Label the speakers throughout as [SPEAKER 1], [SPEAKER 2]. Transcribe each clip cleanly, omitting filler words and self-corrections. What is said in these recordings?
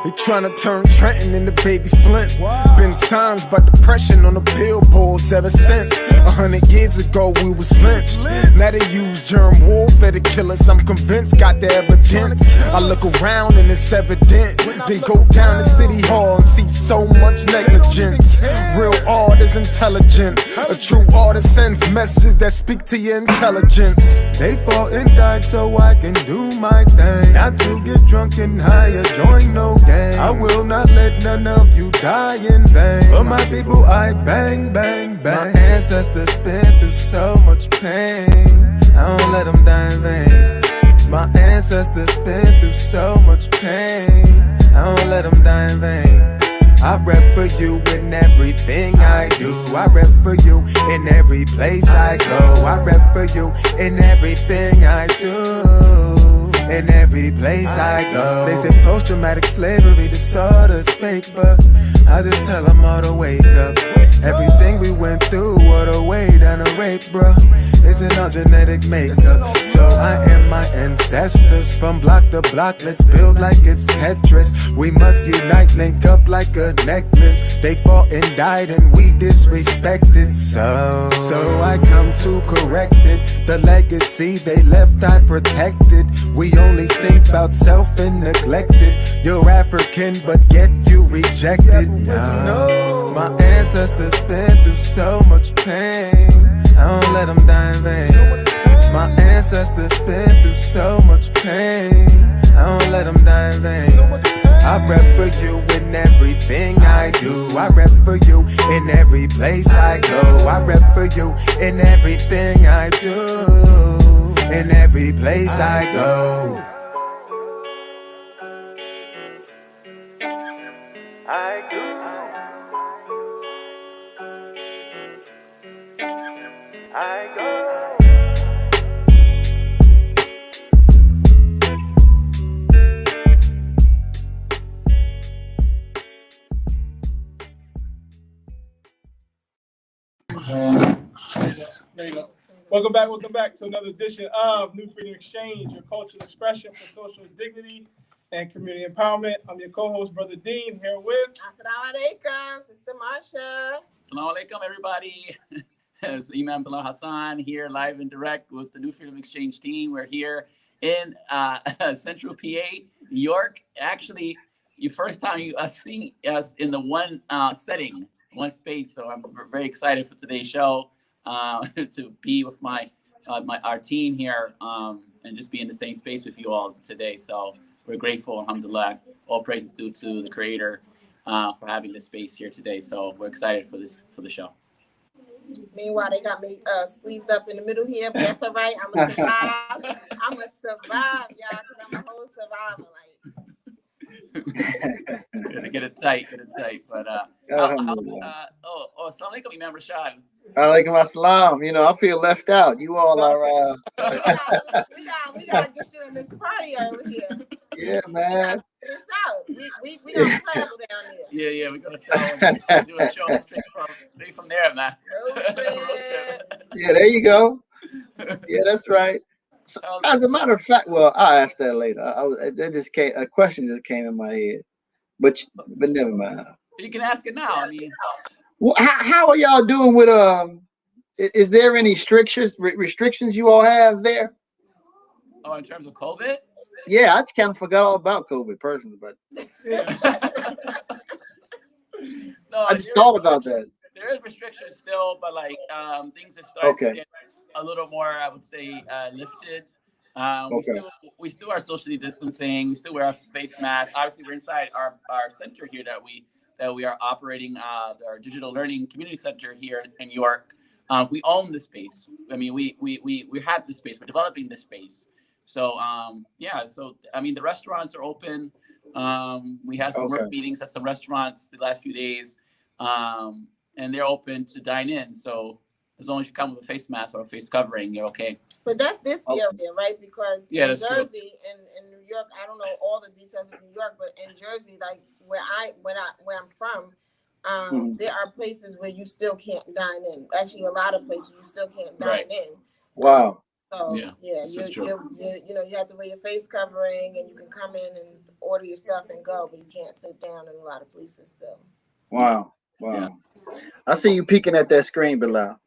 [SPEAKER 1] They tryna turn Trenton into Baby Flint. Been signs by depression on the billboards ever since. 100 years ago we was lynched. Now they use germ warfare to kill us. I'm convinced, got the evidence. I look around and it's evident. Then go down to City Hall and see so much negligence. Real art is intelligent. A true artist sends messages that speak to your intelligence. They fought and died so I can do my thing. Not to get drunk and high or join no gang. I will not let none of you die in vain. For my people I bang, bang, bang. My ancestors been through so much pain. I don't let them die in vain. My ancestors been through so much pain. I don't let them die in vain. I rep for you in everything I do. I rep for you in every place I go. I rep for you in everything I do. In every place I go. They say post-traumatic slavery disorder's fake, but I just tell them all to wake up. Everything we went through, what a way down a rape, bro. Isn't our genetic makeup. So I am my ancestors from block to block. Let's build like it's Tetris. We must unite, link up like a necklace. They fought and died and we disrespected. So I come to correct it. The legacy they left I protected. We only think about self and neglected. You're African but yet you rejected. No, my ancestors been through so much pain. I don't let them die in vain. My ancestors been through so much pain. I don't let them die in vain. I rep for you in everything I do. I rep for you in every place I go. I rep for you in everything I do. In every place I go. I do. I go.
[SPEAKER 2] There you go. Welcome back to another edition of New Freedom Exchange, your cultural expression for social dignity and community empowerment. I'm your co-host, Brother Deen, here with
[SPEAKER 3] Assalamu alaikum, Sister Marsha.
[SPEAKER 4] Assalamu alaikum, everybody. It's Imam Bilal Hassan here live and direct with the New Freedom Exchange team. We're here in Central PA, New York. Actually, your first time you seeing us in the one setting, one space. So I'm very excited for today's show to be with our team here and just be in the same space with you all today. So we're grateful, alhamdulillah. All praises due to the Creator for having this space here today. So we're excited for the show.
[SPEAKER 3] Meanwhile, they got me squeezed up in the middle here, but that's all right. I'm gonna survive. I'm gonna survive, y'all, because I'm a whole survivor.
[SPEAKER 4] Get it tight. But assalamu alaikum, Imam Rashad.
[SPEAKER 5] Alaikum assalam. You know, I feel left out. You all are.
[SPEAKER 3] We gotta get you in this party over here.
[SPEAKER 5] Yeah, man.
[SPEAKER 3] Get us out. We gonna travel down there.
[SPEAKER 4] Yeah, we're gonna travel. Do a show straight from there, man.
[SPEAKER 3] Road trip.
[SPEAKER 5] Yeah, there you go. Yeah, that's right. So, as a matter of fact, well, I'll ask that later. A question just came in my head, but never mind.
[SPEAKER 4] You can ask it now. I mean,
[SPEAKER 5] well, how are y'all doing with Is there any restrictions you all have there?
[SPEAKER 4] Oh, in terms of COVID?
[SPEAKER 5] Yeah, I just kind of forgot all about COVID personally, but
[SPEAKER 4] no,
[SPEAKER 5] I just thought about that.
[SPEAKER 4] There is restrictions still, but like things are starting to get a little more, I would say, lifted. We still are socially distancing. We still wear our face masks. Obviously, we're inside our center here that we are operating, our digital learning community center here in New York. We own the space. I mean, we have the space. We're developing the space. So So I mean, the restaurants are open. We had some work meetings at some restaurants the last few days, and they're open to dine in. So as long as you come with a face mask or a face covering, you're okay.
[SPEAKER 3] But that's this area, right? Because in Jersey
[SPEAKER 4] true.
[SPEAKER 3] and New York, I don't know all the details of New York, but in Jersey, like where I'm from, there are places where you still can't dine in. Actually, a lot of places you still can't dine in.
[SPEAKER 5] Wow.
[SPEAKER 3] So you have to wear your face covering, and you can come in and order your stuff and go, but you can't sit down in a lot of places still.
[SPEAKER 5] Wow.
[SPEAKER 4] Yeah.
[SPEAKER 5] I see you peeking at that screen, Bilal.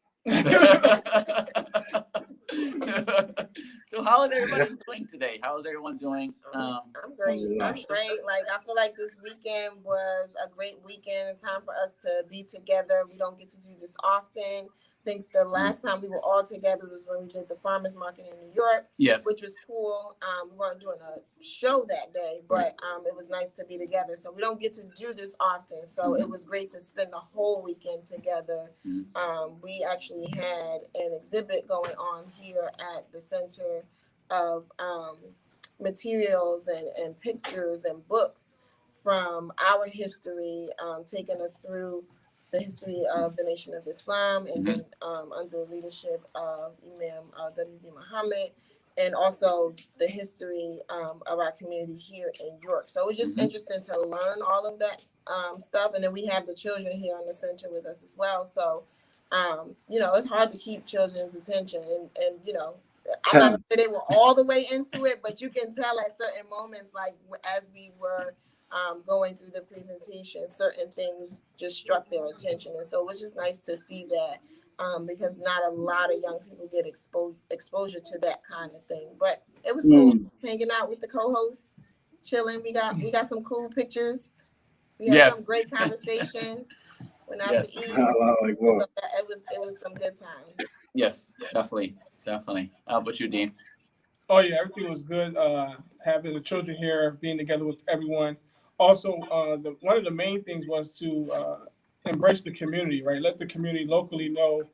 [SPEAKER 4] So how is everybody doing today? How is everyone doing?
[SPEAKER 3] I'm great. I'm great. Like, I feel like this weekend was a great weekend, a time for us to be together. We don't get to do this often. I think the last time we were all together was when we did the farmers market in New York,
[SPEAKER 4] yes,
[SPEAKER 3] which was cool. We weren't doing a show that day, but it was nice to be together. So we don't get to do this often. So it was great to spend the whole weekend together. We actually had an exhibit going on here at the Center of materials and pictures and books from our history, taking us through the history of the Nation of Islam, and then under the leadership of Imam W.D. Muhammad, and also the history of our community here in York. So it was just interesting to learn all of that stuff. And then we have the children here in the center with us as well. So, you know, it's hard to keep children's attention. And you know, I'm not going to say they were all the way into it, but you can tell at certain moments, like as we were going through the presentation, certain things just struck their attention. And so it was just nice to see that, because not a lot of young people get exposure to that kind of thing. But it was cool hanging out with the co-hosts, chilling. We got some cool pictures. We had some great conversation. Went out to eat. So it was some good times.
[SPEAKER 4] Yes, definitely. How about you, Dean?
[SPEAKER 2] Oh yeah, everything was good. Having the children here, being together with everyone. Also, one of the main things was to embrace the community, right? Let the community locally know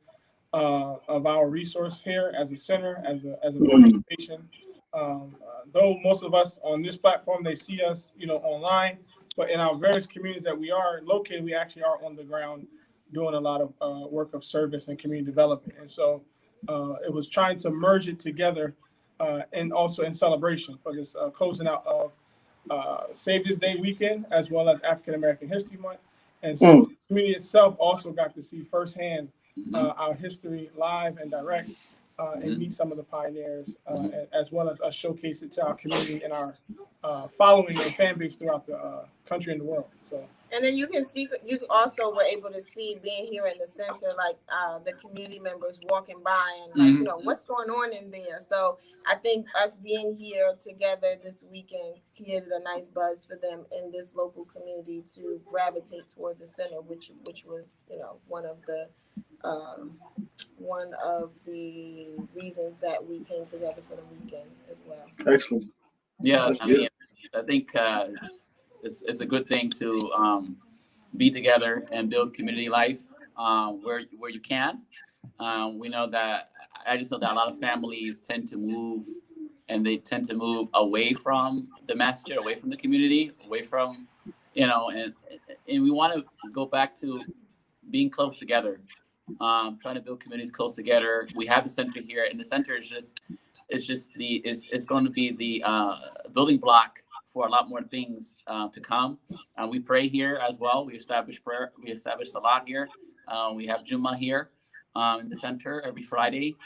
[SPEAKER 2] of our resource here as a center, as an organization. Though most of us on this platform, they see us, you know, online, but in our various communities that we are located, we actually are on the ground doing a lot of work of service and community development. And so it was trying to merge it together, and also in celebration for this closing out of Savior's Day weekend, as well as African American History Month. And so the community itself also got to see firsthand our history live and direct, and meet some of the pioneers, as well as us showcase it to our community and our following and fan base throughout the country and the world. So.
[SPEAKER 3] And then you can see, you also were able to see, being here in the center, like the community members walking by and like, you know, what's going on in there. So I think us being here together this weekend created a nice buzz for them in this local community to gravitate toward the center, which was, you know, one of the reasons that we came together for the weekend as well.
[SPEAKER 5] Excellent.
[SPEAKER 4] Yeah, I think it's a good thing to be together and build community life where you can. We know that I just know that a lot of families tend to move, and they tend to move away from the masjid, away from the community, away from, you know, and we want to go back to being close together, trying to build communities close together. We have the center here, and the center is it's going to be the building block for a lot more things to come. We pray here as well. We establish prayer. We establish Salat here. We have Jummah here in the center every Friday,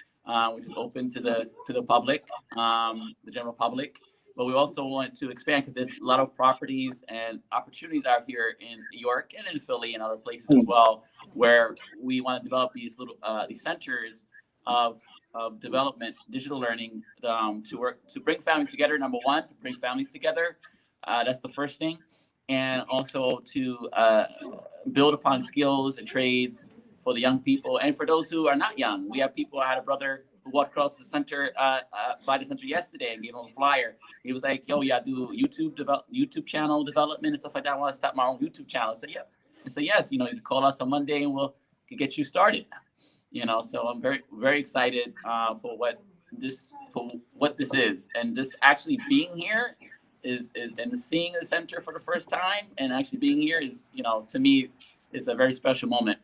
[SPEAKER 4] which is open to the public, the general public. But we also want to expand because there's a lot of properties and opportunities out here in York and in Philly and other places as well, where we want to develop these little these centers of development, digital learning, to bring families together. Number one, to bring families together. That's the first thing. And also to build upon skills and trades for the young people. And for those who are not young, we have people. I had a brother who walked across the center, by the center yesterday, and gave him a flyer. He was like, yo, yeah, I do YouTube channel development and stuff like that. I want to start my own YouTube channel. I said, yeah. I said, yes, you know, you can call us on Monday and we'll get you started. You know, so I'm very, very excited for what this is, and this actually being here is and seeing the center for the first time, and actually being here is, you know, to me, is a very special moment.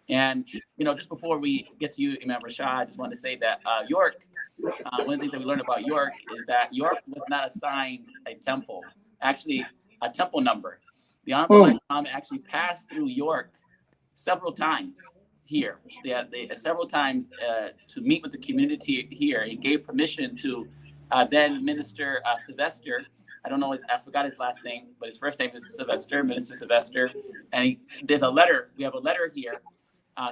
[SPEAKER 4] And you know, just before we get to you, Imam Rashad, I just want to say that York. One of the things that we learned about York is that York was not assigned a temple, actually a temple number. The Honorable Imam actually passed through York several times. Here, they several times to meet with the community here. He gave permission to then Minister Sylvester I don't know I forgot his last name, but his first name is Sylvester, Minister Sylvester. And there's a letter. We have a letter here,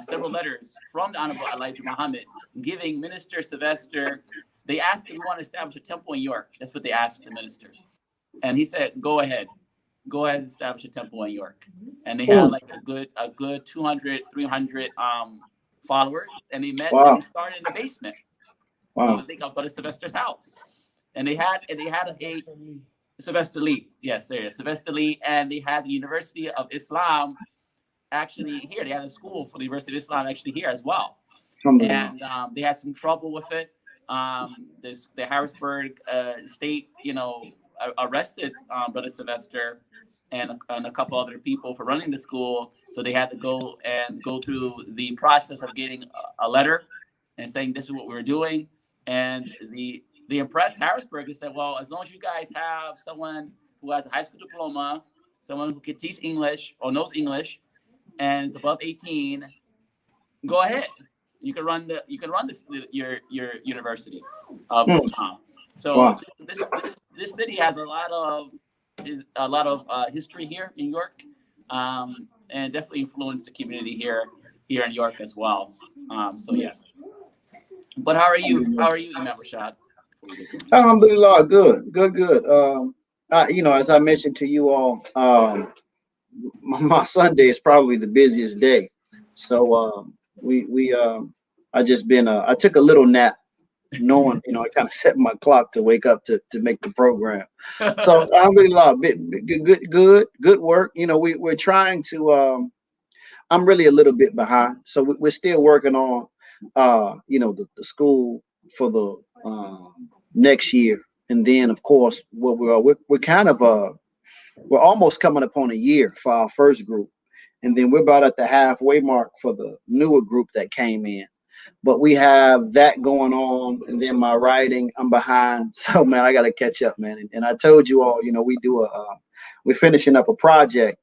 [SPEAKER 4] several letters from the Honorable Elijah Muhammad giving Minister Sylvester. They asked if we want to establish a temple in York. That's what they asked the minister. And he said, go ahead and establish a temple in York. And they had like a good 200, 300 followers. And they met and they started in the basement. I think I'll go to Sylvester's house. And they had a Sylvester Lee. Yes, there is Sylvester Lee. And they had the University of Islam actually here. They had a school for the University of Islam actually here as well. And they had some trouble with it. The Harrisburg state, arrested Brother Sylvester and a couple other people for running the school. So they had to go through the process of getting a letter and saying this is what we were doing. And they impressed Harrisburg and said, well, as long as you guys have someone who has a high school diploma, someone who can teach English or knows English, and is above 18, go ahead. You can run your university of Islam. So this city has a lot of history here in York, and definitely influenced the community here in York as well. So yes. But how are you, Imam Rashad?
[SPEAKER 5] Alhamdulillah, good. As I mentioned to you all, my Sunday is probably the busiest day. So I took a little nap, knowing, I kind of set my clock to wake up to make the program. So alhamdulillah, good work. We're trying to, I'm really a little bit behind. So we're still working on, the school for the next year. And then of course, we're kind of, we're almost coming upon a year for our first group. And then we're about at the halfway mark for the newer group that came in. But we have that going on, and then my writing, I'm behind. So man, I got to catch up, man. And I told you all, we're finishing up a project.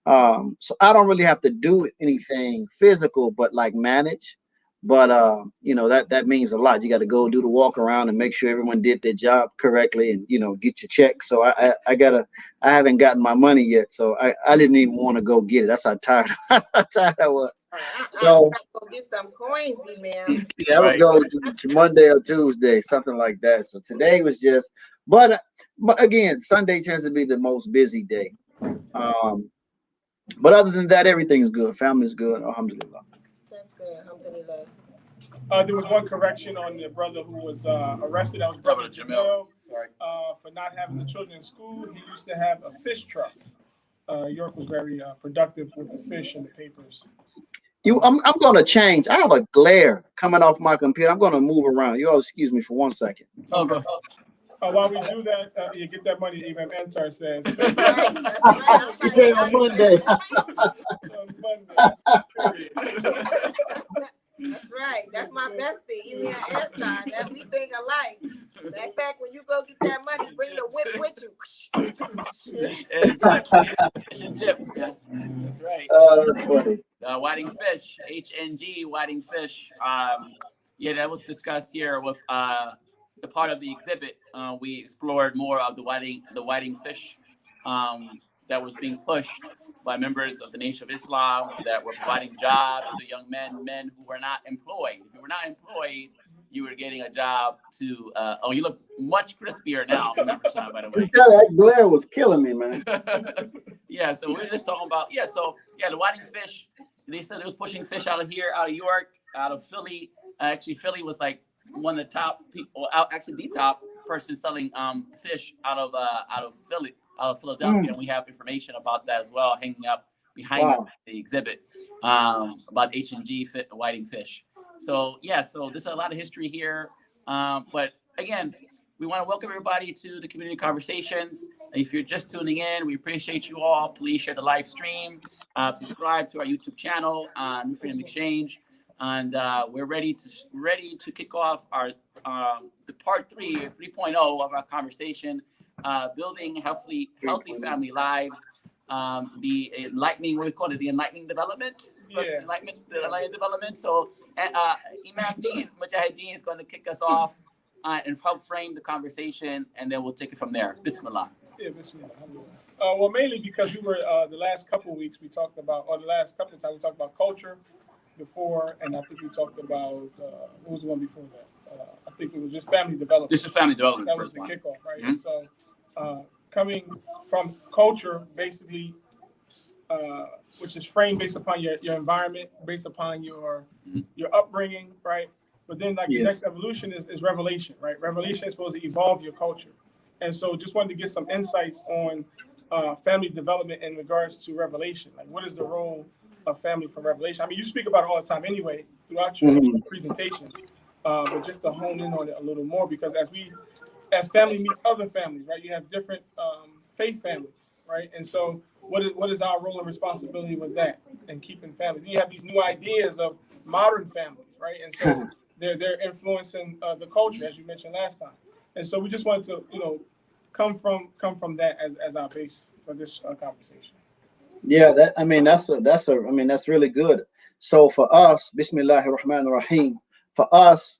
[SPEAKER 5] So I don't really have to do anything physical, but like manage. But that means a lot. You got to go do the walk around and make sure everyone did their job correctly, and get your check. So I haven't gotten my money yet, so I didn't even want to go get it. That's how tired I was. So
[SPEAKER 3] go get them coins, man.
[SPEAKER 5] Yeah, I would go to Monday or Tuesday, something like that. So today was just, but again, Sunday tends to be the most busy day. But other than that, everything's good. Family's good. Alhamdulillah.
[SPEAKER 3] That's good. Alhamdulillah.
[SPEAKER 2] There was one correction on the brother who was arrested. That was Brother Jamil. For not having the children in school. He used to have a fish truck. York was very productive with the fish and the papers.
[SPEAKER 5] I'm going to change. I have a glare coming off my computer. I'm going to move around. You all excuse me for 1 second.
[SPEAKER 2] Okay. While we do that, you get that money, Imam Antar says.
[SPEAKER 3] That's right.
[SPEAKER 5] You say on Monday.
[SPEAKER 3] That's right. That's my bestie, Imam Antar. That we think alike. In fact, when you go get that money, bring the whip with you.
[SPEAKER 4] Fish and chips. Yeah. That's right.
[SPEAKER 5] That's funny.
[SPEAKER 4] Whiting fish, HNG, whiting fish. That was discussed here with the part of the exhibit. We explored more of the whiting fish that was being pushed by members of the Nation of Islam that were providing jobs to young men who were not employed. If you were not employed, you were getting a job to. You look much crispier now, Marsha, by the way.
[SPEAKER 5] That glare was killing me, man.
[SPEAKER 4] Yeah, so we were just talking about the whiting fish. They said it was pushing fish out of here, out of York, out of Philly. Actually, Philly was like one of the top people, actually the top person selling fish out of Philly, out of Philadelphia, and we have information about that as well, hanging up behind the exhibit about H&G whiting fish. So so there's a lot of history here, but again, we want to welcome everybody to the community conversations. If you're just tuning in, we appreciate you all. Please share the live stream, subscribe to our YouTube channel, New Freedom Exchange. And we're ready to kick off our the part 3.0 of our conversation, building healthy family lives. The enlightening, what we call it, the enlightening development. The enlightenment development. So Imam Deen Mujahideen is going to kick us off and help frame the conversation, and then we'll take it from there. Bismillah.
[SPEAKER 2] Yeah, well, mainly because we were the last couple of weeks we talked about, or the last couple of times we talked about culture before, and I think we talked about what was the one before that? I think it was just family development.
[SPEAKER 4] This is family development.
[SPEAKER 2] That was the kickoff, right? Mm-hmm. And so coming from culture, basically, which is framed based upon your environment, based upon your upbringing, right? But then like the next evolution is revelation, right? Revelation is supposed to evolve your culture. And so just wanted to get some insights on family development in regards to revelation. Like what is the role of family from revelation? I mean, you speak about it all the time anyway throughout your presentations, but just to hone in on it a little more, because as family meets other families, right? You have different faith families, right? And so what is our role and responsibility with that and keeping families? You have these new ideas of modern families, right? And so they're influencing the culture, as you mentioned last time. And so we just wanted to, come from that as our base for this conversation.
[SPEAKER 5] Yeah, that's really good. So for us, Bismillahir Rahmanir Rahim, for us,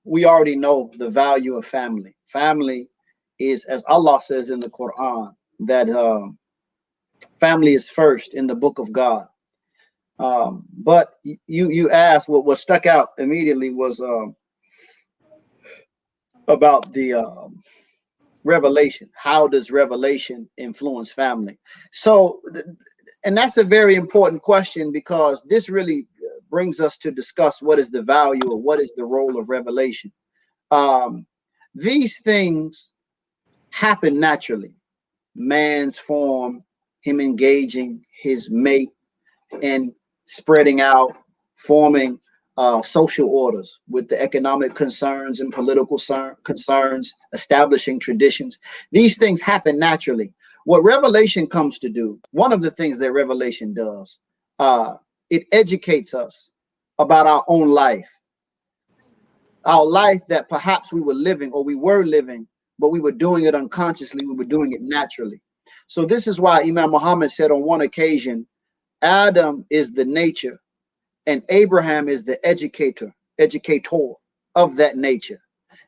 [SPEAKER 5] we already know the value of family. Family is, as Allah says in the Quran, that family is first in the book of God. But you asked, what stuck out immediately was about the revelation. How does revelation influence family? So, and that's a very important question, because this really brings us to discuss what is the value or what is the role of revelation. These things happen naturally. Man's form, him engaging his mate and spreading out, forming social orders with the economic concerns and political concerns, establishing traditions. These things happen naturally. What revelation comes to do, one of the things that revelation does, it educates us about our own life. Our life that perhaps we were living, but we were doing it unconsciously. We were doing it naturally. So this is why Imam Muhammad said on one occasion, Adam is the nature and Abraham is the educator of that nature.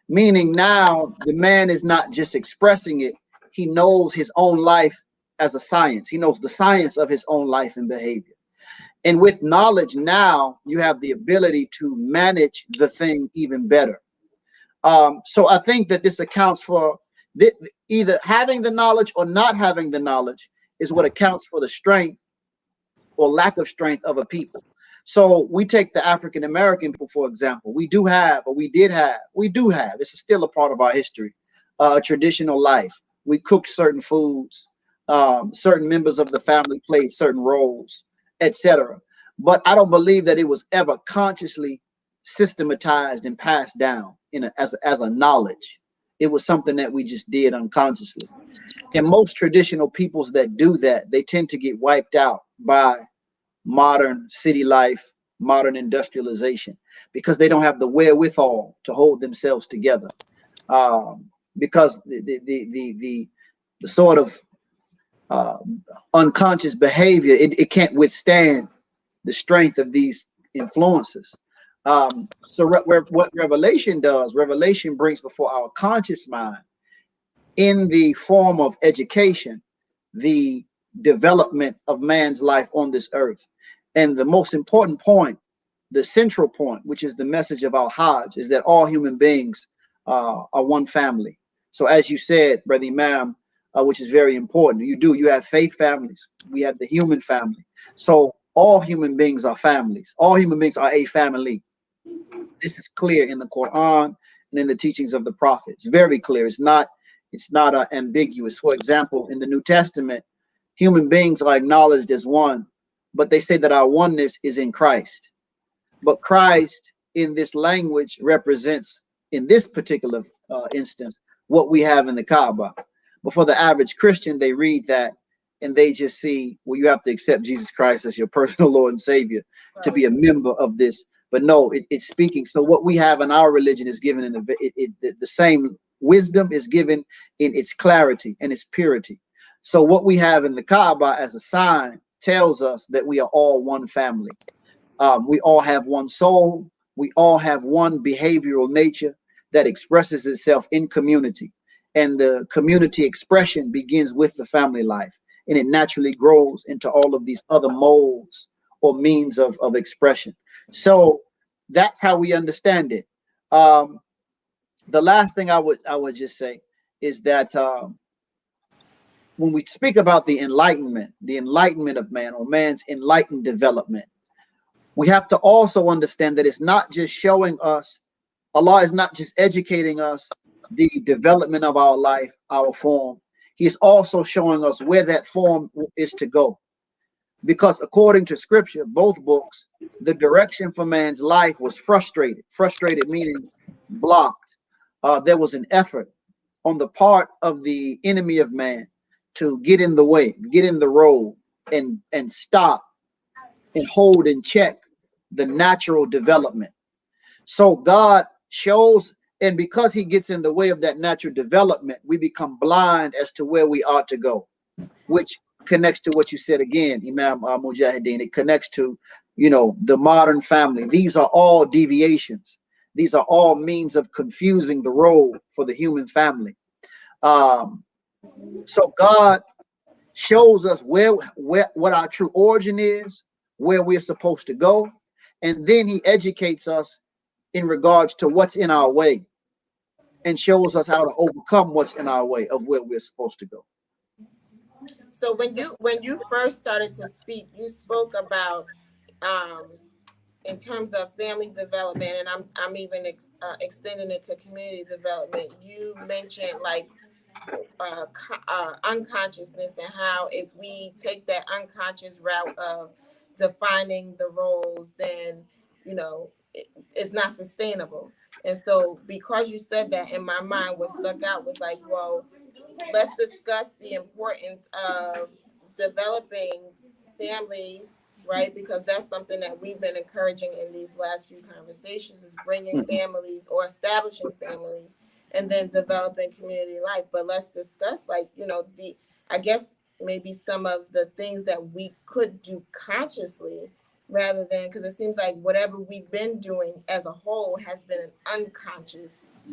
[SPEAKER 5] Meaning now the man is not just expressing it, he knows his own life as a science. He knows the science of his own life and behavior. And with knowledge now, you have the ability to manage the thing even better. So I think that this accounts for either having the knowledge or not having the knowledge is what accounts for the strength or lack of strength of a people. So we take the African American people, for example. We do have, it's still a part of our history, traditional life. We cooked certain foods, certain members of the family played certain roles, etc. But I don't believe that it was ever consciously systematized and passed down as a knowledge. It was something that we just did unconsciously. And most traditional peoples that do that, they tend to get wiped out by modern city life, modern industrialization, because they don't have the wherewithal to hold themselves together. Because the sort of unconscious behavior, it can't withstand the strength of these influences. So what revelation does, revelation brings before our conscious mind, in the form of education, the development of man's life on this earth. And the most important point, the central point, which is the message of our Hajj, is that all human beings are one family. So as you said, Brother Imam, which is very important, you have faith families, we have the human family. So all human beings are families. All human beings are a family. This is clear in the Quran and in the teachings of the Prophet. It's very clear. It's not ambiguous. For example, in the New Testament, human beings are acknowledged as one, but they say that our oneness is in Christ. But Christ in this language represents, in this particular instance, what we have in the Kaaba. But for the average Christian, they read that and they just see, well, you have to accept Jesus Christ as your personal Lord and Savior to be a member of this. But no, it's speaking. So what we have in our religion is given in the same wisdom is given in its clarity and its purity. So what we have in the Kaaba as a sign tells us that we are all one family. We all have one soul. We all have one behavioral nature that expresses itself in community. and the community expression begins with the family life, and it naturally grows into all of these other molds or means of expression. So that's how we understand it. The last thing I would just say is that when we speak about the enlightenment of man, or man's enlightened development, we have to also understand that it's not just showing us, Allah is not just educating us the development of our life, our form. He's also showing us where that form is to go. Because according to scripture, both books, the direction for man's life was frustrated. Frustrated meaning blocked. There was an effort on the part of the enemy of man to get in the way, get in the road, and stop and hold in check the natural development. So God shows, and because he gets in the way of that natural development, we become blind as to where we ought to go, which connects to what you said again, Imam Mujahideen. It connects to, the modern family. These are all deviations. These are all means of confusing the road for the human family. So God shows us what our true origin is, where we're supposed to go, and then he educates us in regards to what's in our way, and shows us how to overcome what's in our way of where we're supposed to go.
[SPEAKER 3] So when you first started to speak, you spoke about in terms of family development, and I'm even extending it to community development. You mentioned like unconsciousness, and how if we take that unconscious route of defining the roles, then it's not sustainable. And so because you said that, in my mind, what stuck out was like, well, let's discuss the importance of developing families, right? Because that's something that we've been encouraging in these last few conversations, is bringing families or establishing families and then developing community life. But let's discuss, like, I guess maybe some of the things that we could do consciously, rather than, because it seems like whatever we've been doing as a whole has been an unconscious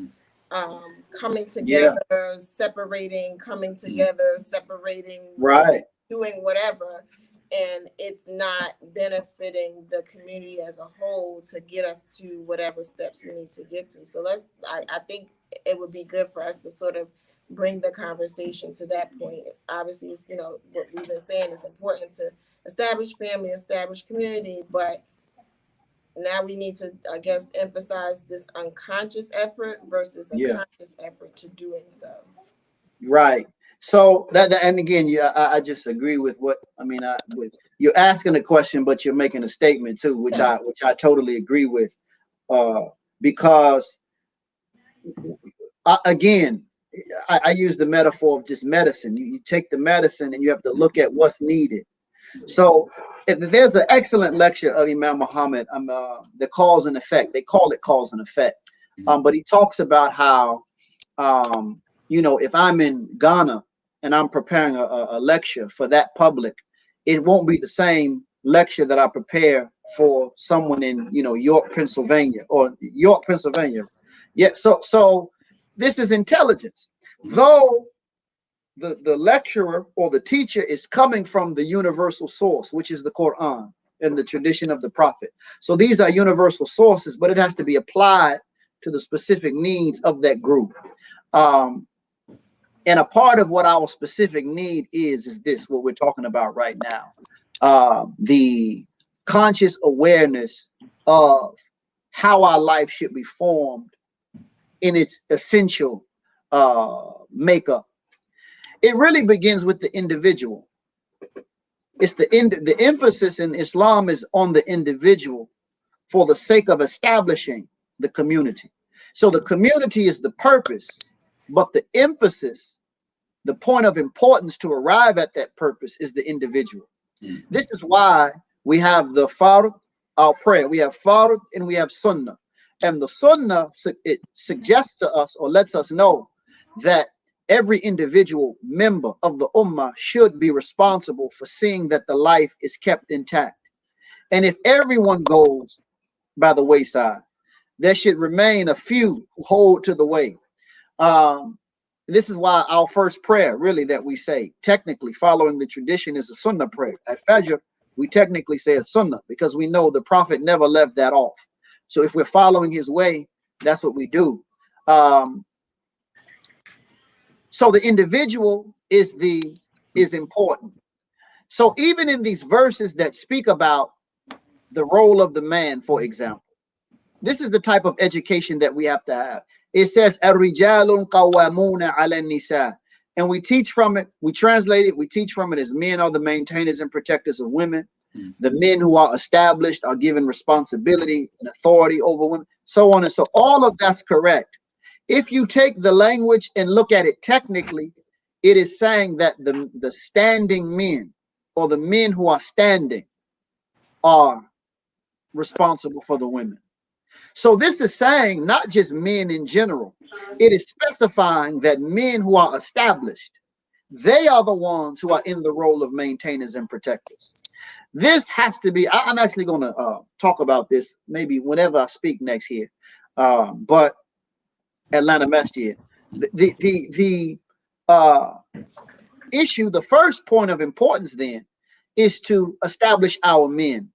[SPEAKER 3] coming together, separating, coming together, separating,
[SPEAKER 5] right,
[SPEAKER 3] doing whatever, and it's not benefiting the community as a whole to get us to whatever steps we need to get to. So I think it would be good for us to sort of bring the conversation to that point. Obviously, it's, what we've been saying, is important to establish family, establish community, but now we need to, I guess, emphasize this unconscious effort versus a conscious effort to doing so.
[SPEAKER 5] Right. So that and again, I just agree with what with you're asking a question, but you're making a statement too, which I totally agree with, because again, I use the metaphor of just medicine. You take the medicine and you have to look at what's needed. So there's an excellent lecture of Imam Muhammad, the cause and effect. They call it cause and effect. But he talks about how, if I'm in Ghana and I'm preparing a lecture for that public, it won't be the same lecture that I prepare for someone in, York, Pennsylvania. Yeah. So this is intelligence. Though the lecturer or the teacher is coming from the universal source, which is the Quran and the tradition of the Prophet. So these are universal sources, but it has to be applied to the specific needs of that group. And a part of what our specific need is this, what we're talking about right now. The conscious awareness of how our life should be formed in its essential makeup. It really begins with the individual. It's the emphasis in Islam is on the individual for the sake of establishing the community. So the community is the purpose, but the emphasis, the point of importance to arrive at that purpose, is the individual. This is why we have the Fajr, our prayer. We have Fajr and we have Sunnah. And the Sunnah, it suggests to us or lets us know that every individual member of the Ummah should be responsible for seeing that the life is kept intact. And if everyone goes by the wayside, there should remain a few who hold to the way. this is why our first prayer, really, that we say, technically following the tradition, is a Sunnah prayer. At Fajr, we technically say a Sunnah because we know the Prophet never left that off. So if we're following his way, that's what we do. So the individual is important. So even in these verses that speak about the role of the man, for example, this is the type of education that we have to have. It says, "Ar-rijalun qawwamuna 'ala an-nisa," and we teach from it. We translate it. We teach from it as men are the maintainers and protectors of women. The men who are established are given responsibility and authority over women, so on and so. All of that's correct. If you take the language and look at it technically, it is saying that the standing men, or the men who are standing, are responsible for the women. So this is saying not just men in general. It is specifying that men who are established, they are the ones who are in the role of maintainers and protectors. This has to be, I'm actually going to talk about this maybe whenever I speak next here. But Atlanta Masjid, the issue, the first point of importance then is to establish our men.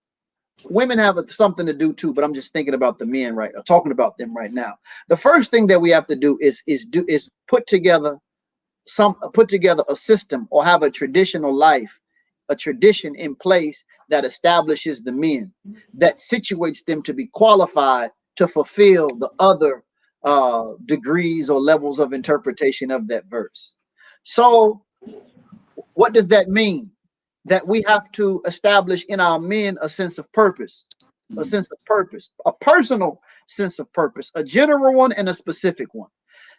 [SPEAKER 5] Women have something to do too, but I'm just thinking about the men talking about them right now. The first thing that we have to do is put together a system, or have a traditional life, a tradition in place that establishes the men, that situates them to be qualified to fulfill the other degrees or levels of interpretation of that verse. So what does that mean? That we have to establish in our men a sense of purpose, a personal sense of purpose, a general one and a specific one.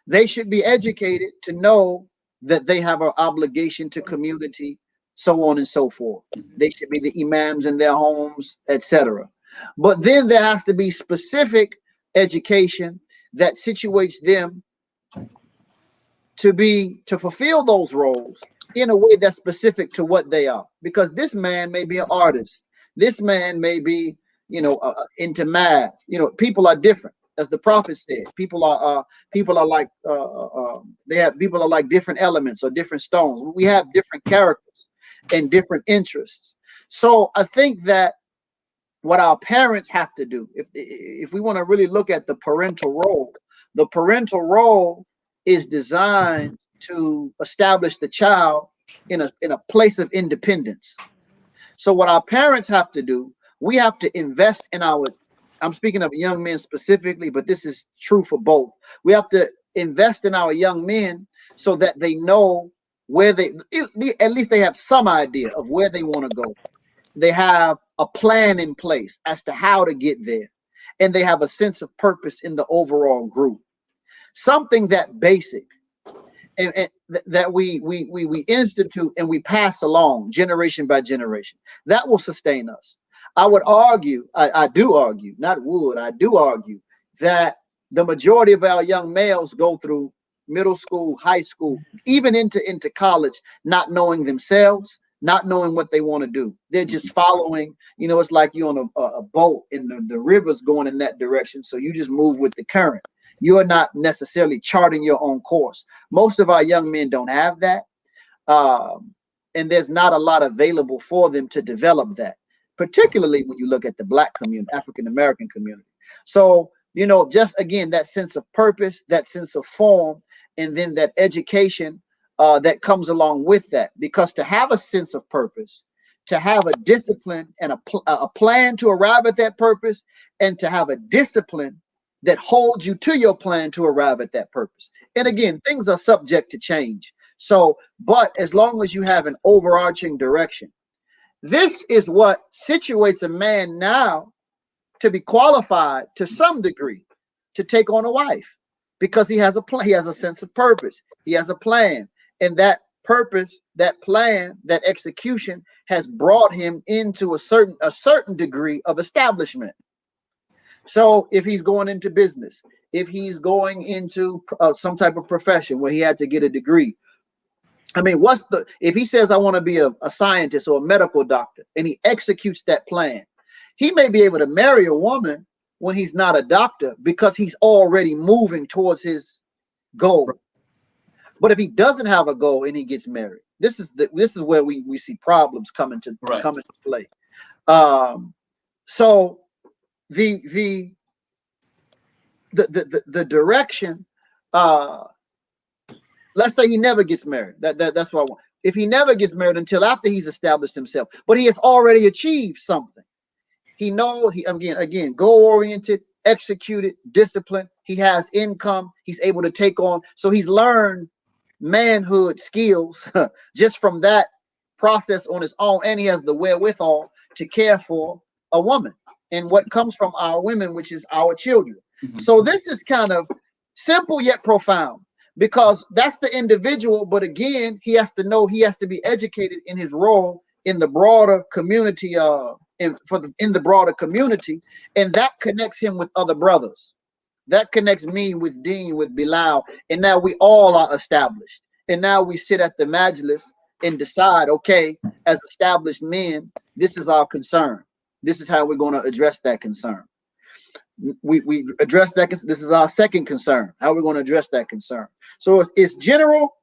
[SPEAKER 5] They should be educated to know that they have an obligation to community, so on and so forth. They should be the imams in their homes, etc. But then there has to be specific education that situates them to fulfill those roles in a way that's specific to what they are. Because this man may be an artist. This man may be, into math. People are different. As the prophet said, people are like different elements or different stones. We have different characters and different interests. So I think that what our parents have to do, if we want to really look at the parental role is designed to establish the child in a place of independence. So what our parents have to do, we have to invest in I'm speaking of young men specifically, but this is true for both. We have to invest in our young men so that they know where at least they have some idea of where they want to go. They have a plan in place as to how to get there, and they have a sense of purpose in the overall group. Something that basic and that we institute and we pass along generation by generation, that will sustain us. I would argue, I do argue that the majority of our young males go through middle school, high school, even into college, not knowing themselves, not knowing what they want to do. They're just following, it's like you're on a boat and the river's going in that direction. So you just move with the current. You are not necessarily charting your own course. Most of our young men don't have that. And there's not a lot available for them to develop that, particularly when you look at the Black community, African-American community. So, just again, that sense of purpose, that sense of form, and then that education that comes along with that. Because to have a sense of purpose, to have a discipline and a plan to arrive at that purpose, and to have a discipline that holds you to your plan to arrive at that purpose. And again, things are subject to change. So, but as long as you have an overarching direction, this is what situates a man now to be qualified to some degree to take on a wife, because he has a plan, he has a sense of purpose, he has a plan, and that purpose, that plan, that execution has brought him into a certain degree of establishment. So if he's going into business, if he's going into some type of profession where he had to get a degree, I mean, if he says, I want to be a scientist or a medical doctor, and he executes that plan, he may be able to marry a woman when he's not a doctor because he's already moving towards his goal. But if he doesn't have a goal and he gets married, this is where we see problems come into play. So the direction, let's say he never gets married. That's what I want. If he never gets married until after he's established himself, but he has already achieved something. He knows again, goal-oriented, executed, disciplined. He has income. He's able to take on. So he's learned manhood skills just from that process on his own, and he has the wherewithal to care for a woman and what comes from our women, which is our children. So this is kind of simple yet profound, because that's the individual, but again, he has to know, he has to be educated in his role in the broader community, in the broader community, and that connects him with other brothers. That connects me with Deen, with Bilal, and now we all are established. And now we sit at the majlis and decide, okay, as established men, this is our concern. This is how we're going to address that concern. We address that. This is our second concern. How we're going to address that concern. So it's general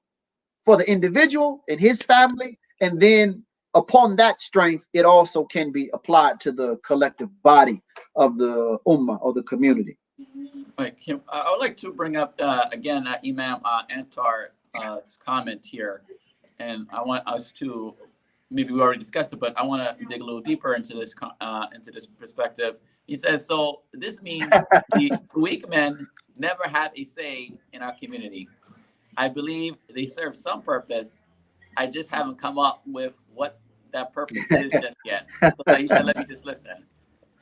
[SPEAKER 5] for the individual and his family, and then upon that strength, it also can be applied to the collective body of the ummah or the community.
[SPEAKER 4] Right, Kim, I would like to bring up again Imam Antar's comment here, and I want us to, maybe we already discussed it, but I want to dig a little deeper into this perspective. He says, so this means the weak men never have a say in our community. I believe they serve some purpose. I just haven't come up with what that purpose is just yet. So he said, let me just listen.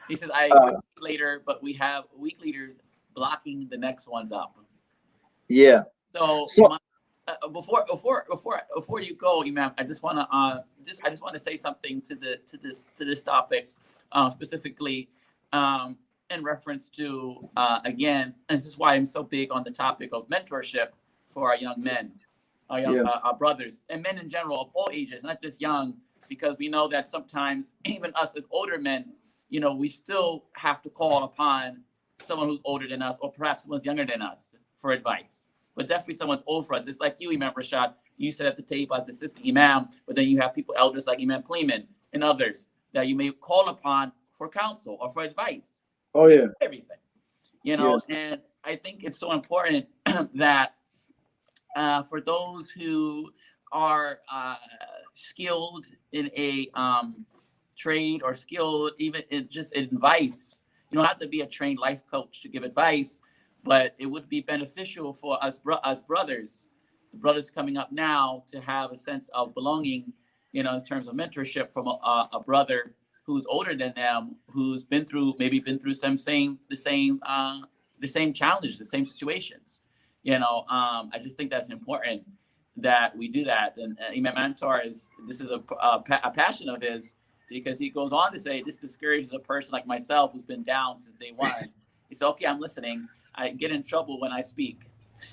[SPEAKER 4] He says, I agree later, but we have weak leaders blocking the next ones up.
[SPEAKER 5] Yeah.
[SPEAKER 4] So before you go, Imam, I just want to say something to this topic specifically in reference to again, and this is why I'm so big on the topic of mentorship for our young men, our brothers, and men in general of all ages, not just young, because we know that sometimes even us as older men, we still have to call upon someone who's older than us, or perhaps someone's younger than us for advice. But definitely someone's old for us. It's like you, Imam Rashad. You sit at the table as assistant imam, but then you have people, elders like Imam Pleman and others that you may call upon for counsel or for advice.
[SPEAKER 5] Oh yeah,
[SPEAKER 4] everything. And I think it's so important that for those who are skilled in a trade or skilled even in just advice, you don't have to be a trained life coach to give advice, but it would be beneficial for us brothers, the brothers coming up now, to have a sense of belonging, in terms of mentorship from a brother who's older than them, who's been through the same challenges, the same situations. I just think that's important that we do that. And Imam Antar this is a passion of his, because he goes on to say this discourages a person like myself who's been down since day one. He said, okay, I'm listening. I get in trouble when I speak.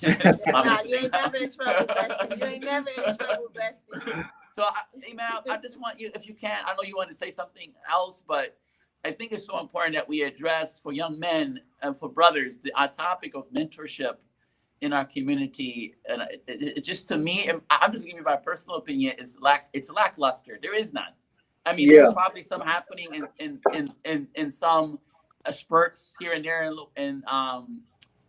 [SPEAKER 3] You ain't never in trouble, bestie. You ain't never in trouble, bestie.
[SPEAKER 4] So, Imam, I just want you, if you can, I know you want to say something else, but I think it's so important that we address for young men and for brothers our topic of mentorship in our community. And it just, to me, I'm just giving you my personal opinion, it's lackluster. There is none. I mean, there's probably some happening in some spurts here and there in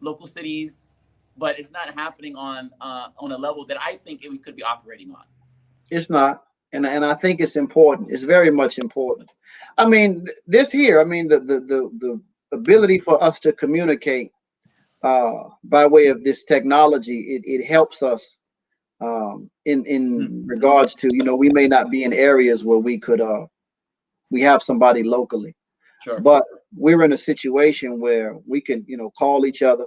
[SPEAKER 4] local cities, but it's not happening on a level that I think we could be operating on.
[SPEAKER 5] It's not, and I think it's important. It's very much important. I mean, the ability for us to communicate by way of this technology, it helps us in regards to, we may not be in areas where we could we have somebody locally,
[SPEAKER 4] sure,
[SPEAKER 5] but we're in a situation where we can call each other,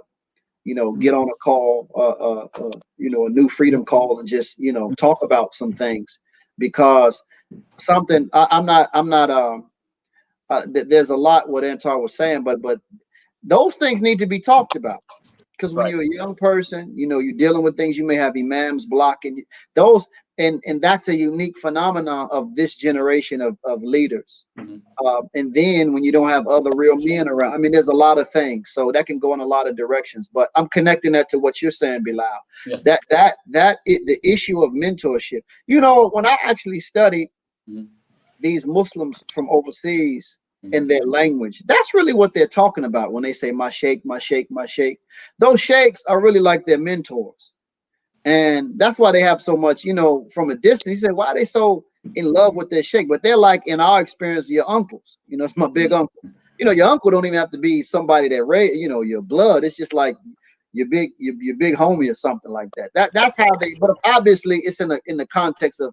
[SPEAKER 5] get on a call, a new freedom call, and just talk about some things, because something there's a lot what Antar was saying, but those things need to be talked about. Because when you're a young person, you're dealing with things, you may have imams blocking you. and that's a unique phenomenon of this generation of leaders. And then when you don't have other real men around, I mean, there's a lot of things, so that can go in a lot of directions. But I'm connecting that to what you're saying, Bilal.
[SPEAKER 4] Yeah.
[SPEAKER 5] The issue of mentorship. You know, when I actually studied these Muslims from overseas in their language, that's really what they're talking about when they say my sheikh, my sheikh, my sheikh. Those sheikhs are really like their mentors. And that's why they have so much, you know, from a distance. He said, why are they so in love with their sheikh? But they're like, in our experience, your uncles. You know, it's my big uncle. You know, your uncle don't even have to be somebody that you know, your blood. It's just like your big homie or something like that. That's how they. But obviously, it's in the context of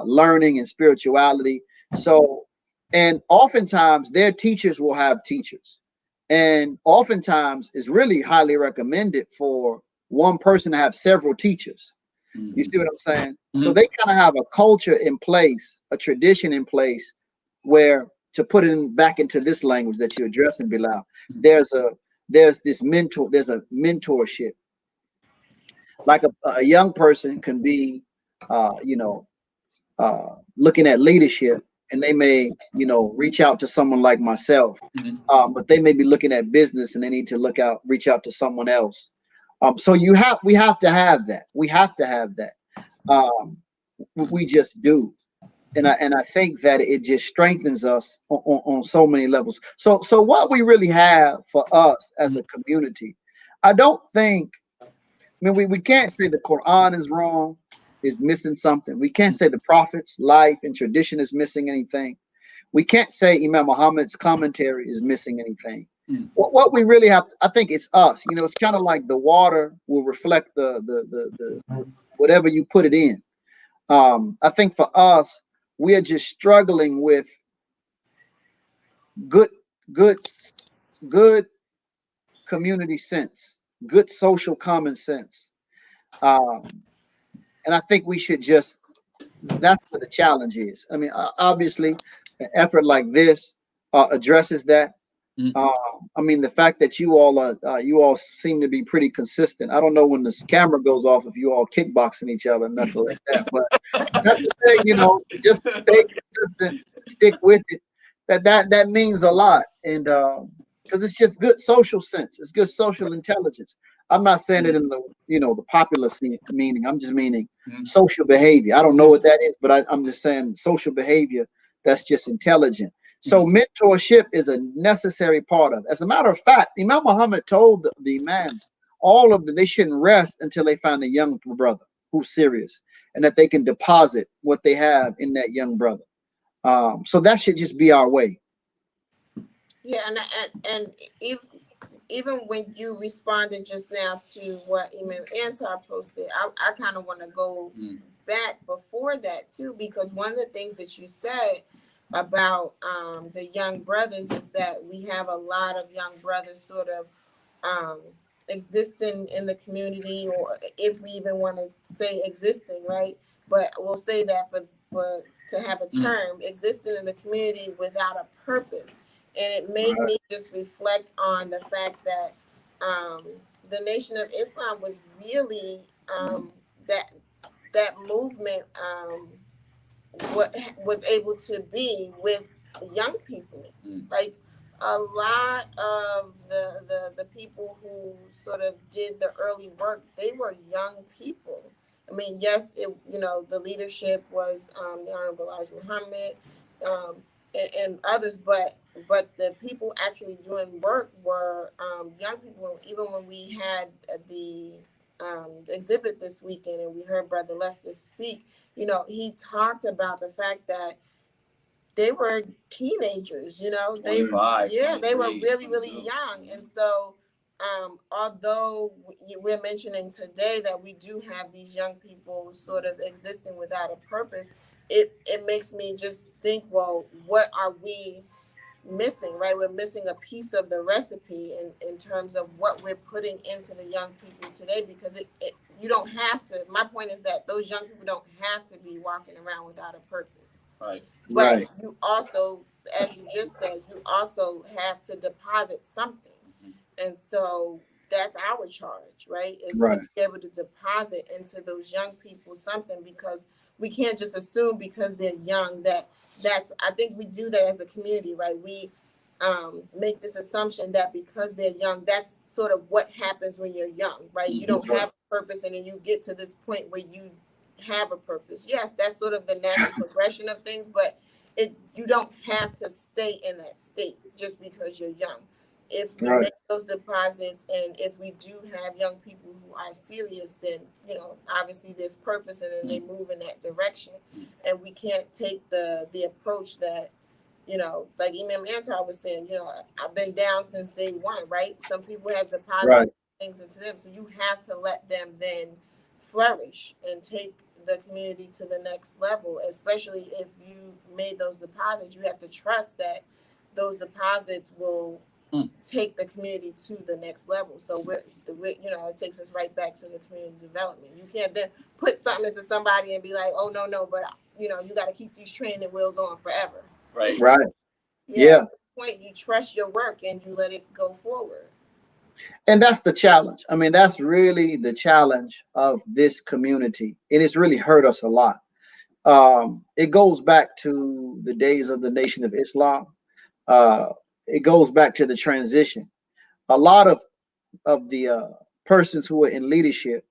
[SPEAKER 5] learning and spirituality. So, and oftentimes their teachers will have teachers, and oftentimes it's really highly recommended for one person to have several teachers. You see what I'm saying? So they kind of have a culture in place, a tradition in place, where, to put it back into this language that you're addressing, Bilal, there's a mentorship. Like a young person can be, you know, looking at leadership, and they may, you know, reach out to someone like myself, but they may be looking at business and they need to reach out to someone else. So we have to have that. We have to have that. We just do. And I think that it just strengthens us on so many levels. So what we really have for us as a community, I don't think, I mean, we can't say the Quran is wrong, is missing something. We can't say the Prophet's life and tradition is missing anything. We can't say Imam Muhammad's commentary is missing anything. What we really have, I think it's us. You know, it's kind of like the water will reflect the whatever you put it in. I think for us, we are just struggling with good community sense, good social common sense. And I think we should just, that's what the challenge is. I mean, obviously, an effort like this addresses that. I mean, the fact that you all seem to be pretty consistent. I don't know when this camera goes off if you all kickboxing each other, nothing like that. But that's the thing, you know, just to stay consistent, stick with it. That means a lot, and because it's just good social sense, it's good social intelligence. I'm not saying it in the, you know, the popular meaning. I'm just meaning social behavior. I don't know what that is, but I'm just saying social behavior that's just intelligent. So mentorship is a necessary part of it. As a matter of fact, Imam Muhammad told the imams, they shouldn't rest until they find a young brother who's serious, and that they can deposit what they have in that young brother. So that should just be our way.
[SPEAKER 3] Yeah, and even when you responded just now to what Imam Antar posted, I kind of want to go back before that too, because one of the things that you said about the young brothers is that we have a lot of young brothers sort of existing in the community, or if we even want to say existing, right? But we'll say that for to have a term, existing in the community without a purpose. And it made me just reflect on the fact that the Nation of Islam was really that movement what was able to be with young people. Like a lot of the people who sort of did the early work, they were young people. I mean, yes, the leadership was the Honorable Elijah Muhammad and others, but the people actually doing work were young people. Even when we had the exhibit this weekend and we heard Brother Lester speak, he talked about the fact that they were teenagers, they were really, really young. And so although we're mentioning today that we do have these young people sort of existing without a purpose, it makes me just think, well, what are we missing, right? We're missing a piece of the recipe in terms of what we're putting into the young people today, because you don't have to. My point is that those young people don't have to be walking around without a purpose.
[SPEAKER 4] Right.
[SPEAKER 3] But you also, as you just said, you also have to deposit something. And so that's our charge, right? Is
[SPEAKER 5] Right.
[SPEAKER 3] to be able to deposit into those young people something, because we can't just assume because they're young that's, I think we do that as a community, right? We make this assumption that because they're young, that's sort of what happens when you're young, right? You don't have a purpose, and then you get to this point where you have a purpose. Yes, that's sort of the natural progression of things, but you don't have to stay in that state just because you're young. If we make those deposits, and if we do have young people who are serious, then, you know, obviously there's purpose, and then they move in that direction. And we can't take the approach that, you know, like Imam Antar was saying, you know, I've been down since day one, right? Some people have deposited things into them. So you have to let them then flourish and take the community to the next level, especially if you made those deposits. You have to trust that those deposits will take the community to the next level. So you know, it takes us right back to the community development. You can't then put something into somebody and be like, oh no, but you know, you got to keep these training wheels on forever.
[SPEAKER 4] Right.
[SPEAKER 3] Yeah. At the point you trust your work and you let it go forward.
[SPEAKER 5] And that's the challenge. I mean, that's really the challenge of this community. And it's really hurt us a lot. It goes back to the days of the Nation of Islam. It goes back to the transition. A lot of the persons who were in leadership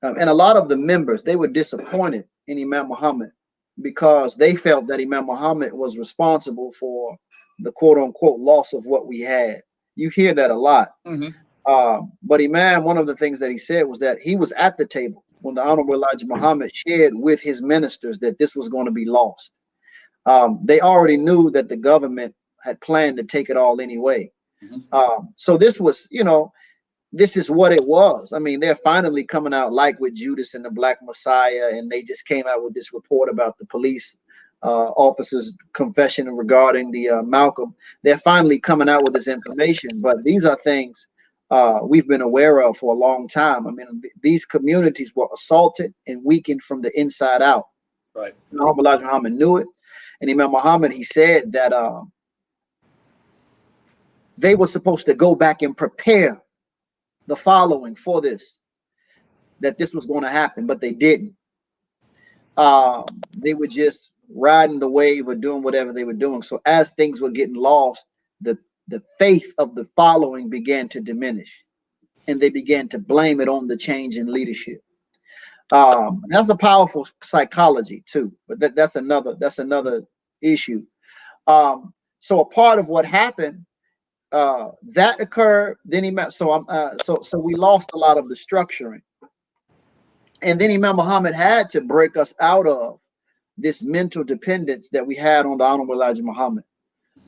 [SPEAKER 5] and a lot of the members, they were disappointed in Imam Muhammad because they felt that Imam Muhammad was responsible for the quote unquote loss of what we had. You hear that a lot. But Imam, one of the things that he said was that he was at the table when the Honorable Elijah Muhammad shared with his ministers that this was going to be lost. They already knew that the government had planned to take it all anyway. So this was, you know, this is what it was. I mean, they're finally coming out like with Judas and the Black Messiah, and they just came out with this report about the police officer's confession regarding the Malcolm. They're finally coming out with this information, but these are things we've been aware of for a long time. I mean, these communities were assaulted and weakened from the inside out.
[SPEAKER 4] Right.
[SPEAKER 5] Elijah Muhammad knew it, and Imam Muhammad, he said that they were supposed to go back and prepare the following for this, that this was going to happen, but they didn't. They were just riding the wave or doing whatever they were doing. So as things were getting lost, the faith of the following began to diminish, and they began to blame it on the change in leadership. That's a powerful psychology too, but that's another issue. So a part of what happened that occurred. Then so we lost a lot of the structuring, and then Imam Muhammad had to break us out of this mental dependence that we had on the Honorable Elijah Muhammad.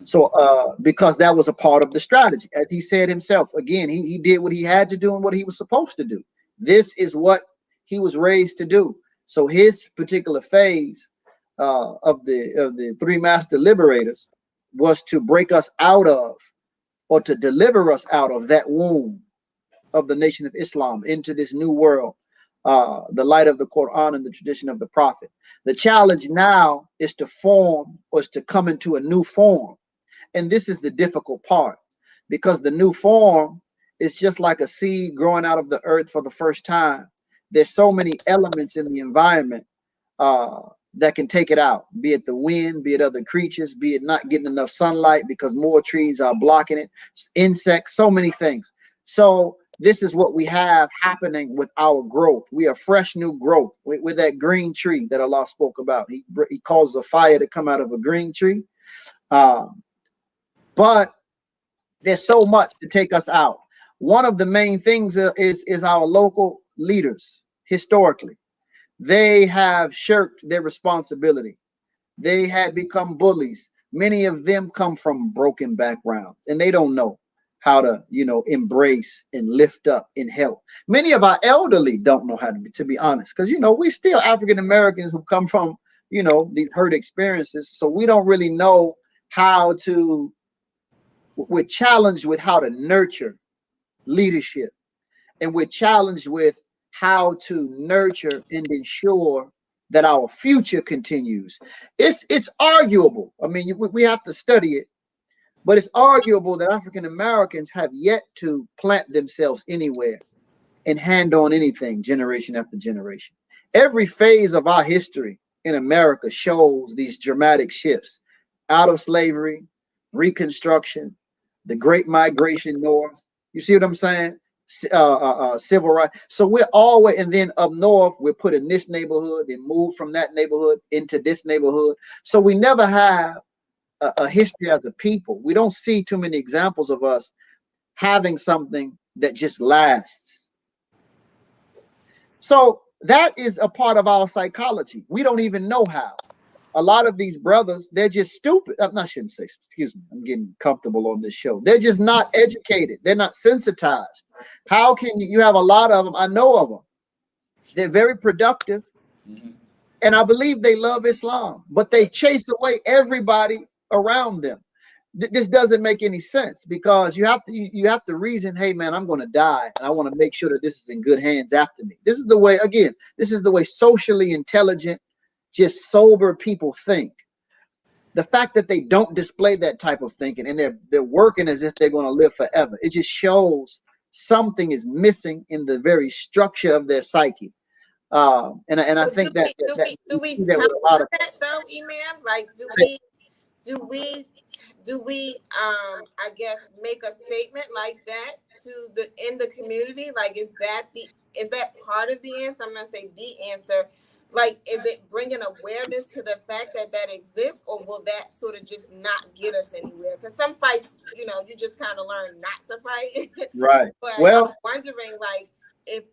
[SPEAKER 5] So because that was a part of the strategy, as he said himself. Again, he did what he had to do and what he was supposed to do. This is what he was raised to do. So his particular phase of the three master liberators was to break us out of, or to deliver us out of that womb of the Nation of Islam into this new world, the light of the Quran and the tradition of the Prophet. The challenge now is to form, or is to come into a new form. And this is the difficult part, because the new form is just like a seed growing out of the earth for the first time. There's so many elements in the environment that can take it out, be it the wind, be it other creatures, be it not getting enough sunlight because more trees are blocking it, insects, so many things. So this is what we have happening with our growth. We are fresh new growth. We're that green tree that Allah spoke about. He causes a fire to come out of a green tree. But there's so much to take us out. One of the main things is our local leaders. Historically, they have shirked their responsibility. They had become bullies. Many of them come from broken backgrounds, and they don't know how to, embrace and lift up and help. Many of our elderly don't know how to be honest, because, we still African Americans who come from, these hurt experiences. So we don't really know how to, we're challenged with how to nurture leadership, and we're challenged with how to nurture and ensure that our future continues. It's arguable. I mean, we have to study it, But it's arguable that African Americans have yet to plant themselves anywhere and hand on anything generation after generation. Every phase of our history in America shows these dramatic shifts out of slavery, Reconstruction, the Great Migration North. You see what I'm saying? Civil rights. So we're always, and then up north, we're put in this neighborhood, then move from that neighborhood into this neighborhood. So we never have a history as a people. We don't see too many examples of us having something that just lasts. So that is a part of our psychology. We don't even know how. A lot of these brothers, they're just stupid. I shouldn't say, excuse me, I'm getting comfortable on this show. They're just not educated. They're not sensitized. How can you have a lot of them? I know of them. They're very productive. And I believe they love Islam, but they chase away everybody around them. This doesn't make any sense, because you have to reason, hey man, I'm going to die and I want to make sure that this is in good hands after me. This is the way, again, this is the way socially intelligent, just sober people think. The fact that they don't display that type of thinking and they're working as if they're going to live forever, it just shows something is missing in the very structure of their psyche. And I think that
[SPEAKER 3] we tell that though, Imam? Like, do we I guess make a statement like that in the community? Like, is that part of the answer? I'm not saying the answer. Like, is it bringing awareness to the fact that exists, or will that sort of just not get us anywhere? Because some fights, you just kind of learn not to fight.
[SPEAKER 5] Right.
[SPEAKER 3] But
[SPEAKER 5] well,
[SPEAKER 3] I'm wondering, like, if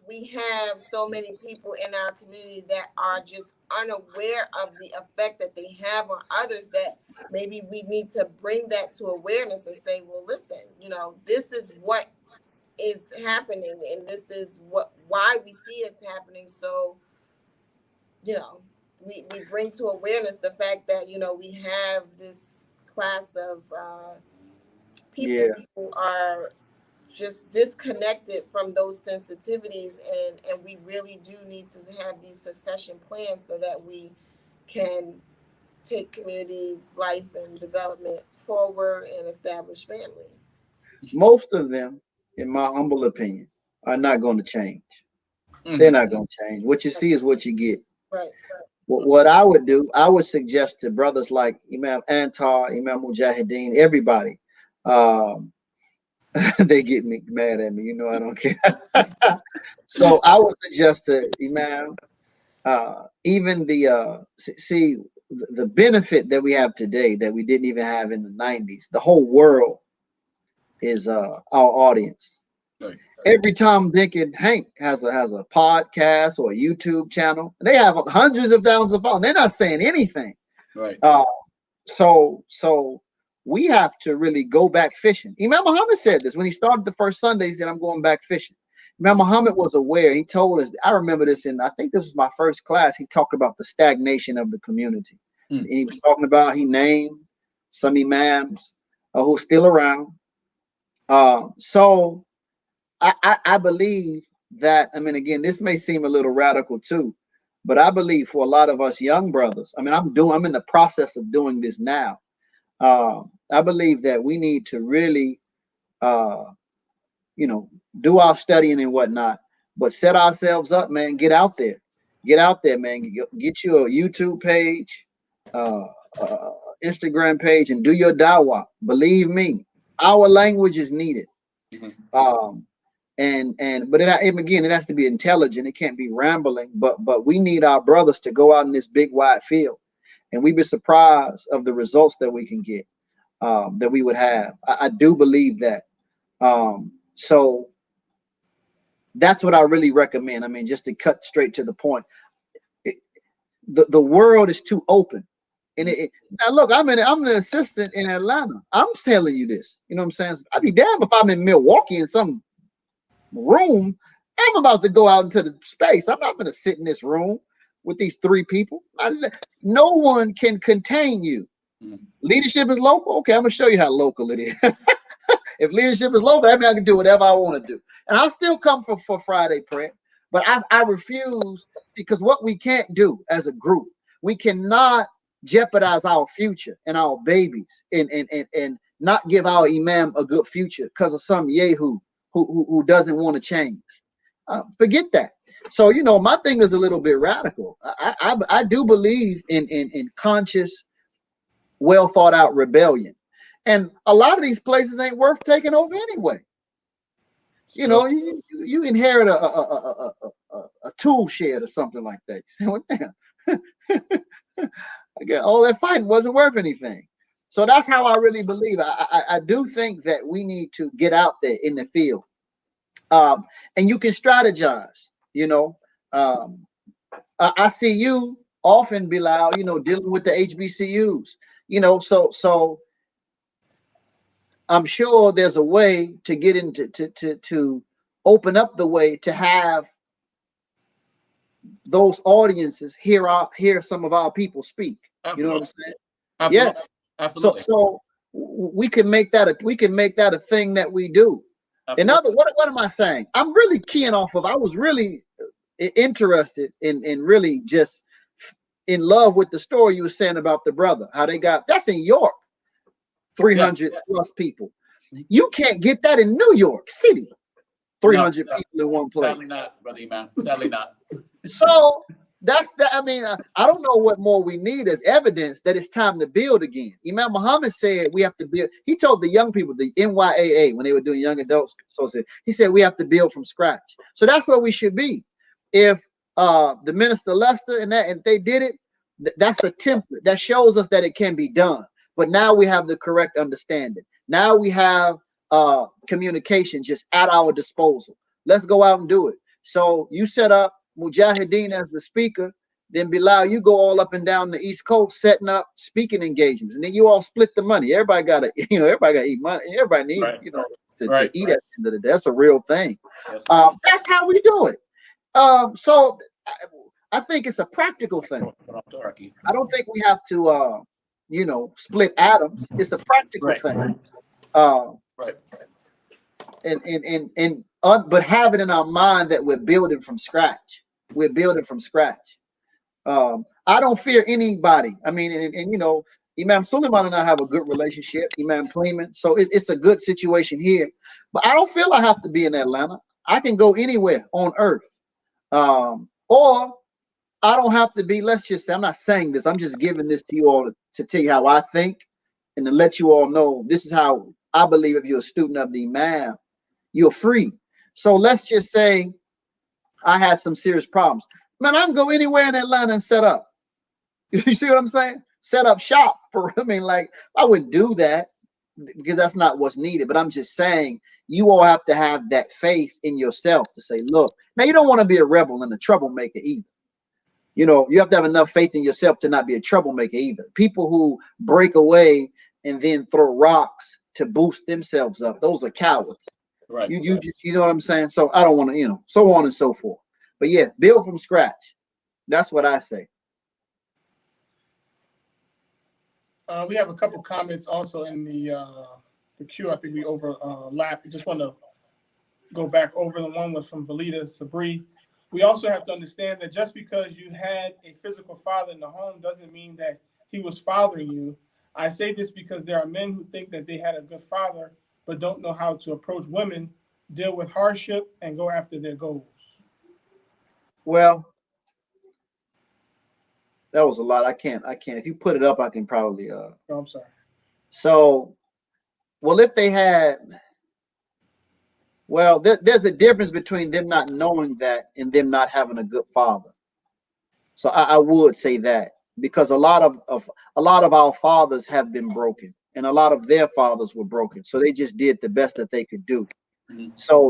[SPEAKER 3] we have so many people in our community that are just unaware of the effect that they have on others, that maybe we need to bring that to awareness and say, well, listen, this is what is happening, and this is why we see it's happening. So, we bring to awareness the fact that, we have this class of people who are just disconnected from those sensitivities, and we really do need to have these succession plans so that we can take community life and development forward and establish family.
[SPEAKER 5] Most of them, in my humble opinion, are not going to change. They're not going to change. What you see is what you get.
[SPEAKER 3] Right.
[SPEAKER 5] What I would do, I would suggest to brothers like Imam Antar, Imam Mujahideen, everybody. They get me mad at me. I don't care. So I would suggest to Imam, even the benefit that we have today that we didn't even have in the 90s. The whole world is our audience. Right. Every Tom, Dick, and Hank has a podcast or a YouTube channel. They have hundreds of thousands of followers. They're not saying anything. Right. So we have to really go back fishing. Imam Muhammad said this when he started the first Sunday. He said, "I'm going back fishing." Imam Muhammad was aware. He told us. I remember this I think this was my first class. He talked about the stagnation of the community. And he was talking about. He named some imams who are still around. So I believe that, again, this may seem a little radical too, but I believe for a lot of us young brothers, I'm in the process of doing this now. I believe that we need to really, do our studying and whatnot, but set ourselves up, man. Get out there, man. Get you a YouTube page, Instagram page, and do your dawah. Believe me, our language is needed. But it has to be intelligent. It can't be rambling. But we need our brothers to go out in this big wide field, and we'd be surprised of the results that we can get, that we would have. I do believe that. So that's what I really recommend. Just to cut straight to the point, the world is too open. And now look, I'm the assistant in Atlanta. I'm telling you this. You know what I'm saying? I'd be damned if I'm in Milwaukee in some room. I'm about to go out into the space. I'm not going to sit in this room with these three people. No one can contain you. Leadership is local. Okay, I'm going to show you how local it is. If leadership is local, that means I can do whatever I want to do. And I'll still come for Friday prayer. But I refuse, because what we can't do as a group, we cannot jeopardize our future and our babies and not give our imam a good future because of some yehu who doesn't want to change. Forget that. So, you know, my thing is a little bit radical. I do believe in conscious, well thought out rebellion. And a lot of these places ain't worth taking over anyway. You know, you inherit a tool shed or something like that. You say, well, damn. Again, all that fighting wasn't worth anything. So that's how I really believe. I do think that we need to get out there in the field. And you can strategize, you know. I see you often, Bilal, you know, dealing with the HBCUs, you know, so I'm sure there's a way to get into to open up the way to have those audiences hear some of our people speak. Absolutely. You know what I'm saying? Absolutely. Yeah. Absolutely. So we can make that a thing that we do. Absolutely. What am I saying? I'm really keying off of. I was really interested in really just in love with the story you were saying about the brother, how they got that's in York, 300 plus people. You can't get that in New York City, 300 people in one place.
[SPEAKER 4] Sadly not, brother Imam. Sadly not.
[SPEAKER 5] So that's that. I mean, I don't know what more we need as evidence that it's time to build again. Imam Muhammad said we have to build. He told the young people, the NYAA, when they were doing young adults association, he said we have to build from scratch. So that's where we should be. If the minister Lester and they did it, that's a template that shows us that it can be done. But now we have the correct understanding. Now we have communication just at our disposal. Let's go out and do it. So you set up Mujahideen as the speaker, then Bilal, you go all up and down the East Coast setting up speaking engagements, and then you all split the money. Everybody got to eat money. Everybody needs, to eat at the end of the day. That's a real thing. That's how we do it. So I think it's a practical thing. I don't think we have to, split atoms. It's a practical thing. But have it in our mind that we're building from scratch. We're building from scratch. I don't fear anybody. I mean, and Imam Suleiman and I have a good relationship, Imam Cleman. So it's a good situation here. But I don't feel I have to be in Atlanta. I can go anywhere on earth. Or I don't have to be, let's just say, I'm not saying this, I'm just giving this to you all to tell you how I think and to let you all know this is how I believe if you're a student of the Imam, you're free. So let's just say I had some serious problems. Man, I can go anywhere in Atlanta and set up. You see what I'm saying? Set up shop for, I wouldn't do that because that's not what's needed. But I'm just saying you all have to have that faith in yourself to say, look, now you don't want to be a rebel and a troublemaker either. You have to have enough faith in yourself to not be a troublemaker either. People who break away and then throw rocks to boost themselves up, those are cowards. Right. You know what I'm saying? So I don't want to, so on and so forth. But yeah, build from scratch. That's what I say.
[SPEAKER 2] We have a couple comments also in the queue. I think we overlapped. We just want to go back over. The one was from Valida Sabri. We also have to understand that just because you had a physical father in the home doesn't mean that he was fathering you. I say this because there are men who think that they had a good father, but don't know how to approach women, deal with hardship, and go after their goals.
[SPEAKER 5] Well, that was a lot. I can't. If you put it up, I can probably.
[SPEAKER 2] Oh, I'm sorry.
[SPEAKER 5] So, well, if they had. Well, there's a difference between them not knowing that and them not having a good father. So I would say that because a lot of our fathers have been broken and a lot of their fathers were broken. So they just did the best that they could do. Mm-hmm. So,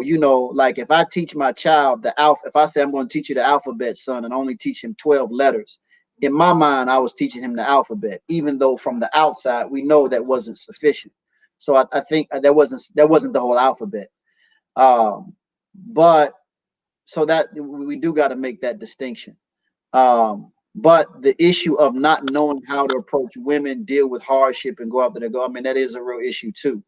[SPEAKER 5] like if I teach my child if I say I'm going to teach you the alphabet, son, and only teach him 12 letters, in my mind, I was teaching him the alphabet, even though from the outside, we know that wasn't sufficient. So I think that wasn't the whole alphabet. But so that we do got to make that distinction. But the issue of not knowing how to approach women, deal with hardship, and go after their goal, that is a real issue too.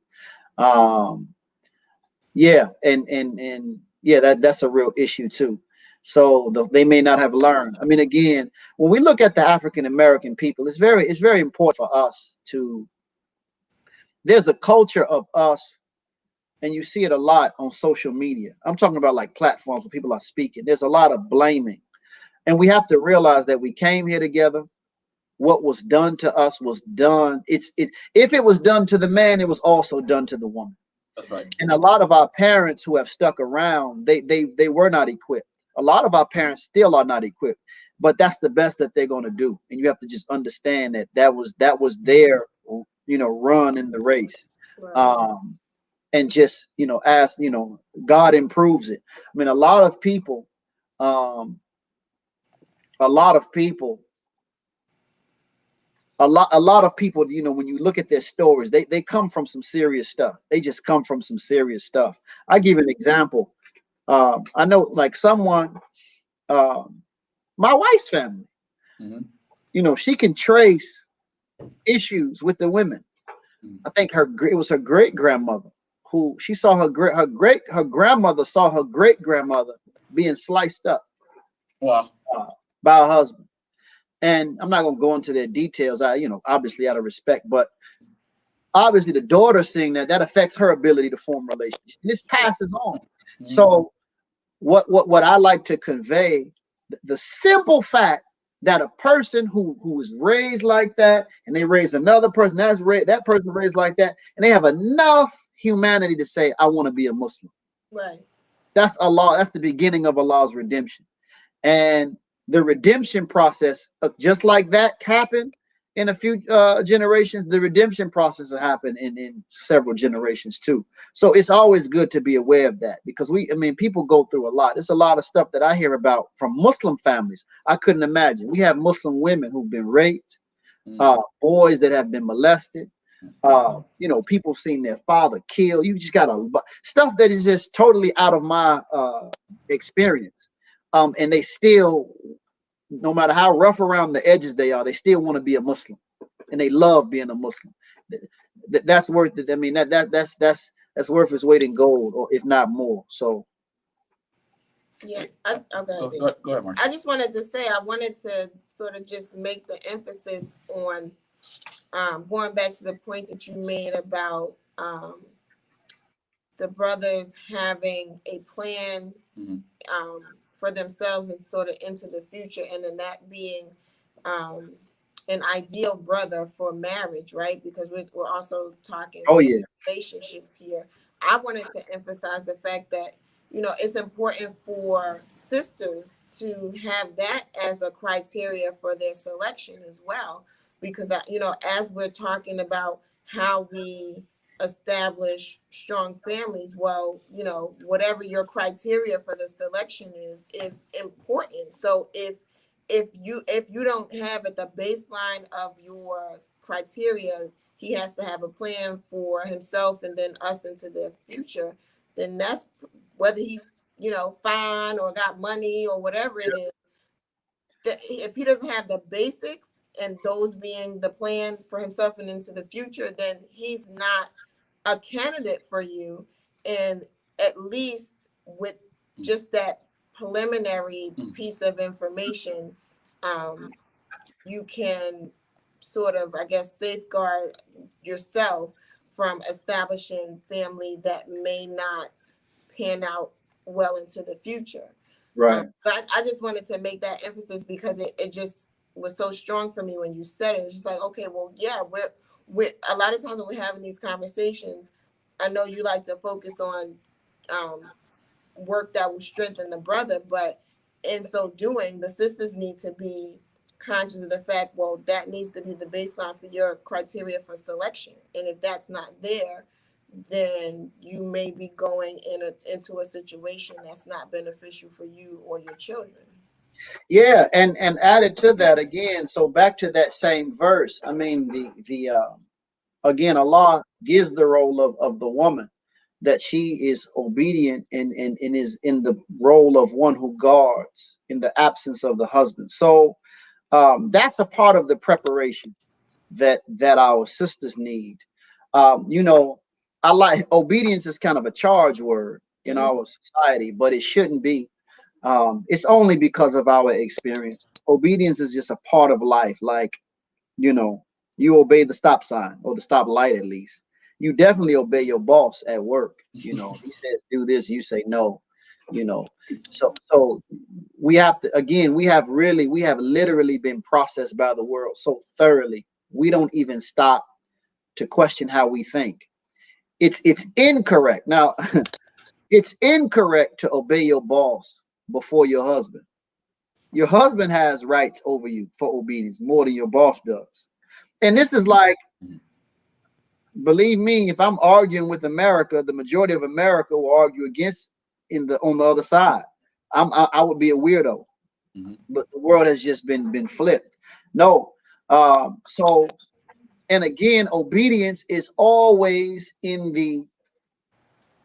[SPEAKER 5] Yeah, and yeah, that's a real issue too. So they may not have learned. Again, when we look at the African American people, it's very important for us to there's a culture of us, and you see it a lot on social media. I'm talking about like platforms where people are speaking. There's a lot of blaming. And we have to realize that we came here together. What was done to us was done. If it was done to the man, it was also done to the woman.
[SPEAKER 4] That's right.
[SPEAKER 5] And a lot of our parents who have stuck around, they were not equipped. A lot of our parents still are not equipped, but that's the best that they're going to do. And you have to just understand that was their run in the race.
[SPEAKER 3] Right.
[SPEAKER 5] And just as God improves it. I mean, a lot of people a lot of people, when you look at their stories, they come from some serious stuff. They just come from some serious stuff. I give an example. I know, like someone, my wife's family.
[SPEAKER 4] Mm-hmm.
[SPEAKER 5] She can trace issues with the women. I think it was her great grandmother who she saw her grandmother saw her great grandmother being sliced up.
[SPEAKER 4] Wow.
[SPEAKER 5] By her husband. And I'm not going to go into their details, obviously out of respect, but obviously the daughter seeing that affects her ability to form relationships. And this passes on. Mm-hmm. So what I like to convey, the simple fact that a person who is raised like that, and they raise another person that person raised like that, and they have enough humanity to say, I want to be a Muslim.
[SPEAKER 3] Right.
[SPEAKER 5] That's Allah. That's the beginning of Allah's redemption. And the redemption process, just like that happened in a few generations, the redemption process will happen in several generations too. So it's always good to be aware of that, because people go through a lot. There's a lot of stuff that I hear about from Muslim families I couldn't imagine. We have Muslim women who've been raped, boys that have been molested, people seen their father killed. You just got stuff that is just totally out of my experience. And they still, no matter how rough around the edges they are, they still want to be a Muslim, and they love being a Muslim. That's worth it. I mean, that's worth its weight in gold, or if not more. So,
[SPEAKER 3] yeah.
[SPEAKER 4] Go ahead, Marsha.
[SPEAKER 3] I just wanted to say, I wanted to sort of just make the emphasis on going back to the point that you made about the brothers having a plan.
[SPEAKER 4] Mm-hmm.
[SPEAKER 3] For themselves and sort of into the future, and then that being an ideal brother for marriage, right? Because we're also talking relationships here. I wanted to emphasize the fact that, it's important for sisters to have that as a criteria for their selection as well, because, as we're talking about how we establish strong families, well, whatever your criteria for the selection is important. So if you don't have at the baseline of your criteria, he has to have a plan for himself and then us into the future, then that's whether he's fine or got money or whatever it is, that if he doesn't have the basics, and those being the plan for himself and into the future, then he's not a candidate for you. And at least with just that preliminary piece of information, you can sort of, I guess, safeguard yourself from establishing family that may not pan out well into the future.
[SPEAKER 5] Right.
[SPEAKER 3] But I just wanted to make that emphasis, because it just was so strong for me when you said it. It's just like, okay, well, yeah, we're a lot of times when we're having these conversations, I know you like to focus on work that will strengthen the brother, but in so doing, the sisters need to be conscious of the fact, well, that needs to be the baseline for your criteria for selection. And if that's not there, then you may be going into a situation that's not beneficial for you or your children.
[SPEAKER 5] Yeah, and added to that again, so back to that same verse, I mean, the again, Allah gives the role of the woman, that she is obedient and is in the role of one who guards in the absence of the husband. So that's a part of the preparation that our sisters need. I like obedience is kind of a charge word in our society, but it shouldn't be. It's only because of our experience. Obedience is just a part of life. Like, you obey the stop sign, or the stop light at least. you definitely obey your boss at work. You know, he says do this, you say no. You know, so we have to, again, we have literally been processed by the world so thoroughly, we don't even stop to question how we think. It's incorrect. Now, it's incorrect to obey your boss before your husband. Your husband has rights over you for obedience more than your boss does. And this is like, believe me, if I'm arguing with America, the majority of America will argue against on the other side. I would be a weirdo. But the world has just been flipped. No. So, and again, obedience is always in the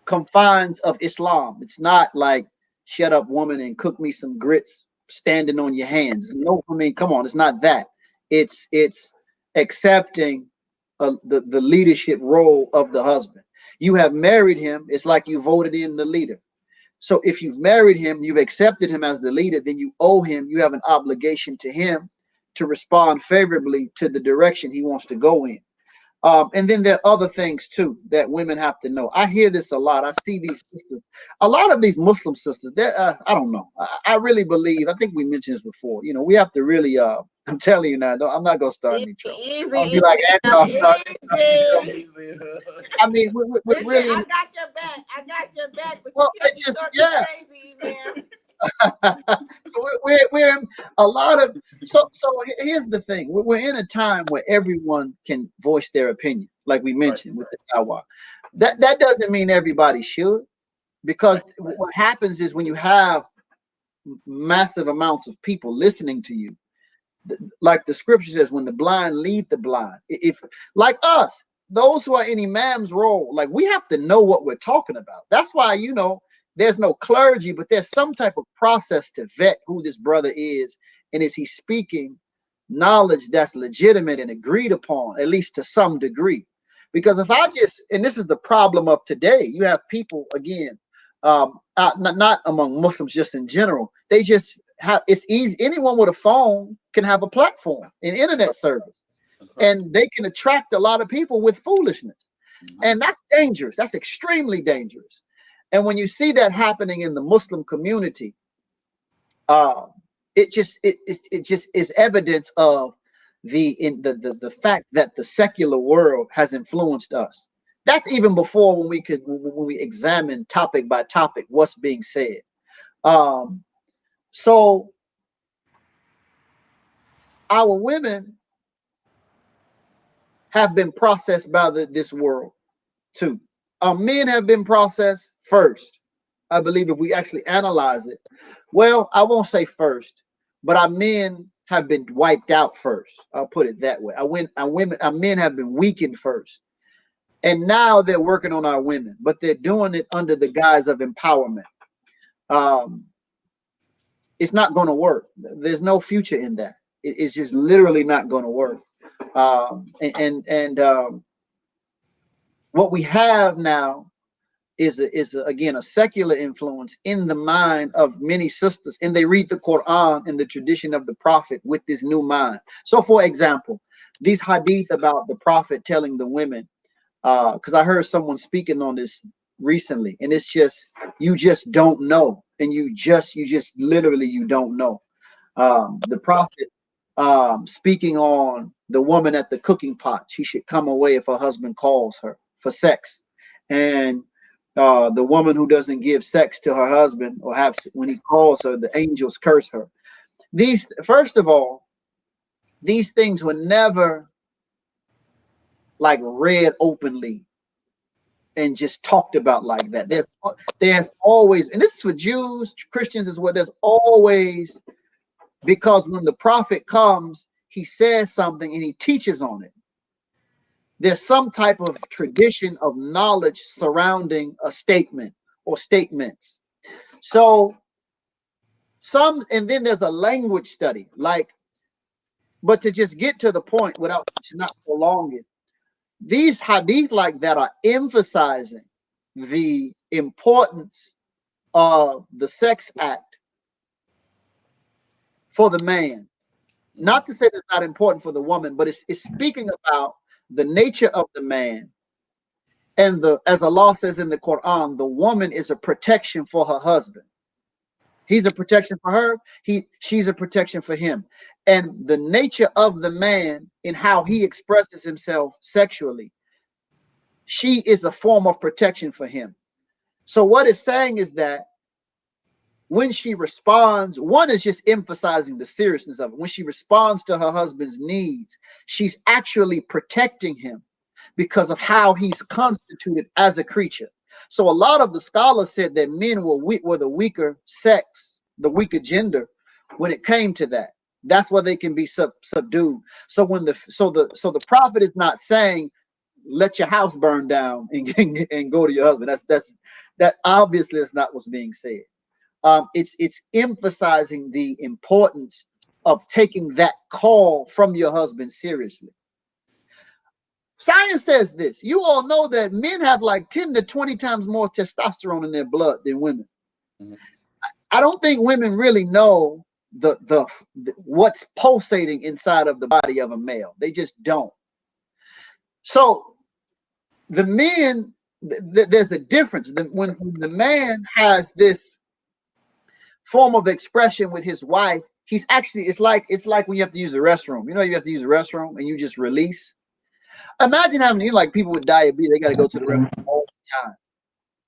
[SPEAKER 5] confines of Islam. It's not like, shut up, woman, and cook me some grits standing on your hands. No, I mean, come on, it's not that. It's accepting the leadership role of the husband. You have married him. It's like you voted in the leader. So if you've married him, you've accepted him as the leader, then you owe him, you have an obligation to him to respond favorably to the direction he wants to go in. And then there are other things too that women have to know. I hear this a lot. I see these sisters, a lot of these Muslim sisters. I don't know. I really believe. I think we mentioned this before. You know, we have to really. I'm telling you now. I'm not gonna start any trouble. I'll be like,
[SPEAKER 3] Easy.
[SPEAKER 5] I mean, we're really.
[SPEAKER 3] I got your back. I got your back. But
[SPEAKER 5] well,
[SPEAKER 3] you can't
[SPEAKER 5] it's
[SPEAKER 3] be
[SPEAKER 5] just
[SPEAKER 3] crazy, man.
[SPEAKER 5] we're a lot of so here's the thing, we're in a time where everyone can voice their opinion, like we mentioned with the dawah. That doesn't mean everybody should, because what happens is when you have massive amounts of people listening to you, like the scripture says, when the blind lead the blind, if like us, those who are in imam's role, like we have to know what we're talking about. That's why, you know, there's no clergy, but there's some type of process to vet who this brother is, and is he speaking knowledge that's legitimate and agreed upon, at least to some degree. Because if I just, and this is the problem of today, you have people, again, not among Muslims, just in general, they just have, it's easy, anyone with a phone can have a platform, an internet service, and they can attract a lot of people with foolishness. And that's dangerous. That's extremely dangerous. And when you see that happening in the Muslim community, it just is evidence of the fact that the secular world has influenced us. That's even before when we examine topic by topic what's being said. So our women have been processed by this world too. Our men have been processed first. I believe if we actually analyze it, well, I won't say first, but our men have been wiped out first. I'll put it that way. Our men have been weakened first. And now they're working on our women, but they're doing it under the guise of empowerment. It's not going to work. There's no future in that. It's just literally not going to work. What we have now is again a secular influence in the mind of many sisters, and they read the Quran in the tradition of the Prophet with this new mind. So, for example, these hadith about the Prophet telling the women, because I heard someone speaking on this recently, and it's just, you just don't know, and you just literally you don't know. The Prophet speaking on the woman at the cooking pot, she should come away if her husband calls her for sex, and the woman who doesn't give sex to her husband, or when he calls her, the angels curse her. These, first of all, these things were never like read openly and just talked about like that. There's always, and this is for Jews, Christians as well, there's always, because when the Prophet comes, he says something and he teaches on it. There's some type of tradition of knowledge surrounding a statement or statements. So and then there's a language study, like, but to just get to the point without not prolonging it, these hadith like that are emphasizing the importance of the sex act for the man. Not to say it's not important for the woman, but it's speaking about the nature of the man And as Allah says in the Quran, the woman is a protection for her husband. He's a protection for her. She's a protection for him. And the nature of the man in how he expresses himself sexually, she is a form of protection for him. So what it's saying is that when she responds, one is just emphasizing the seriousness of it. When she responds to her husband's needs, she's actually protecting him because of how he's constituted as a creature. So a lot of the scholars said that men were the weaker sex, the weaker gender, when it came to that. That's why they can be subdued. So when the prophet is not saying, let your house burn down and go to your husband. That obviously is not what's being said. It's emphasizing the importance of taking that call from your husband seriously. Science says this. You all know that men have like 10 to 20 times more testosterone in their blood than women. Mm-hmm. I don't think women really know the what's pulsating inside of the body of a male. They just don't. So the men, there's a difference. When the man has this form of expression with his wife, he's actually, it's like when you have to use the restroom. You know, you have to use the restroom and you just release. Imagine having, like people with diabetes, they got to go to the restroom all the time.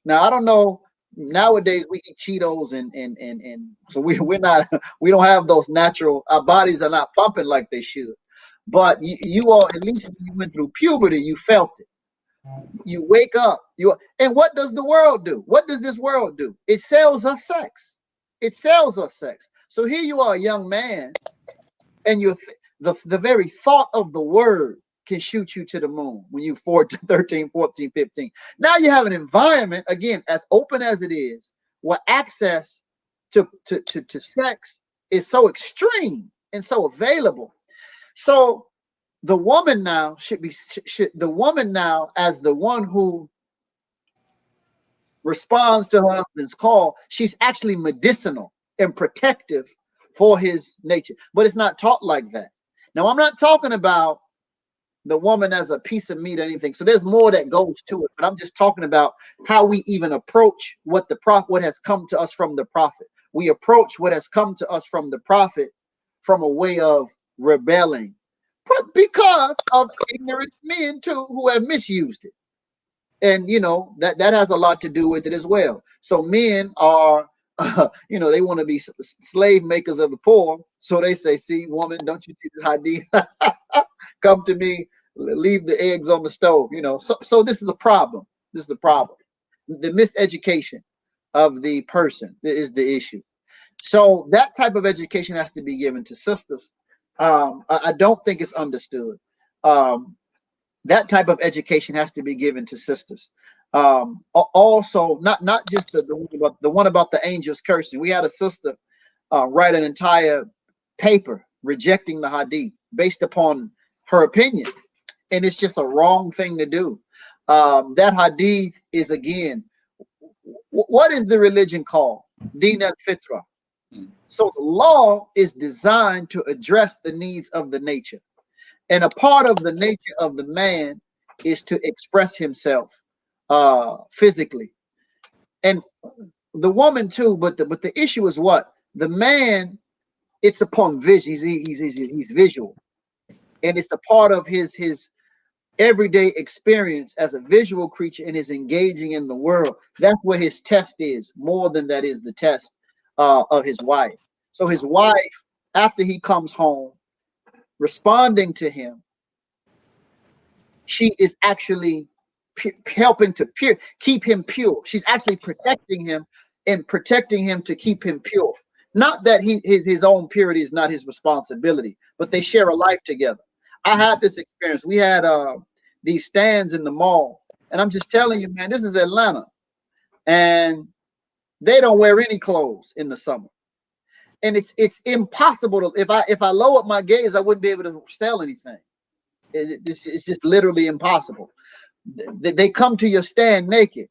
[SPEAKER 5] Now, I don't know. Nowadays we eat Cheetos and so we don't have those natural, our bodies are not pumping like they should. But you all, at least when you went through puberty, you felt it. You wake up, and what does the world do? What does this world do? It sells us sex. It sells us sex. So here you are, a young man, and the very thought of the word can shoot you to the moon when you're 14, 13, 14, 15. Now you have an environment, again, as open as it is, where access to sex is so extreme and so available. So the woman now the woman now, as the one who responds to her husband's call, she's actually medicinal and protective for his nature. But it's not taught like that. Now, I'm not talking about the woman as a piece of meat or anything. So there's more that goes to it. But I'm just talking about how we even approach what has come to us from the prophet. We approach what has come to us from the prophet from a way of rebelling because of ignorant men too who have misused it. And you know that has a lot to do with it as well. So men are they want to be slave makers of the poor. So they say, see, woman, don't you see this hadith? Come to me, leave the eggs on the stove. So this is a problem. This is the problem. The miseducation of the person is the issue. So that type of education has to be given to sisters. I don't think it's understood. That type of education has to be given to sisters. Also, not just the one about the angels cursing. We had a sister write an entire paper rejecting the hadith based upon her opinion, and it's just a wrong thing to do. That hadith is, again, what is the religion called? Deen and Fitra. So the law is designed to address the needs of the nature. And a part of the nature of the man is to express himself physically, and the woman too. But the issue is what? The man, it's upon vision. He's visual, and it's a part of his everyday experience as a visual creature and is engaging in the world. That's where his test is, more than that is the test of his wife. So his wife, after he comes home, responding to him, she is actually helping to keep him pure. She's actually protecting him and protecting him to keep him pure. Not that his own purity is not his responsibility, but they share a life together. I had this experience. We had these stands in the mall, and I'm just telling you, man, this is Atlanta, and they don't wear any clothes in the summer. And it's impossible to, if I lower my gaze, I wouldn't be able to sell anything. It's just literally impossible. They come to your stand naked,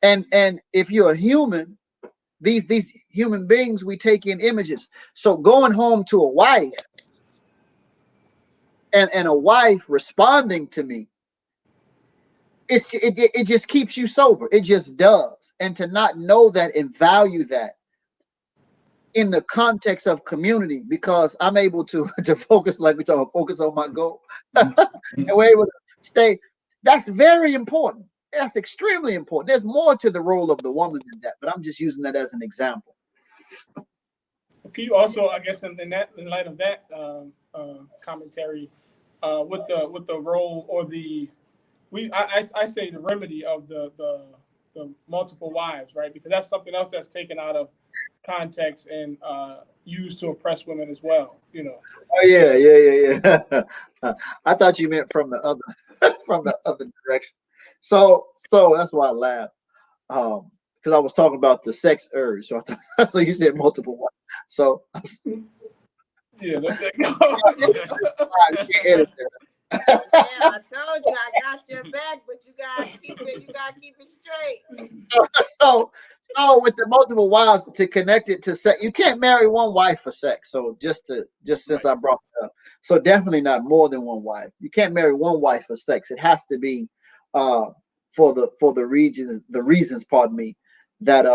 [SPEAKER 5] and if you're a human, these human beings, we take in images. So going home to a wife and a wife responding to me, it just keeps you sober. It just does. And to not know that and value that in the context of community, because I'm able to focus, like we talk about, focus on my goal. And we're able to stay. That's very important. That's extremely important. There's more to the role of the woman than that, but I'm just using that as an example.
[SPEAKER 2] Can you also, I guess, in light of that commentary, with the role or I say the remedy of the multiple wives, right? Because that's something else that's taken out of context and used to oppress women as well. You know.
[SPEAKER 5] Oh yeah. I thought you meant from the other direction. So that's why I laughed. Because I was talking about the sex urge. So so you said multiple wives. So
[SPEAKER 2] yeah, let that go.
[SPEAKER 3] Yeah, I told you I got your back, but you gotta keep it straight.
[SPEAKER 5] So with the multiple wives, to connect it to sex, you can't marry one wife for sex. So just since I brought it up, so definitely not more than one wife. You can't marry one wife for sex. It has to be for the reasons, pardon me, that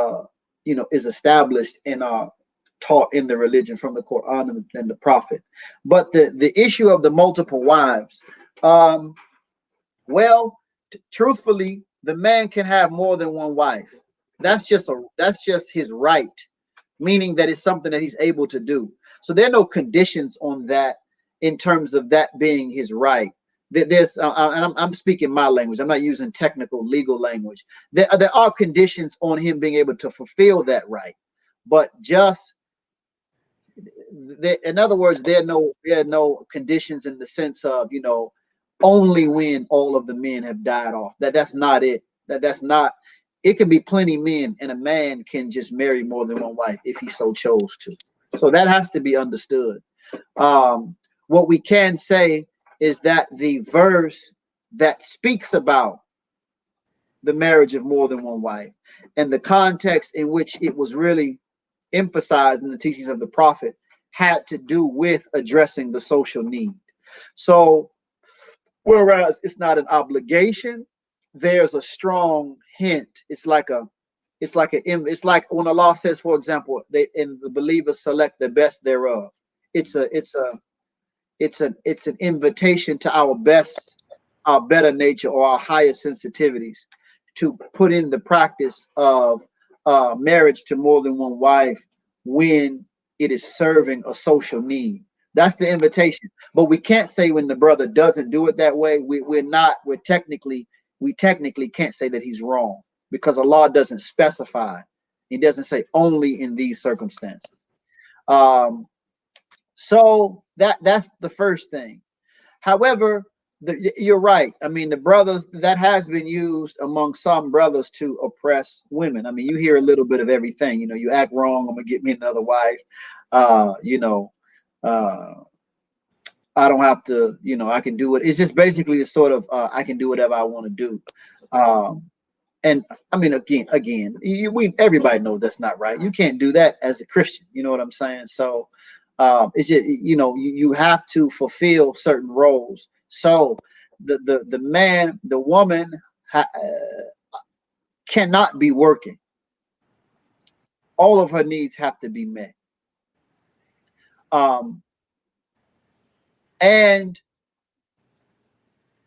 [SPEAKER 5] is established and taught in the religion from the Quran and the Prophet. But the issue of the multiple wives, truthfully, the man can have more than one wife. That's just his right, meaning that it's something that he's able to do. So there are no conditions on that in terms of that being his right. There's and I'm speaking my language. I'm not using technical legal language. There are conditions on him being able to fulfill that right, but just in other words, there are no conditions in the sense of only when all of the men have died off. That's not it. That's not. It can be plenty men, and a man can just marry more than one wife if he so chose to. So that has to be understood. What we can say is that the verse that speaks about the marriage of more than one wife and the context in which it was really emphasized in the teachings of the Prophet had to do with addressing the social need. So whereas it's not an obligation, there's a strong hint. It's like when Allah says, for example, the believers select the best thereof. It's an invitation to our better nature or our higher sensitivities to put in the practice of marriage to more than one wife when it is serving a social need. That's the invitation. But we can't say when the brother doesn't do it that way, we technically can't say that he's wrong, because Allah doesn't specify. He doesn't say only in these circumstances. So that's the first thing. However, you're right. I mean, the brothers, that has been used among some brothers to oppress women. I mean, you hear a little bit of everything. You act wrong, I'm gonna get me another wife. I don't have to, I can do it. It's just basically the sort of I can do whatever I want to do. And I mean, again, everybody knows that's not right. You can't do that as a Christian. You know what I'm saying? So it's just, you have to fulfill certain roles. So the woman cannot be working. All of her needs have to be met. And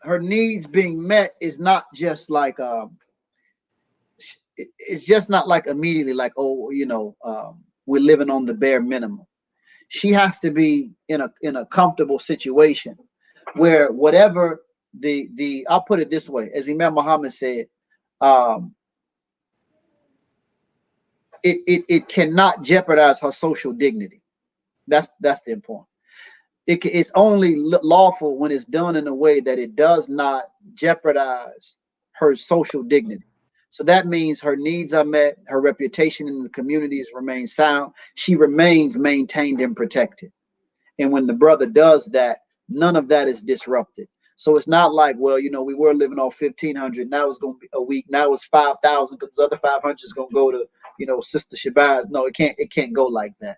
[SPEAKER 5] her needs being met is not just like it's just not like immediately like, we're living on the bare minimum. She has to be in a comfortable situation where whatever I'll put it this way, as Imam Muhammad said, it cannot jeopardize her social dignity. That's the important. It's only lawful when it's done in a way that it does not jeopardize her social dignity. So that means her needs are met, her reputation in the communities remains sound, she remains maintained and protected. And when the brother does that, none of that is disrupted. So it's not like, well, we were living off 1,500, now it's going to be a week, now it's 5,000 because the other 500 is going to go to, Sister Shabazz. No, it can't go like that.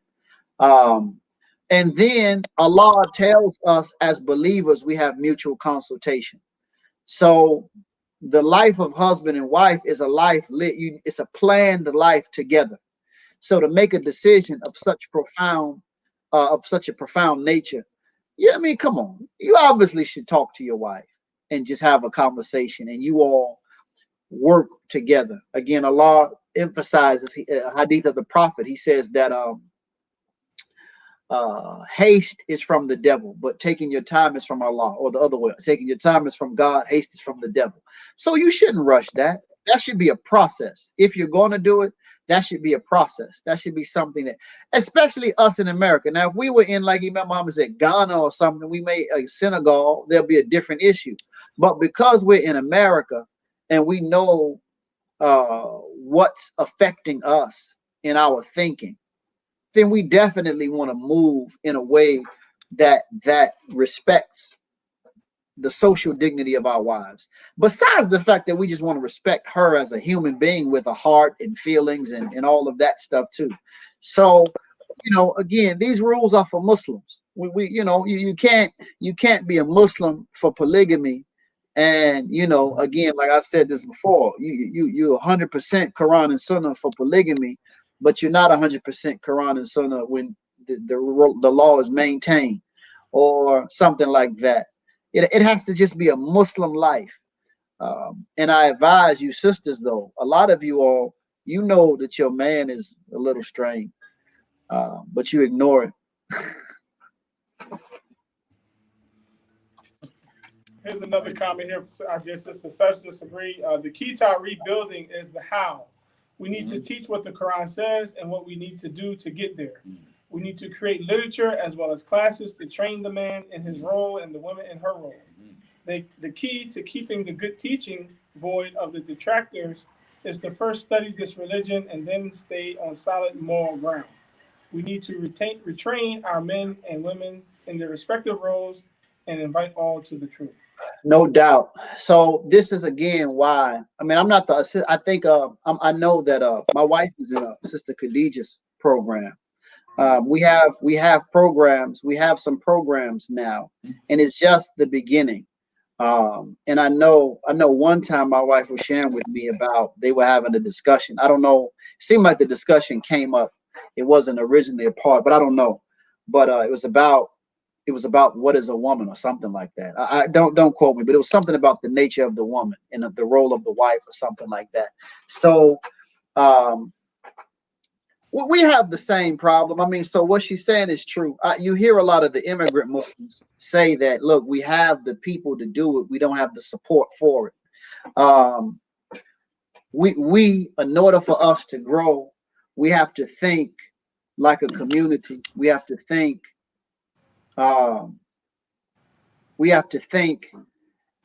[SPEAKER 5] And then Allah tells us as believers we have mutual consultation. So the life of husband and wife is a life lit. It's a planned life together. So to make a decision of such a profound nature, yeah, I mean, come on, you obviously should talk to your wife and just have a conversation, and you all work together. Again, Allah emphasizes hadith of the Prophet. He says that haste is from the devil, but taking your time is from Allah, or the other way, taking your time is from God, haste is from the devil. So you shouldn't rush that. That should be a process. If you're going to do it, that should be a process. That should be something that, especially us in America. Now, if we were in, like Imam Muhammad said, Ghana or something, we may, Senegal, there'll be a different issue. But because we're in America and we know what's affecting us in our thinking, then we definitely want to move in a way that respects the social dignity of our wives. Besides the fact that we just want to respect her as a human being with a heart and feelings and all of that stuff too. So, you know, again, these rules are for Muslims. You can't be a Muslim for polygamy. And, you know, again, like I've said this before, you're 100% Quran and Sunnah for polygamy, but you're not 100% Quran and Sunnah when the law is maintained or something like that. It has to just be a Muslim life. And I advise you sisters, though, a lot of you all, you know that your man is a little strange, but you ignore it.
[SPEAKER 2] Here's another comment here. I guess it's a such disagree. The key to our rebuilding is the how. We need to teach what the Quran says and what we need to do to get there. We need to create literature as well as classes to train the man in his role and the woman in her role. The key to keeping the good teaching void of the detractors is to first study this religion and then stay on solid moral ground. We need to retrain our men and women in their respective roles and invite all to the truth.
[SPEAKER 5] No doubt. So this is again why. I mean, I'm not the. I think I know that my wife is in Sister Khadijah's program. We have programs. We have some programs now, and it's just the beginning. And I know one time my wife was sharing with me about they were having a discussion. I don't know. It seemed like the discussion came up. It wasn't originally a part, but I don't know. But it was about what is a woman or something like that. I don't quote me, but it was something about the nature of the woman and the role of the wife or something like that. So we have the same problem. I mean, so what she's saying is true. You hear a lot of the immigrant Muslims say that, look, we have the people to do it. We don't have the support for it. We in order for us to grow, we have to think like a community. We have to think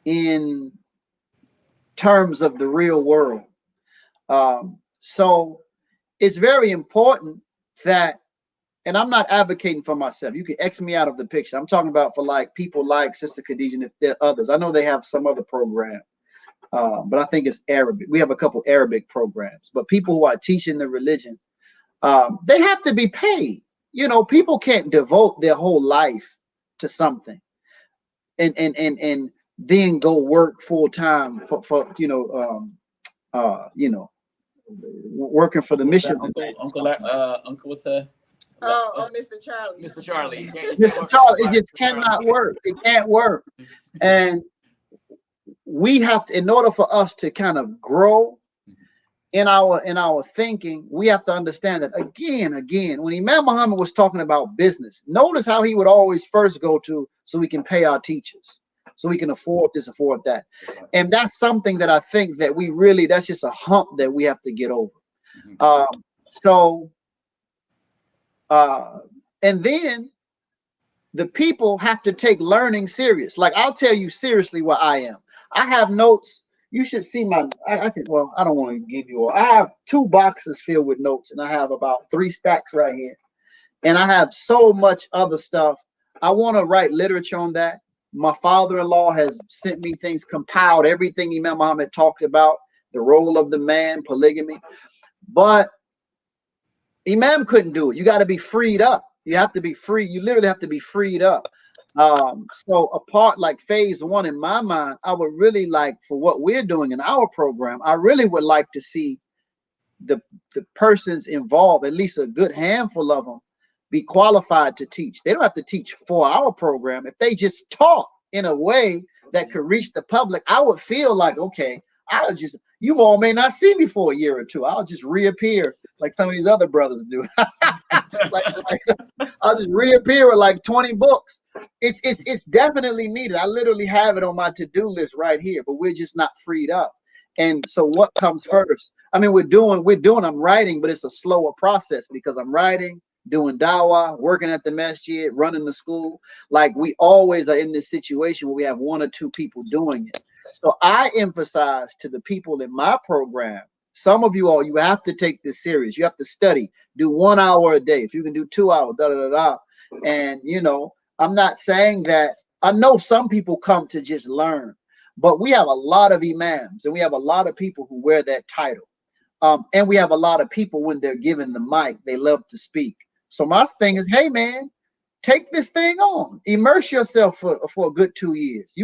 [SPEAKER 5] in terms of the real world. So it's very important that, and I'm not advocating for myself. You can X me out of the picture. I'm talking about for like people like Sister Khadijah and if there are others. I know they have some other program, but I think it's Arabic. We have a couple Arabic programs, but people who are teaching the religion, they have to be paid. You know, people can't devote their whole life to something and then go work full time for working for the mission.
[SPEAKER 4] Uncle, what's that?
[SPEAKER 3] Mr. Charlie.
[SPEAKER 4] Mr. Charlie.
[SPEAKER 5] Mr. Charlie, it just cannot work. It can't work. And we have to, in order for us to kind of grow in our thinking, we have to understand that again, when Imam Muhammad was talking about business, notice how he would always first go to so we can pay our teachers, so we can afford this, afford that. And that's something that I think that that's just a hump that we have to get over. And then the people have to take learning serious. Like I'll tell you seriously where I am. I have notes. You should see I don't want to give you all. I have 2 boxes filled with notes, and I have about 3 stacks right here. And I have so much other stuff. I want to write literature on that. My father-in-law has sent me things, compiled everything Imam Muhammad talked about, the role of the man, polygamy. But Imam couldn't do it. You got to be freed up. You have to be free. You literally have to be freed up. So a part like phase one in my mind, I would really like for what we're doing in our program, I really would like to see the persons involved, at least a good handful of them, be qualified to teach. They don't have to teach for our program. If they just taught in a way that could reach the public, I would feel like, okay, I'll just, you all may not see me for a year or two. I'll just reappear like some of these other brothers do. like I'll just reappear with like 20 books. It's definitely needed. I literally have it on my to-do list right here, but we're just not freed up. And so what comes first? I mean, I'm writing, but it's a slower process because I'm writing, doing dawah, working at the masjid, running the school. Like we always are in this situation where we have one or two people doing it. So I emphasize to the people in my program, some of you all, you have to take this serious. You have to study, do 1 hour a day. If you can do 2 hours, And, I'm not saying that. I know some people come to just learn, but we have a lot of imams and we have a lot of people who wear that title. And we have a lot of people when they're given the mic, they love to speak. So my thing is, hey, man, take this thing on. Immerse yourself for a good 2 years.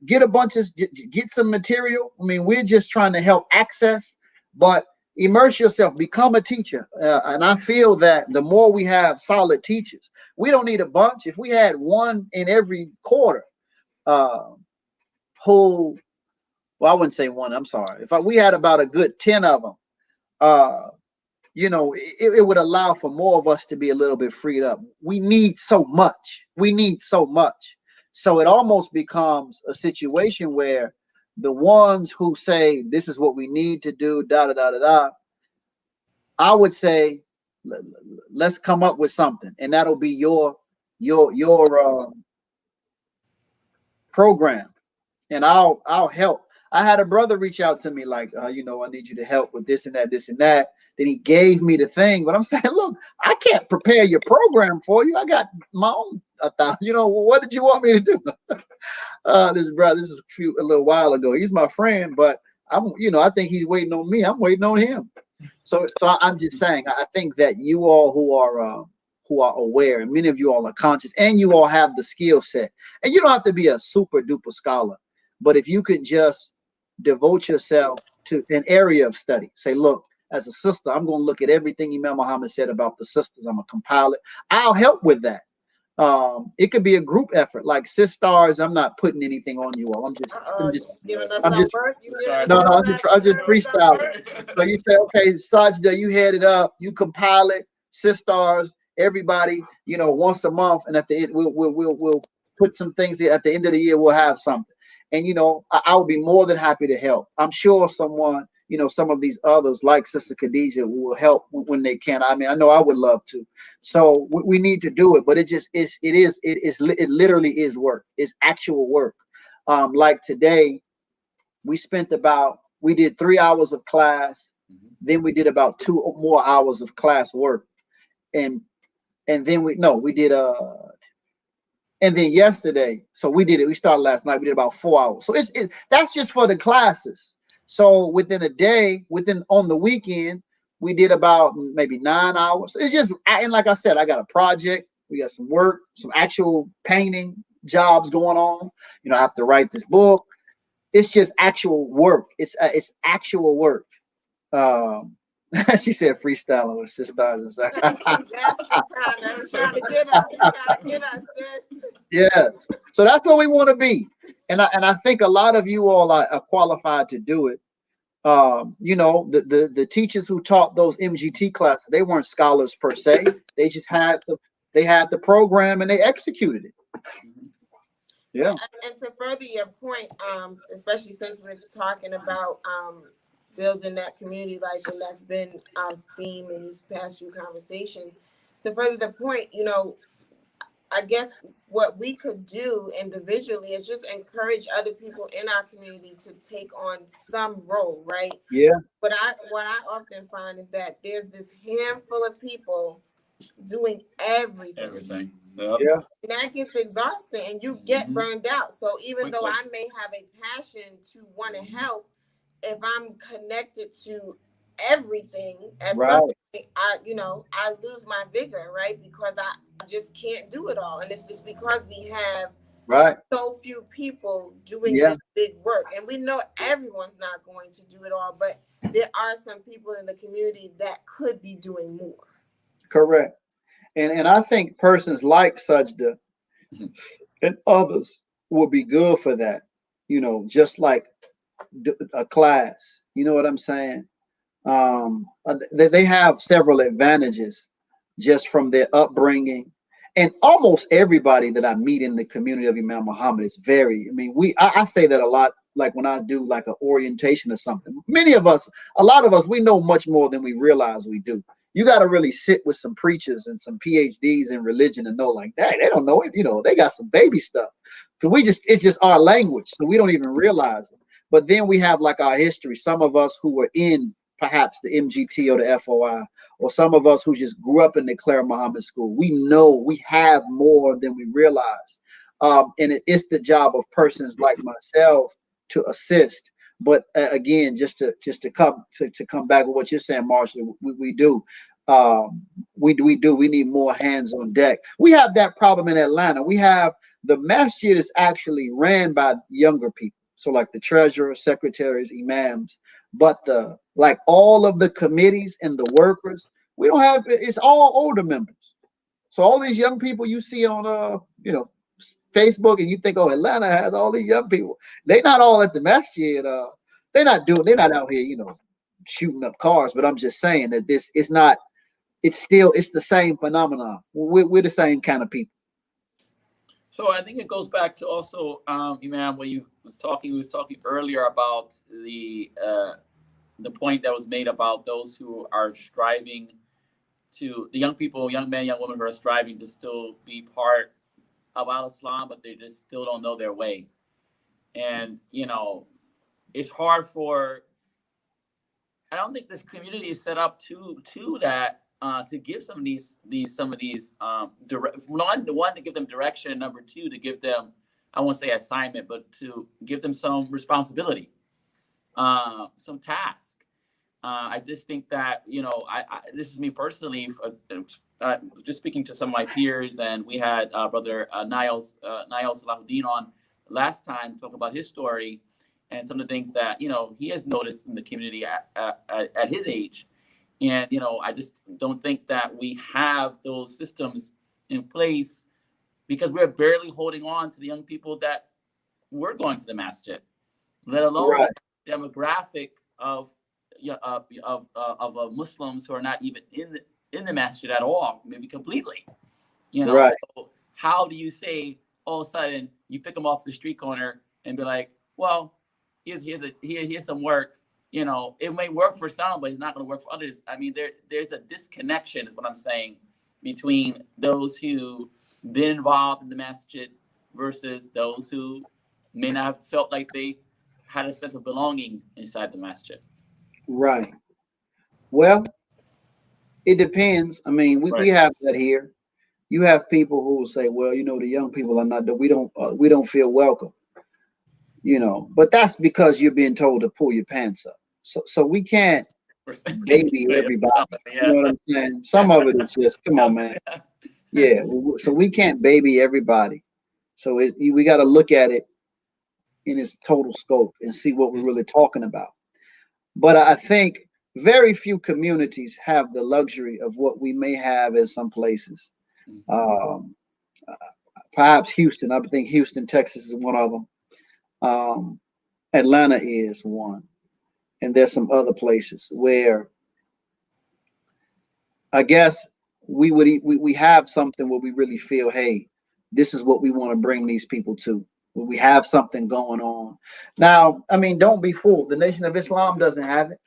[SPEAKER 5] Get a bunch of, get some material. I mean, we're just trying to help access, but immerse yourself, become a teacher. And I feel that the more we have solid teachers, we don't need a bunch. If we had one in every quarter, well, I wouldn't say one, I'm sorry. If we had about a good 10 of them, it would allow for more of us to be a little bit freed up. We need so much. So it almost becomes a situation where the ones who say, this is what we need to do, I would say, let's come up with something. And that'll be your program. And I'll help. I had a brother reach out to me like, I need you to help with this and that. Then he gave me the thing, but I'm saying, look, I can't prepare your program for you. I got my own thought. What did you want me to do? This is a little while ago. He's my friend, but I think he's waiting on me. I'm waiting on him. So I'm just saying, I think that you all who are aware, and many of you all are conscious, and you all have the skill set, and you don't have to be a super duper scholar, but if you could just devote yourself to an area of study, say, look, as a sister, I'm going to look at everything Imam Muhammad said about the sisters. I'm going to compile it. I'll help with that. It could be a group effort, like sisters. I'm not putting anything on you all. I'm just freestyling. So you say, okay, Sajda, you head it up. You compile it. Sisters, everybody, once a month, and at the end, we'll put some things here. At the end of the year, we'll have something. And I would be more than happy to help. I'm sure someone, some of these others like Sister Khadija will help when they can. I mean, I know I would love to. So we need to do it, but it literally is work. It's actual work. Like today, we did 3 hours of class. Then we did about 2 more hours of class work. And then and then yesterday, so we started last night, we did about 4 hours. So that's just for the classes. So within a day, on the weekend, we did about maybe 9 hours. It's just, and like I said, I got a project, we got some work, some actual painting jobs going on. I have to write this book. It's just actual work. It's actual work. She said freestyling with sisters.
[SPEAKER 3] That's the time. They were trying to get us, sis.
[SPEAKER 5] Yeah. So that's what we want to be. And I think a lot of you all are qualified to do it. The teachers who taught those MGT classes, they weren't scholars per se. They just had the program and they executed it. Yeah.
[SPEAKER 3] And to further your point, especially since we're talking about building that community life, and that's been our theme in these past few conversations. To further the point, I guess what we could do individually is just encourage other people in our community to take on some role, right?
[SPEAKER 5] Yeah.
[SPEAKER 3] But what I often find is that there's this handful of people doing everything.
[SPEAKER 4] Yep.
[SPEAKER 5] Yeah.
[SPEAKER 3] And that gets exhausting and you get burned out. So even though I may have a passion to want to help, if I'm connected to everything, at some point, I lose my vigor, right? Because I just can't do it all. And it's just because we have so few people doing this big work. And we know everyone's not going to do it all, but there are some people in the community that could be doing more.
[SPEAKER 5] Correct. And I think persons like Sajda and others will be good for that, just like a class. You know what I'm saying? They have several advantages just from their upbringing. And almost everybody that I meet in the community of Imam Muhammad is I say that a lot, like when I do like an orientation or something. A lot of us, we know much more than we realize we do. You got to really sit with some preachers and some PhDs in religion and know like that. They don't know it. They got some baby stuff. Because it's just our language. So we don't even realize it. But then we have like our history. Some of us who were in perhaps the MGT or the FOI, or some of us who just grew up in the Claire Muhammad School, we know we have more than we realize. And it's the job of persons like myself to assist. But again, just to come back with what you're saying, Marsha, we do. We need more hands on deck. We have that problem in Atlanta. We have the masjid is actually ran by younger people. So like the treasurer, secretaries, imams, but all of the committees and the workers, we don't have, it's all older members. So all these young people you see on Facebook, and you think, oh, Atlanta has all these young people. They're not all at the masjid. They're not out here, shooting up cars. But I'm just saying that it's the same phenomenon. We're the same kind of people.
[SPEAKER 4] So I think it goes back to also, Imam, when you was talking earlier about the point that was made about those who are striving to, the young people, young men, young women who are striving to still be part of Al-Islam, but they just still don't know their way. And, it's hard I don't think this community is set up to that, to give some of these one, to give them direction, and number two, to give them, I won't say assignment, but to give them some responsibility, some task. I just think that, this is me personally, just speaking to some of my peers, and we had brother Niles Salahuddin on last time talking about his story and some of the things that, he has noticed in the community at his age. And, I just don't think that we have those systems in place, because we're barely holding on to the young people that were going to the masjid, let alone the demographic of Muslims who are not even in the masjid at all, maybe completely. So how do you say all of a sudden you pick them off the street corner and be like, well, here's some work. It may work for some, but it's not going to work for others. I mean, there's a disconnection, is what I'm saying, between those who been involved in the masjid versus those who may not have felt like they had a sense of belonging inside the masjid. Right.
[SPEAKER 5] Well, it depends. I mean, we have that here. You have people who will say, well, the young people are not, we don't feel welcome. But that's because you're being told to pull your pants up. So we can't baby everybody. You know what I'm saying? Some of it is just, come on, man. Yeah. So we can't baby everybody. So we got to look at it in its total scope and see what we're really talking about. But I think very few communities have the luxury of what we may have in some places. Perhaps Houston. I think Houston, Texas is one of them. Atlanta is one. And there's some other places where I guess we have something where we really feel, hey, this is what we want to bring these people to. Where we have something going on. Now, I mean, don't be fooled. The Nation of Islam doesn't have it.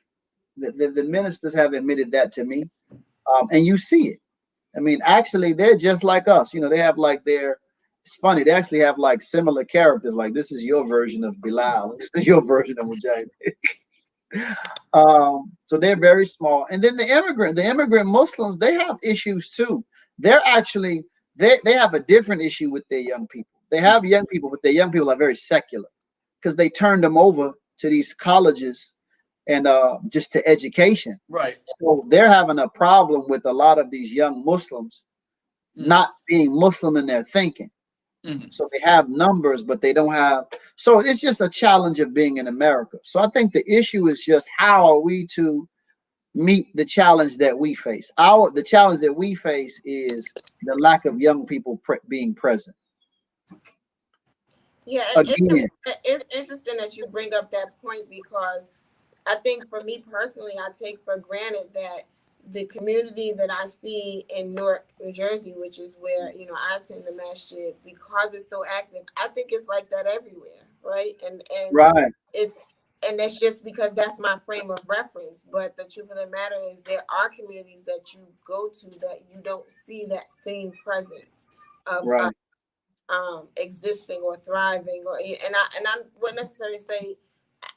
[SPEAKER 5] The ministers have admitted that to me. And you see it. I mean, actually, they're just like us. They have like it's funny. They actually have like similar characters. Like, this is your version of Bilal. This is your version of Mujahid. So they're very small. And then the immigrant Muslims, they have issues too. They're actually, they have a different issue with their young people. They have young people, but their young people are very secular because they turned them over to these colleges and just to education.
[SPEAKER 4] Right.
[SPEAKER 5] So they're having a problem with a lot of these young Muslims not being Muslim in their thinking. So they have numbers, but they don't have. So it's just a challenge of being in America. So I think the issue is just how are we to meet the challenge that we face. The challenge that we face is the lack of young people being present.
[SPEAKER 3] Yeah,
[SPEAKER 5] again,
[SPEAKER 3] it's interesting that you bring up that point, because I think for me personally, I take for granted that the community that I see in Newark, New Jersey, which is where, you know, I attend the masjid, because it's so active, I think it's like that everywhere, right? And
[SPEAKER 5] right.
[SPEAKER 3] And that's just because that's my frame of reference. But the truth of the matter is there are communities that you go to that you don't see that same presence of
[SPEAKER 5] right.
[SPEAKER 3] Existing or thriving, or and I wouldn't necessarily say,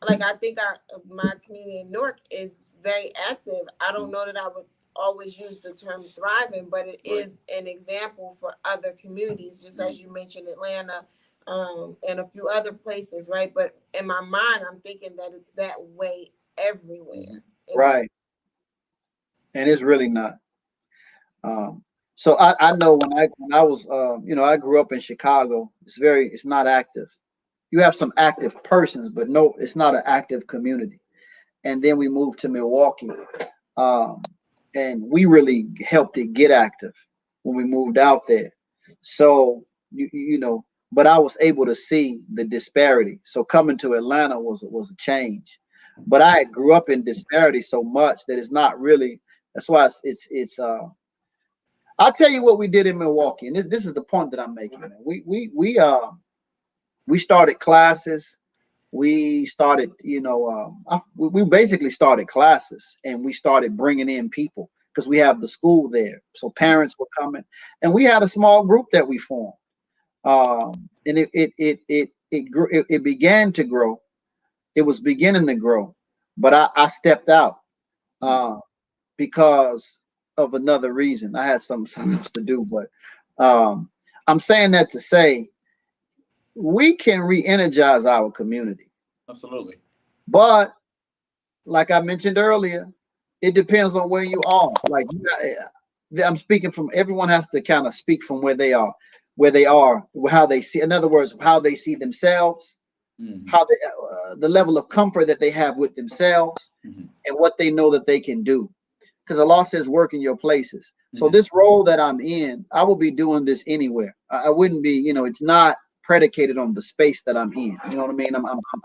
[SPEAKER 3] like, I think my community in Newark is very active. I don't know that I would always use the term thriving, but it is an example for other communities, just as you mentioned Atlanta, and a few other places, right? But in my mind, I'm thinking that it's that way everywhere.
[SPEAKER 5] Right. And it's really not. So I know when I was you know, I grew up in Chicago. It's not active. You have some active persons, but no, it's not an active community. And then we moved to Milwaukee, and we really helped it get active when we moved out there. So you know, but I was able to see the disparity. So coming to Atlanta was a change. But I grew up in disparity so much that it's not really. That's why it's I'll tell you what we did in Milwaukee, and this is the point that I'm making. Man. We started classes. We started, you know, we basically started classes, and we started bringing in people because we have the school there. So parents were coming, and we had a small group that we formed, and it began to grow. It was beginning to grow, but I stepped out because of another reason. I had something else to do, but I'm saying that to say we can re-energize our community.
[SPEAKER 4] Absolutely.
[SPEAKER 5] But like I mentioned earlier, it depends on where you are. Like I'm speaking from, everyone has to kind of speak from where they are, how they see. In other words, how they see themselves, how they, the level of comfort that they have with themselves, and what they know that they can do. Because Allah says, work in your places. So this role that I'm in, I will be doing this anywhere. I wouldn't be, you know, it's not predicated on the space that I'm in. You know what I mean?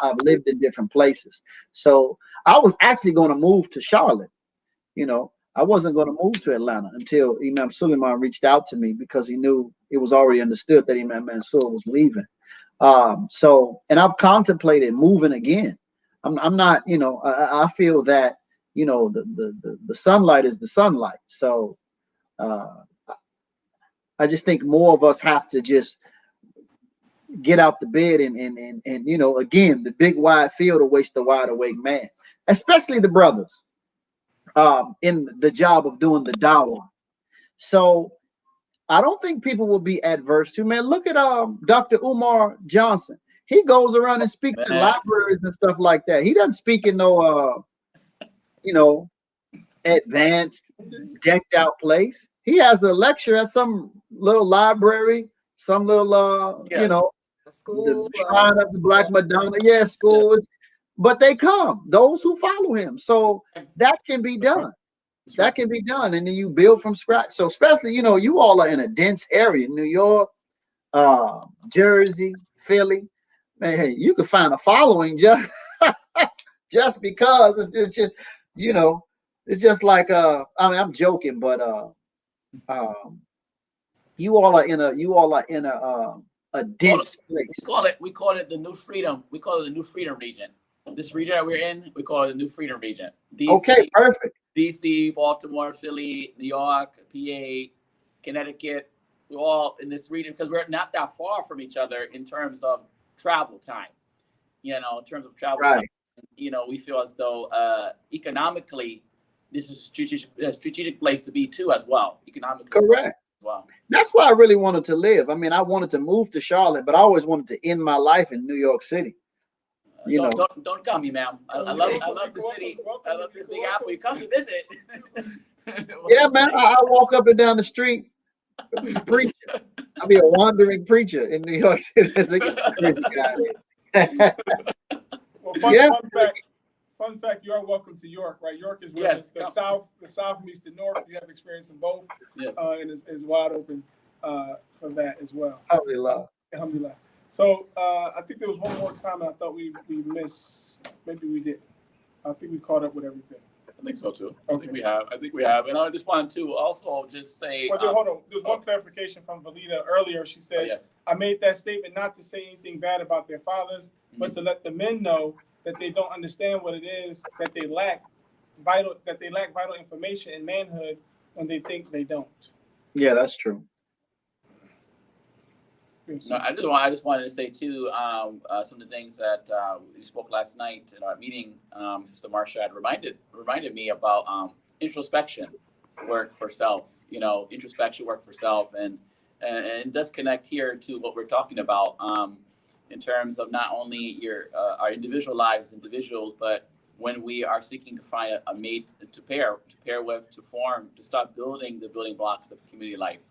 [SPEAKER 5] I've lived in different places. So I was actually going to move to Charlotte. You know, I wasn't going to move to Atlanta until Imam Suleiman reached out to me, because he knew it was already understood that Imam Mansour was leaving. So, and I've contemplated moving again. I'm not, you know, I feel that, you know, the sunlight is the sunlight. So I just think more of us have to just get out the bed and you know, again, the big wide field awaits the wide awake man, especially the brothers in the job of doing the dawah. So I don't think people will be adverse to, man. Look at Dr. Umar Johnson. He goes around and speaks in libraries and stuff like that. He doesn't speak in no you know, advanced, decked out place. He has a lecture at some little library, some little you know,
[SPEAKER 3] school,
[SPEAKER 5] the Shrine of the Black Madonna, school. But they come, those who follow him. So that can be done. That can be done, and then you build from scratch. So especially, you know, you all are in a dense area, New York, Jersey, Philly. Man, hey, you can find a following just because it's just, you know, it's just like I mean, I'm joking, but you all are in a dense place.
[SPEAKER 4] We call it the New Freedom. We call it the New Freedom region. This region that we're in, we call it the New Freedom region. DC,
[SPEAKER 5] okay, perfect.
[SPEAKER 4] DC, Baltimore, Philly, New York, PA, Connecticut. We're all in this region because we're not that far from each other in terms of travel time. You know, in terms of travel time, you know, we feel as though economically, this is a strategic place to be too, as well. Economically,
[SPEAKER 5] correct.
[SPEAKER 4] Wow.
[SPEAKER 5] That's why I really wanted to live. I mean, I wanted to move to Charlotte, but I always wanted to end my life in New York City. You know.
[SPEAKER 4] Don't come me, ma'am. I love the city. I love the Big Apple. You come to visit.
[SPEAKER 5] Yeah, man. I walk up and down the street preaching. I be a wandering preacher in New York City. There's a crazy guy.
[SPEAKER 2] Well, fun fact, you are welcome to York, right? York is where the south meets the north. You have experience in both.
[SPEAKER 4] Yes.
[SPEAKER 2] And is wide open for that as well.
[SPEAKER 5] Alhamdulillah.
[SPEAKER 2] Alhamdulillah. So I think there was one more comment I thought we missed. Maybe we did. I think we caught up with everything.
[SPEAKER 4] I think so too.
[SPEAKER 2] Okay.
[SPEAKER 4] I think we have. And I just wanted to also just say.
[SPEAKER 2] Hold on. There's one clarification from Valida earlier. She said, I made that statement not to say anything bad about their fathers, but to let the men know that they don't understand what it is that they lack vital information in manhood when they think they don't.
[SPEAKER 5] Yeah, that's true.
[SPEAKER 4] No, I just wanted to say too, some of the things that we spoke last night in our meeting. Sister Marsha had reminded me about introspection work for self. Introspection work for self, and it does connect here to what we're talking about in terms of not only our individual lives, individuals, but when we are seeking to find a mate to pair with, to form, to start building the building blocks of community life.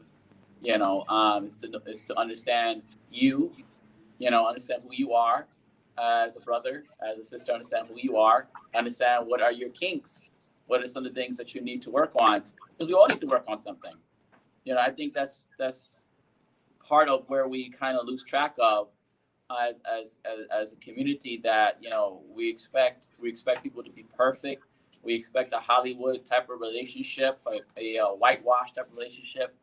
[SPEAKER 4] Is to understand understand who you are as a brother, as a sister, understand who you are, understand what are your kinks, what are some of the things that you need to work on, because we all need to work on something. I think that's part of where we kind of lose track of as a community, that we expect people to be perfect. We expect a Hollywood type of relationship, a whitewash type of relationship.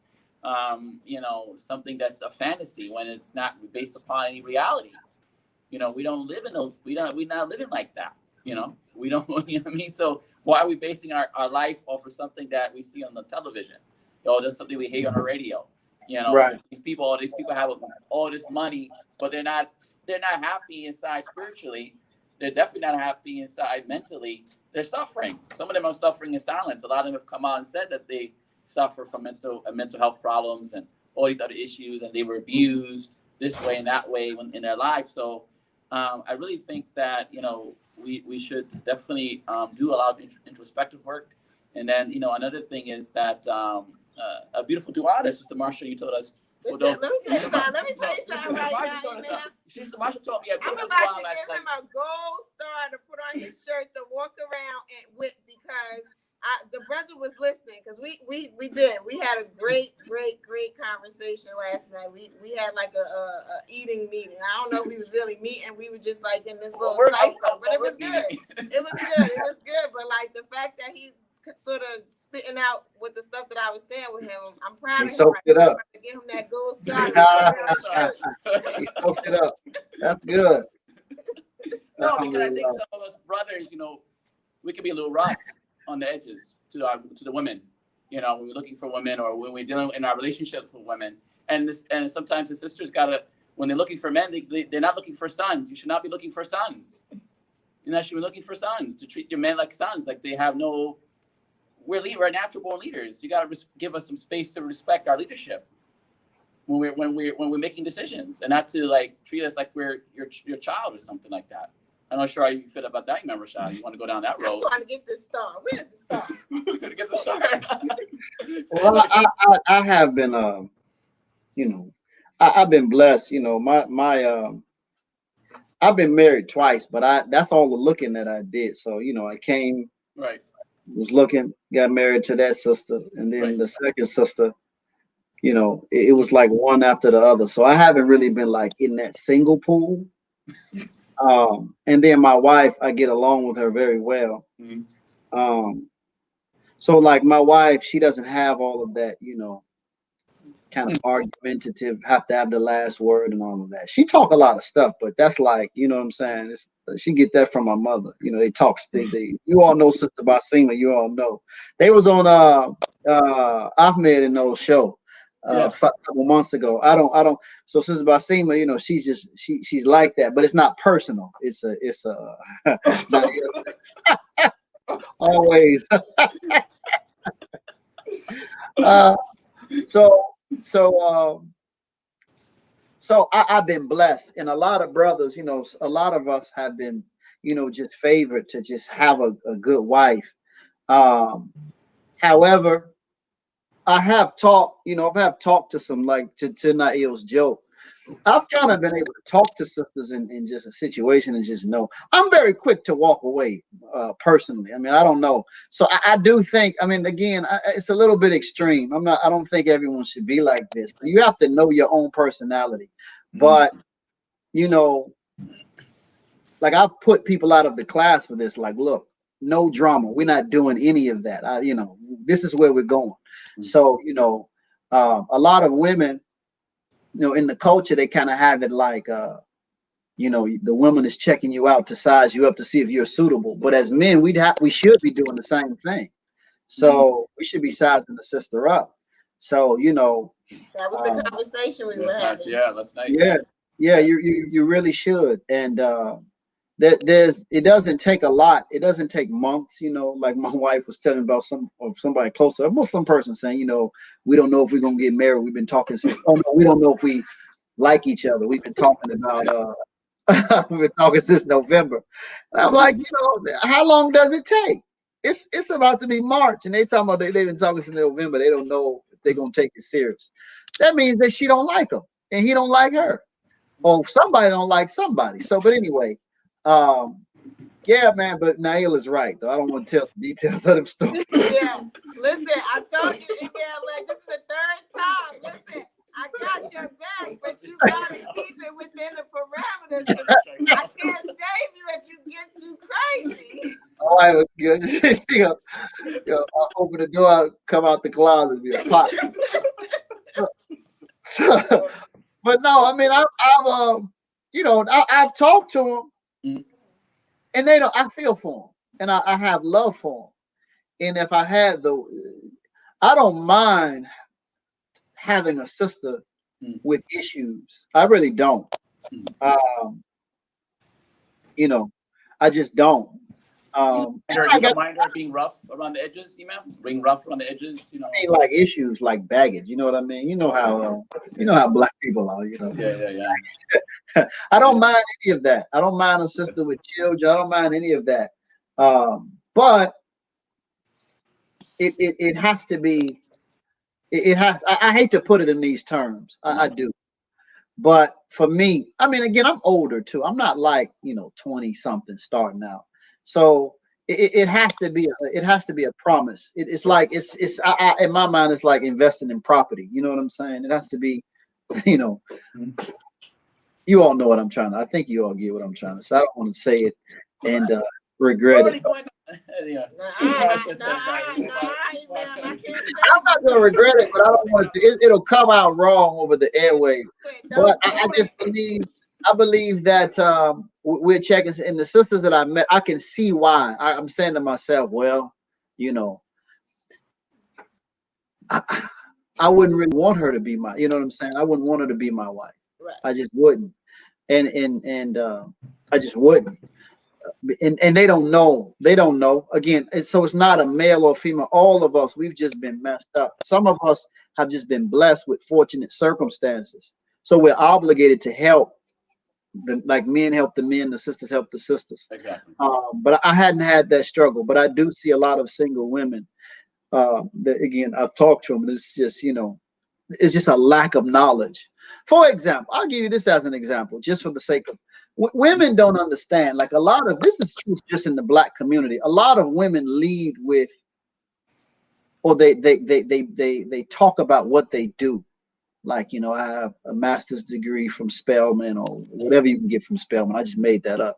[SPEAKER 4] Something that's a fantasy when it's not based upon any reality. We don't live in those. We're not living like that. We don't. You know what I mean? So why are we basing our life off of something that we see on the television? There's something we hear on the radio.
[SPEAKER 5] Right.
[SPEAKER 4] These people have all this money, but they're not happy inside spiritually. They're definitely not happy inside mentally. They're suffering. Some of them are suffering in silence. A lot of them have come out and said that they suffer from mental health problems and all these other issues, and they were abused this way and that way in their life. So I really think that we should definitely do a lot of introspective work. And then another thing is that a beautiful dua that Sister Marsha, you told us.
[SPEAKER 3] Let me tell you something right now.
[SPEAKER 4] Sister Marsha told me
[SPEAKER 3] I'm about to give him a gold star to put on his shirt to walk around with, because the brother was listening, because we had a great conversation last night. We had like a eating meeting. I don't know if we was really meeting. We were just like in this little cycle, but it was good. It was good. But like the fact that he sort of spitting out with the stuff that I was saying with him, I'm proud of him.
[SPEAKER 5] He soaked it up.
[SPEAKER 3] To give him that gold star.
[SPEAKER 5] He soaked it up. That's good.
[SPEAKER 4] No, because I think some of us brothers, we can be a little rough on the edges to the women, when we're looking for women, or when we're dealing in our relationships with women, and sometimes the sisters when they're looking for men, they're not looking for sons. You should not be looking for sons. You should be looking for sons, to treat your men like sons, like they have no. We're natural born leaders. You got to give us some space to respect our leadership when we're making decisions, and not to treat us like we're your child or something like that. I'm not sure how you feel about that, Imam Rashad. You want to go down that road?
[SPEAKER 3] I'm going to get this star. Where's the star?
[SPEAKER 4] To get the star.
[SPEAKER 5] Well, I have been, I've been blessed. I've been married twice, but that's all the looking that I did. So I came,
[SPEAKER 4] right,
[SPEAKER 5] was looking, got married to that sister, and then the second sister. It was like one after the other. So I haven't really been in that single pool. And then my wife, I get along with her very well. Mm-hmm. So my wife, she doesn't have all of that, kind of argumentative, have to have the last word and all of that. She talk a lot of stuff, but that's what I'm saying. She get that from my mother. They talk. You all know Sister Basima. You all know they was on Ahmed and those show. A couple months ago. I don't. So Sister Basima, she's like that, but it's not personal. It's not, always. So So I've been blessed, and a lot of brothers, you know, a lot of us have been, you know, just favored to just have a good wife. However, I have talked, you know, I have talked to some, like to Nail's joke. I've kind of been able to talk to sisters in just a situation and just know. I'm very quick to walk away, personally. I mean, I don't know. So I do think, I mean, again, it's a little bit extreme. I don't think everyone should be like this. You have to know your own personality. But, you know, like I've put people out of the class for this, like, look, no drama. We're not doing any of that. You know, this is where we're going. So, you know, a lot of women, you know, in the culture, they kind of have it like, you know, the woman is checking you out to size you up to see if you're suitable. But as men, we should be doing the same thing. So we should be sizing the sister up. So, you know,
[SPEAKER 3] that was the conversation we were having.
[SPEAKER 4] Yeah, last night.
[SPEAKER 5] Yeah, you really should. And it doesn't take a lot. It doesn't take months, you know, like my wife was telling about somebody close to a Muslim person saying, you know, we don't know if we're gonna get married. We've been talking since we don't know if we like each other. We've been talking about we've been talking since November. And I'm like, you know, how long does it take? It's about to be March, and they talking about they've been talking since November. They don't know if they're gonna take it serious. That means that she don't like him and he don't like her. Or somebody don't like somebody. So, but anyway, yeah, man, but Nail is right, though. I don't want to tell the details of them stories.
[SPEAKER 3] Yeah, listen, I told you, like, this is the third time. Listen, I got your back, but you gotta keep it within the parameters. I can't save you if you get too crazy.
[SPEAKER 5] All right, well, good. Speak up. I'll open the door, I'll come out the closet, and be a pot. But no, I mean, I've you know, I've talked to them, and they don't. I feel for them, and I have love for them. And if I had I don't mind having a sister with issues. I really don't. You know, I just don't.
[SPEAKER 4] You don't mind her being rough around the edges, Imam? Being rough around the edges, you know.
[SPEAKER 5] I mean, like issues like baggage. You know what I mean? You know how black people are. You know.
[SPEAKER 4] Yeah.
[SPEAKER 5] I don't mind any of that. I don't mind a sister with children. I don't mind any of that. But it has to be. It has. I hate to put it in these terms. I do. But for me, I mean, again, I'm older too. I'm not like, you know, 20 something starting out. So it has to be a promise. It's like it's in my mind, it's like investing in property. You know what I'm saying? It has to be, you know, you all know what I'm trying to. I think you all get what I'm trying to say. I don't want to say it and regret it. I'm not gonna regret it, but I don't want it to. It'll come out wrong over the airway. But I just believe that we're checking, and the sisters that I met, I can see why. I'm saying to myself, well, you know, I wouldn't really want her to be my, you know what I'm saying? I wouldn't want her to be my wife. Right. I just wouldn't, and I just wouldn't. And they don't know. They don't know. Again, so it's not a male or female. All of us, we've just been messed up. Some of us have just been blessed with fortunate circumstances. So we're obligated to help. Like men help the men, the sisters help the sisters. Exactly. But I hadn't had that struggle. But I do see a lot of single women. That again, I've talked to them. And it's just, you know, it's just a lack of knowledge. For example, I'll give you this as an example, just for the sake of women don't understand. Like a lot of this is true just in the black community. A lot of women lead with, or they talk about what they do. Like, you know, I have a master's degree from Spelman or whatever you can get from Spelman. I just made that up.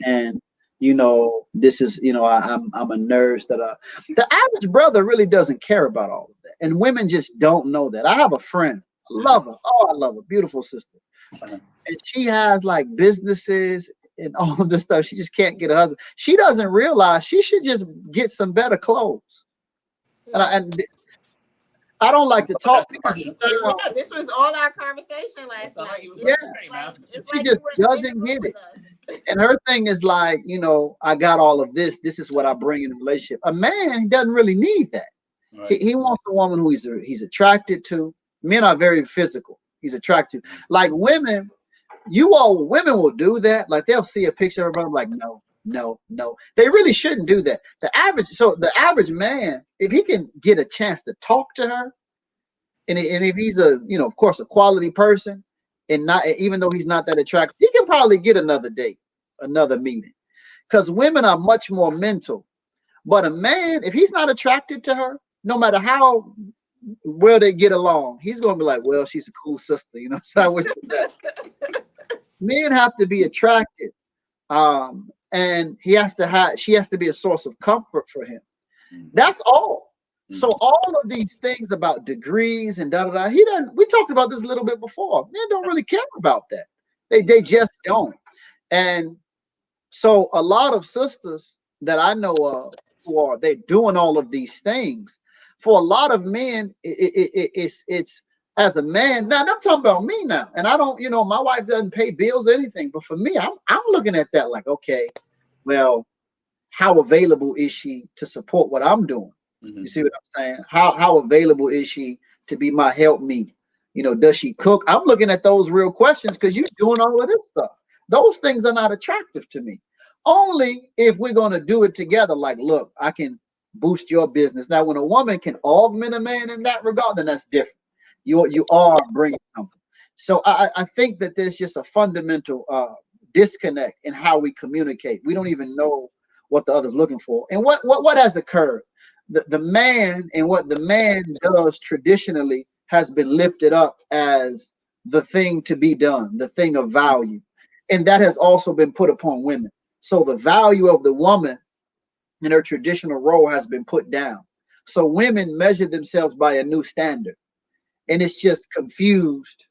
[SPEAKER 5] And you know, this is, you know, I'm a nurse. The average brother really doesn't care about all of that, and women just don't know that. I have a friend, I love her. Oh, I love her, beautiful sister. And she has like businesses and all of this stuff. She just can't get a husband. She doesn't realize she should just get some better clothes. And I don't like to talk because
[SPEAKER 3] this was all our conversation last night.
[SPEAKER 5] Yeah, she just doesn't get it. And her thing is like, you know, I got all of this. This is what I bring in a relationship. A man doesn't really need that. Right. He wants a woman who he's attracted to. Men are very physical. He's attracted. Like women, women will do that. Like they'll see a picture of her, like, no, no, no. They really shouldn't do that. The average man, if he can get a chance to talk to her, and if he's a, of course, a quality person, and not, even though he's not that attractive, he can probably get another date, another meeting. Because women are much more mental. But a man, if he's not attracted to her, no matter how well they get along, he's going to be like, well, she's a cool sister, so I wish that. Men have to be attracted. And she has to be a source of comfort for him. That's all. So all of these things about degrees and da-da-da, we talked about this a little bit before. Men don't really care about that. They just don't. And so a lot of sisters that I know of they're doing all of these things. For a lot of men, it's as a man. Now I'm talking about me now, and I don't, my wife doesn't pay bills or anything. But for me, I'm looking at that like, okay, well, how available is she to support what I'm doing? You see what I'm saying? How available is she to be my helpmeet? Does she cook? I'm looking at those real questions because you're doing all of this stuff. Those things are not attractive to me. Only if we're going to do it together. Like, look, I can boost your business. Now, when a woman can augment a man in that regard, then that's different. You are bringing something. So I think that there's just a fundamental disconnect in how we communicate. We don't even know what the other's looking for. And what has occurred? The man and what the man does traditionally has been lifted up as the thing to be done, the thing of value. And that has also been put upon women. So the value of the woman in her traditional role has been put down. So women measure themselves by a new standard. And it's just confused.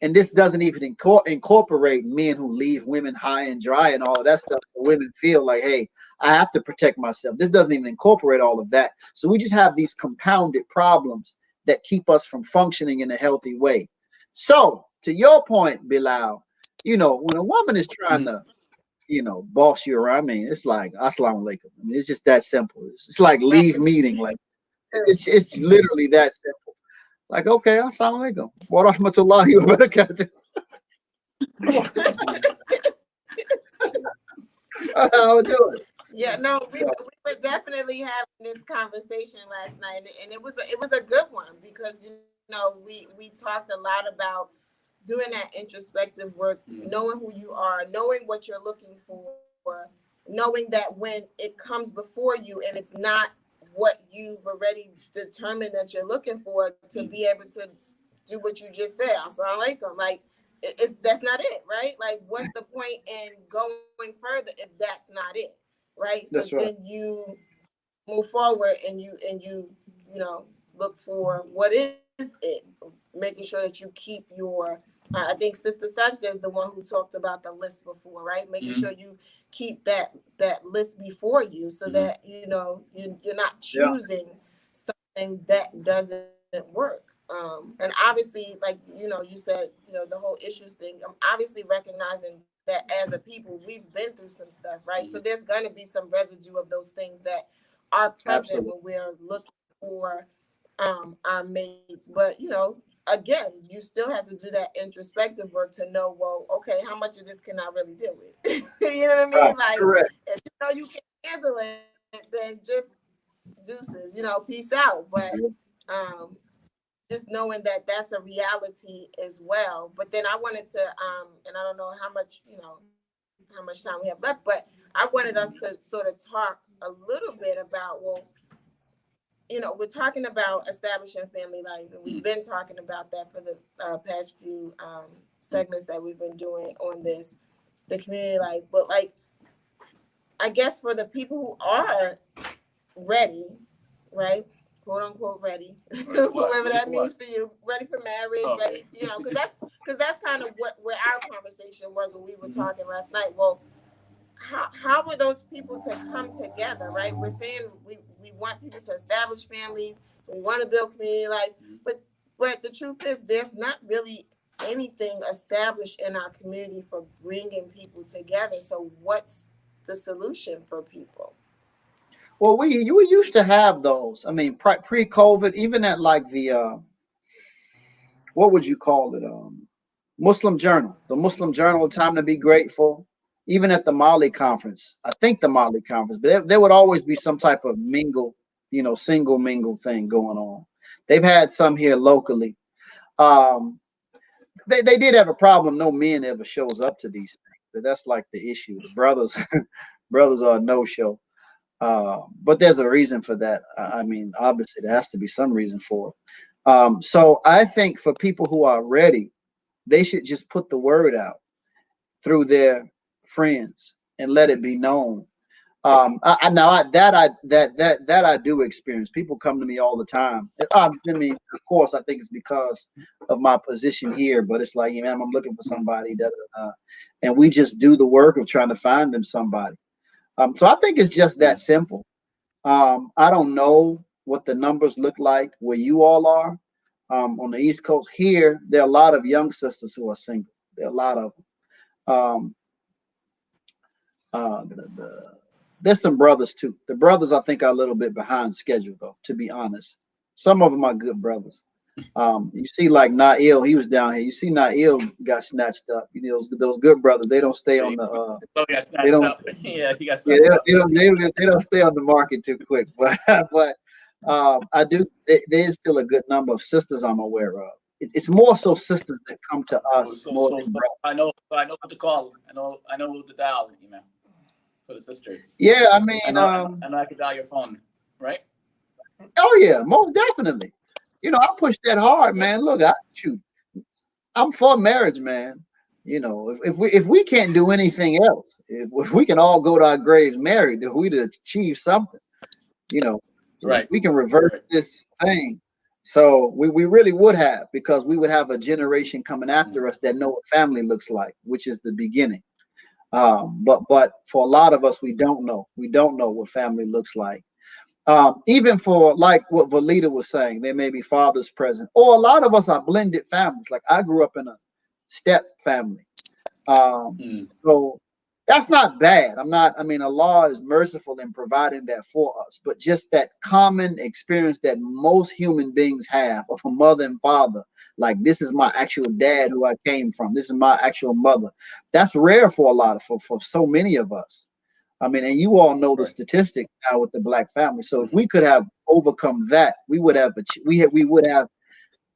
[SPEAKER 5] And this doesn't even incorporate men who leave women high and dry and all of that stuff. So women feel like, hey, I have to protect myself. This doesn't even incorporate all of that. So we just have these compounded problems that keep us from functioning in a healthy way. So to your point, Bilal, when a woman is trying to, boss you around, I mean, it's like, assalamu alaikum. I mean, it's just that simple. It's like leave meeting. Like it's literally that simple. Like, okay, assalamu alaikum. Wa rahmatullahi wa barakatuh. I'll do it.
[SPEAKER 3] Yeah, no, we were definitely having this conversation last night, and it was a good one because we talked a lot about doing that introspective work, knowing who you are, knowing what you're looking for, knowing that when it comes before you and it's not what you've already determined that you're looking for, to be able to do what you just said, assalamu alaikum, like that's not it, right? Like, what's the point in going further if that's not it? Right. So then you move forward and you look for what is it, making sure that you keep your I think Sister Sajda is the one who talked about the list before, right? Making sure you keep that list before you so that you're not choosing something that doesn't work. And obviously, like you said, the whole issues thing, I'm obviously recognizing that as a people, we've been through some stuff, right? So there's going to be some residue of those things that are present when we're looking for our mates. But, again, you still have to do that introspective work to know, well, okay, how much of this can I really deal with? You know what I mean? Like,
[SPEAKER 5] correct.
[SPEAKER 3] If you can handle it, then just deuces, peace out. But just knowing that that's a reality as well. But then I wanted to, and I don't know how much time we have left, but I wanted us to sort of talk a little bit about, we're talking about establishing family life, and we've been talking about that for the past few segments that we've been doing on the community life. But like, I guess for the people who are ready, right? "Quote unquote ready," whatever that means for you, ready for marriage, ready, because that's kind of where our conversation was when we were talking last night. Well, how were those people to come together, right? We're saying we want people to establish families, we want to build community life, but the truth is there's not really anything established in our community for bringing people together. So what's the solution for people?
[SPEAKER 5] Well, we used to have those. I mean, pre-COVID, even at like the what would you call it? Muslim Journal, the Muslim Journal, Time to Be Grateful. Even at the Mali conference, I think the Mali conference, but there would always be some type of mingle, single mingle thing going on. They've had some here locally. They did have a problem. No men ever shows up to these things. But that's like the issue. The brothers are a no-show. But there's a reason for that. I mean, obviously there has to be some reason for it. So I think for people who are ready, they should just put the word out through their friends and let it be known. That I do experience. People come to me all the time. I mean, of course, I think it's because of my position here, but it's like, man, I'm looking for somebody and we just do the work of trying to find them somebody. So I think it's just that simple. I don't know what the numbers look like where you all are on the East Coast. Here, there are a lot of young sisters who are single. There are a lot of them. There's some brothers too. The brothers, I think, are a little bit behind schedule, though, to be honest. Some of them are good brothers. You see, like Nail, he was down here. You see, Nail got snatched up. Those good brothers, they don't stay on the. They don't.
[SPEAKER 4] Yeah, he got snatched up.
[SPEAKER 5] They don't stay on the market too quick. But I do. There is still a good number of sisters I'm aware of. It's more so sisters that come to us more than brothers.
[SPEAKER 4] I know what to call. I know who to dial. For the sisters.
[SPEAKER 5] Yeah, I mean,
[SPEAKER 4] I know I can dial your phone, right?
[SPEAKER 5] Oh yeah, most definitely. I push that hard, man. Look, I'm for marriage, man. If we can't do anything else, if we can all go to our graves married, if we'd achieve something,
[SPEAKER 4] right?
[SPEAKER 5] We can reverse this thing. So we really would have, because we would have a generation coming after us that know what family looks like, which is the beginning. But for a lot of us, we don't know. We don't know what family looks like. Even for like what Valita was saying, there may be fathers present, or a lot of us are blended families. Like I grew up in a step family. So that's not bad. I mean, Allah is merciful in providing that for us, but just that common experience that most human beings have of a mother and father. Like, this is my actual dad who I came from. This is my actual mother. That's rare for for so many of us. I mean, and you all know the statistics now with the Black family. So if we could have overcome that, we would have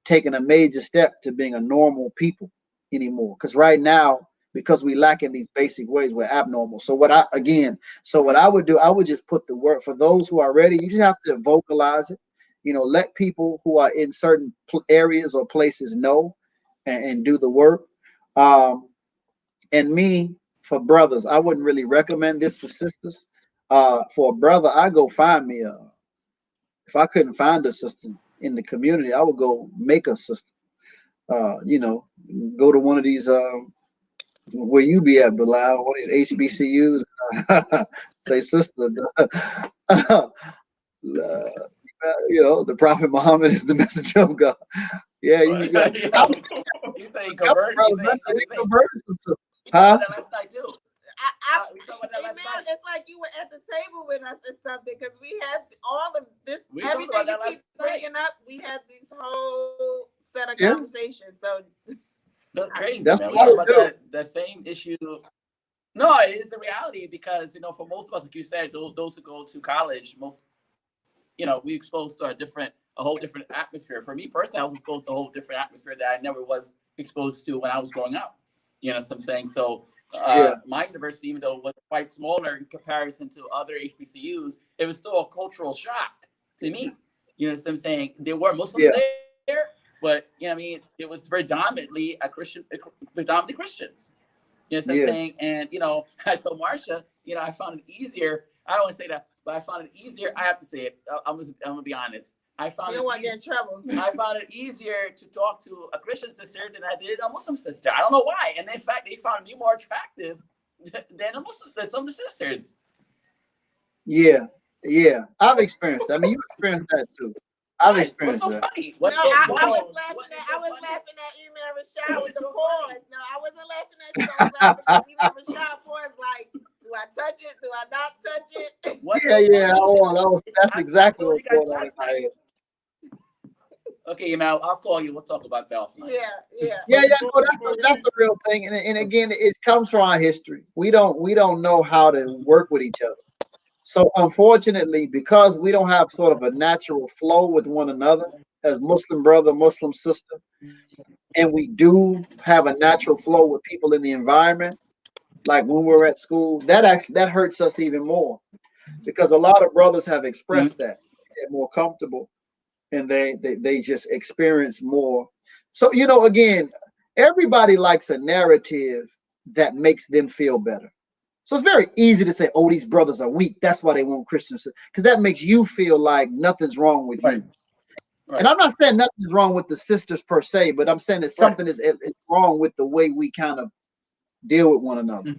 [SPEAKER 5] taken a major step to being a normal people anymore. Because right now, because we lack in these basic ways, we're abnormal. So what I would do, I would just put the word for those who are ready. You just have to vocalize it. Let people who are in certain areas or places know and do the work. And me, for brothers, I wouldn't really recommend this for sisters. For a brother, I go find me if I couldn't find a sister in the community, I would go make a sister. Go to one of these where you be at, Bilal, one of these HBCUs. Say, sister, the Prophet Muhammad is the messenger of God. Yeah, you got.
[SPEAKER 4] You say convert?
[SPEAKER 5] Huh?
[SPEAKER 4] Last night too.
[SPEAKER 3] It's like you were at the table with us or something, because we had all of this, everything you keep bringing up. We had this whole set of conversations. So
[SPEAKER 4] that's crazy.
[SPEAKER 5] That's
[SPEAKER 4] man.
[SPEAKER 5] what
[SPEAKER 4] that same issue. No, it is the reality, because for most of us, like you said, those who go to college, we exposed to a whole different atmosphere. For me personally, I was exposed to a whole different atmosphere that I never was exposed to when I was growing up. You know what I'm saying? So my university, even though it was quite smaller in comparison to other HBCUs, it was still a cultural shock to me. You know what I'm saying? There were Muslims there, but it was predominantly predominantly Christians. You know what I'm saying? And I told Marsha, I found it easier. I don't want to say that, but I found it easier. I have to say it. I'm gonna be honest. I found
[SPEAKER 3] you want to get in trouble.
[SPEAKER 4] I found it easier to talk to a Christian sister than I did a Muslim sister. I don't know why. And in fact, they found me more attractive than some of the sisters.
[SPEAKER 5] Yeah. I've experienced that. I mean, you experienced that too. I've experienced
[SPEAKER 4] that.
[SPEAKER 3] I was laughing at Imam Rashad with the pause. No, I wasn't laughing at you. I was laughing at Imam Rashad pause. Like, do I touch it? Do I not touch it?
[SPEAKER 5] That's exactly what's going on in my head.
[SPEAKER 4] Okay, Imam, I'll call you. We'll talk about that offline.
[SPEAKER 3] Yeah.
[SPEAKER 5] No, that's a real thing. And again, it comes from our history. We don't know how to work with each other. So unfortunately, because we don't have sort of a natural flow with one another as Muslim brother, Muslim sister, and we do have a natural flow with people in the environment, like when we're at school, that hurts us even more, because a lot of brothers have expressed that they're more comfortable and they just experience more. So, again, everybody likes a narrative that makes them feel better. So it's very easy to say, oh, these brothers are weak, that's why they want Christians, because that makes you feel like nothing's wrong with you. Right. And I'm not saying nothing's wrong with the sisters per se, but I'm saying that something is wrong with the way we kind of deal with one another.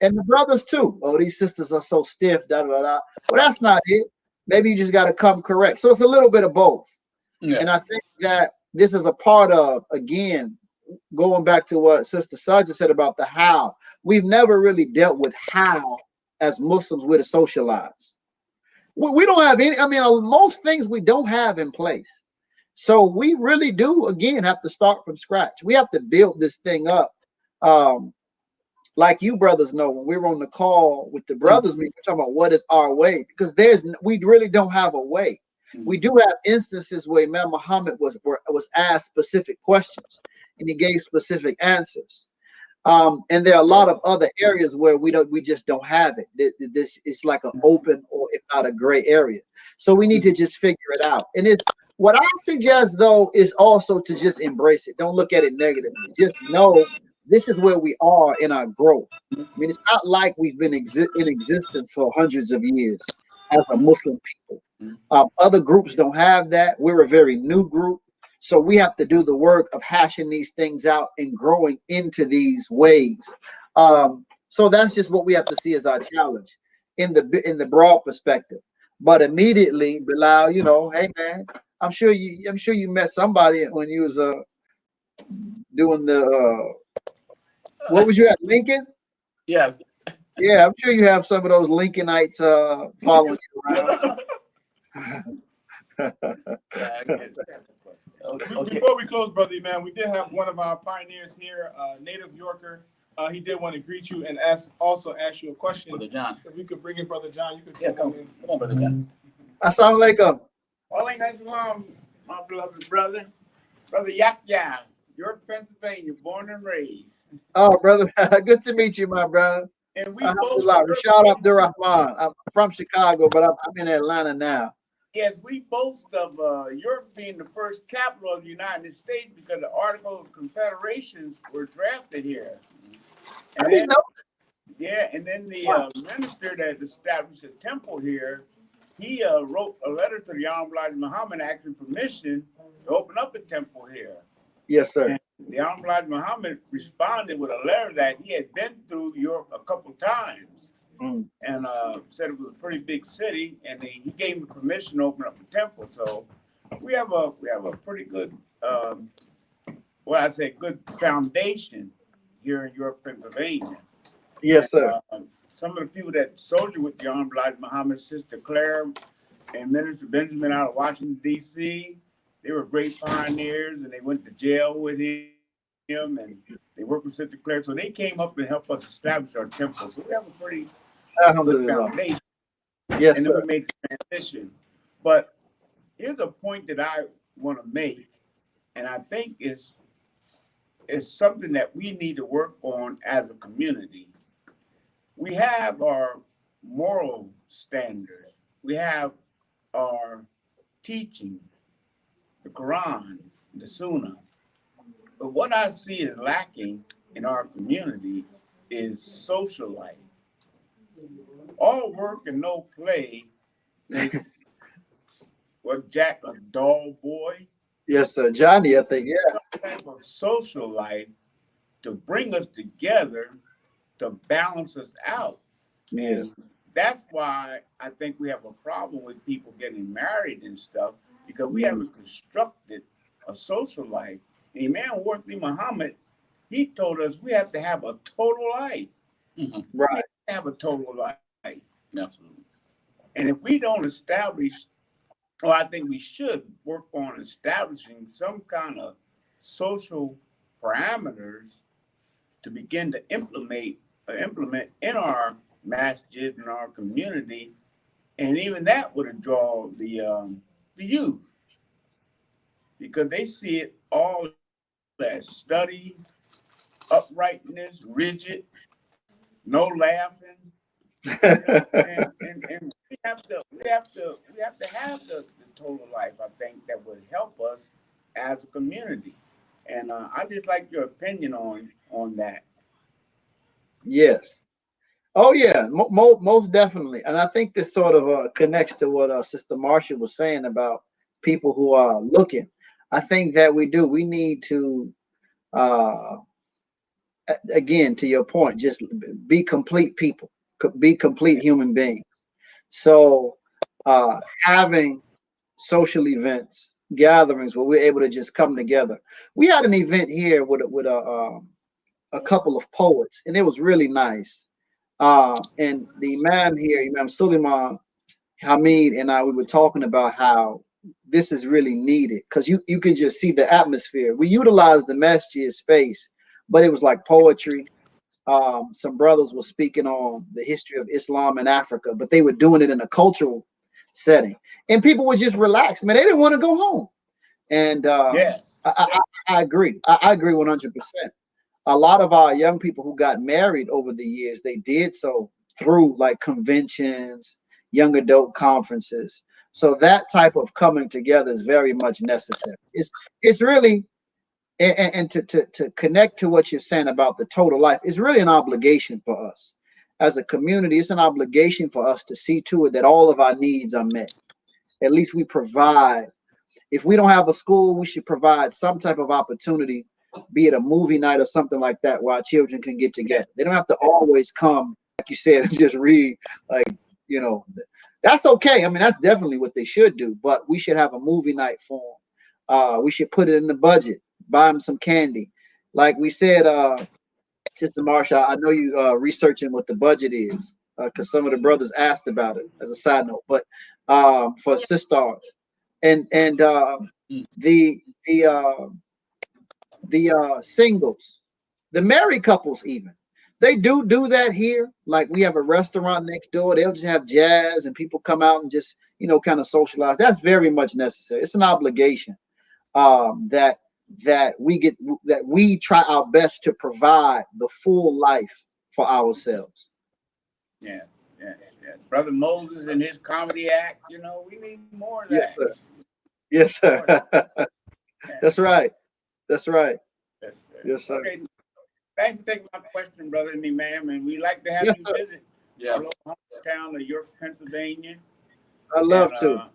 [SPEAKER 5] And the brothers too. Oh, these sisters are so stiff, da da da. Well, that's not it. Maybe you just got to come correct. So it's a little bit of both. Yeah. And I think that this is a part of, again, going back to what Sister Sajda said about the how. We've never really dealt with how, as Muslims, we're to socialize. We don't have any, most things we don't have in place. So we really do, again, have to start from scratch. We have to build this thing up. Like you brothers know, when we were on the call with the brothers, we're talking about what is our way, because we really don't have a way. We do have instances where Imam Muhammad was asked specific questions and he gave specific answers. And there are a lot of other areas where we just don't have it. This is like an open, or if not a gray area. So we need to just figure it out. And what I suggest though is also to just embrace it. Don't look at it negatively. Just know this is where we are in our growth. It's not like we've been in existence for hundreds of years as a Muslim people. Other groups don't have that. We're a very new group. So we have to do the work of hashing these things out and growing into these ways. So that's just what we have to see as our challenge in the broad perspective. But immediately, Bilal, hey man, I'm sure you met somebody when you was doing the what was you at, Lincoln?
[SPEAKER 4] Yes.
[SPEAKER 5] Yeah, I'm sure you have some of those Lincolnites following you around.
[SPEAKER 2] Before we close, Brother Imam, we did have one of our pioneers here, native Yorker. He did want to greet you and also ask you a question.
[SPEAKER 4] Brother John.
[SPEAKER 2] If we could bring in Brother John, you could
[SPEAKER 4] come on, Brother John.
[SPEAKER 5] Assalamu alaikum.
[SPEAKER 6] Walaikum salam, my beloved brother. Brother Yahya, York, Pennsylvania, born and raised.
[SPEAKER 5] Oh, brother, good to meet you, my brother.
[SPEAKER 6] And we
[SPEAKER 5] Rashad Abdurrahman. I'm from Chicago, but I'm in Atlanta now.
[SPEAKER 6] Yes, we boast of Europe being the first capital of the United States because the Articles of Confederation were drafted here. And then, and then the minister that established a temple here, he wrote a letter to the Honorable Elijah Muhammad asking permission to open up a temple here.
[SPEAKER 5] Yes, sir.
[SPEAKER 6] And the Honorable Elijah Muhammad responded with a letter that he had been through Europe a couple times. And said it was a pretty big city, and he gave me permission to open up a temple. So we have a pretty good, good foundation here in York, Pennsylvania.
[SPEAKER 5] Yes, sir.
[SPEAKER 6] Some of the people that soldiered with the Honorable Elijah Muhammad, Sister Claire and Minister Benjamin out of Washington, D.C., they were great pioneers, and they went to jail with him, and they worked with Sister Claire. So they came up and helped us establish our temple. So we have a pretty good foundation.
[SPEAKER 5] Yes,
[SPEAKER 6] and then
[SPEAKER 5] sir.
[SPEAKER 6] we made the transition. But here's a point that I want to make, and I think it's something that we need to work on as a community. We have our moral standard. We have our teaching, the Quran, the Sunnah. But what I see is lacking in our community is social life. All work and no play. What Jack, a dull boy?
[SPEAKER 5] Yes, sir. Johnny, I think, yeah.
[SPEAKER 6] Some type of social life to bring us together, to balance us out.
[SPEAKER 5] Yes.
[SPEAKER 6] And that's why I think we have a problem with people getting married and stuff, because we haven't constructed a social life. And Imam Muhammad, he told us we have to have a total life.
[SPEAKER 4] Mm-hmm.
[SPEAKER 5] Right.
[SPEAKER 6] We have to have a total life.
[SPEAKER 4] Absolutely.
[SPEAKER 6] And if we don't establish or I think we should work on establishing some kind of social parameters to begin to implement in our masjid in our community, and even that would draw the youth, because they see it all as study, uprightness, rigid, no laughing, and we have to have the total life. I think that would help us as a community, and I just like your opinion on that.
[SPEAKER 5] Yes. Oh yeah, most definitely. And I think this sort of connects to what Sister Marsha was saying about people who are looking. I think that we do. We need to, uh, again, to your point, just be complete people, be complete human beings. So having social events, gatherings where we're able to just come together. We had an event here with a couple of poets, and it was really nice. And the Imam here, Imam Suleiman Hamid, and I, we were talking about how this is really needed, because you could just see the atmosphere. We utilized the masjid space, but it was like poetry. Some brothers were speaking on the history of Islam in Africa, but they were doing it in a cultural setting, and people were just relaxed. Man, they didn't want to go home. And I agree. I agree 100%. A lot of our young people who got married over the years, they did so through like conventions, young adult conferences. So that type of coming together is very much necessary. It's really, and to connect to what you're saying about the total life, is really an obligation for us as a community. It's an obligation for us to see to it that all of our needs are met. At least we provide. If we don't have a school, we should provide some type of opportunity, be it a movie night or something like that, where our children can get together. They don't have to always come, like you said, and just read, like, that's okay. I mean, that's definitely what they should do, but we should have a movie night for them. We should put it in the budget, buy them some candy. Like we said, Sister Marsha, I know you researching what the budget is, because some of the brothers asked about it as a side note, but for sisters. And the singles, the married couples, even they do that here. Like we have a restaurant next door. They'll just have jazz and people come out and just kind of socialize. That's very much necessary. It's an obligation that we try our best to provide the full life for ourselves.
[SPEAKER 6] Yeah. Brother Moses and his comedy act. We need more of that.
[SPEAKER 5] Yes, sir. That's right. Yes, sir.
[SPEAKER 6] Okay. Thanks for taking my question, Brother Imam, and we'd like to have you visit our local hometown of York, Pennsylvania.
[SPEAKER 5] I'd love to.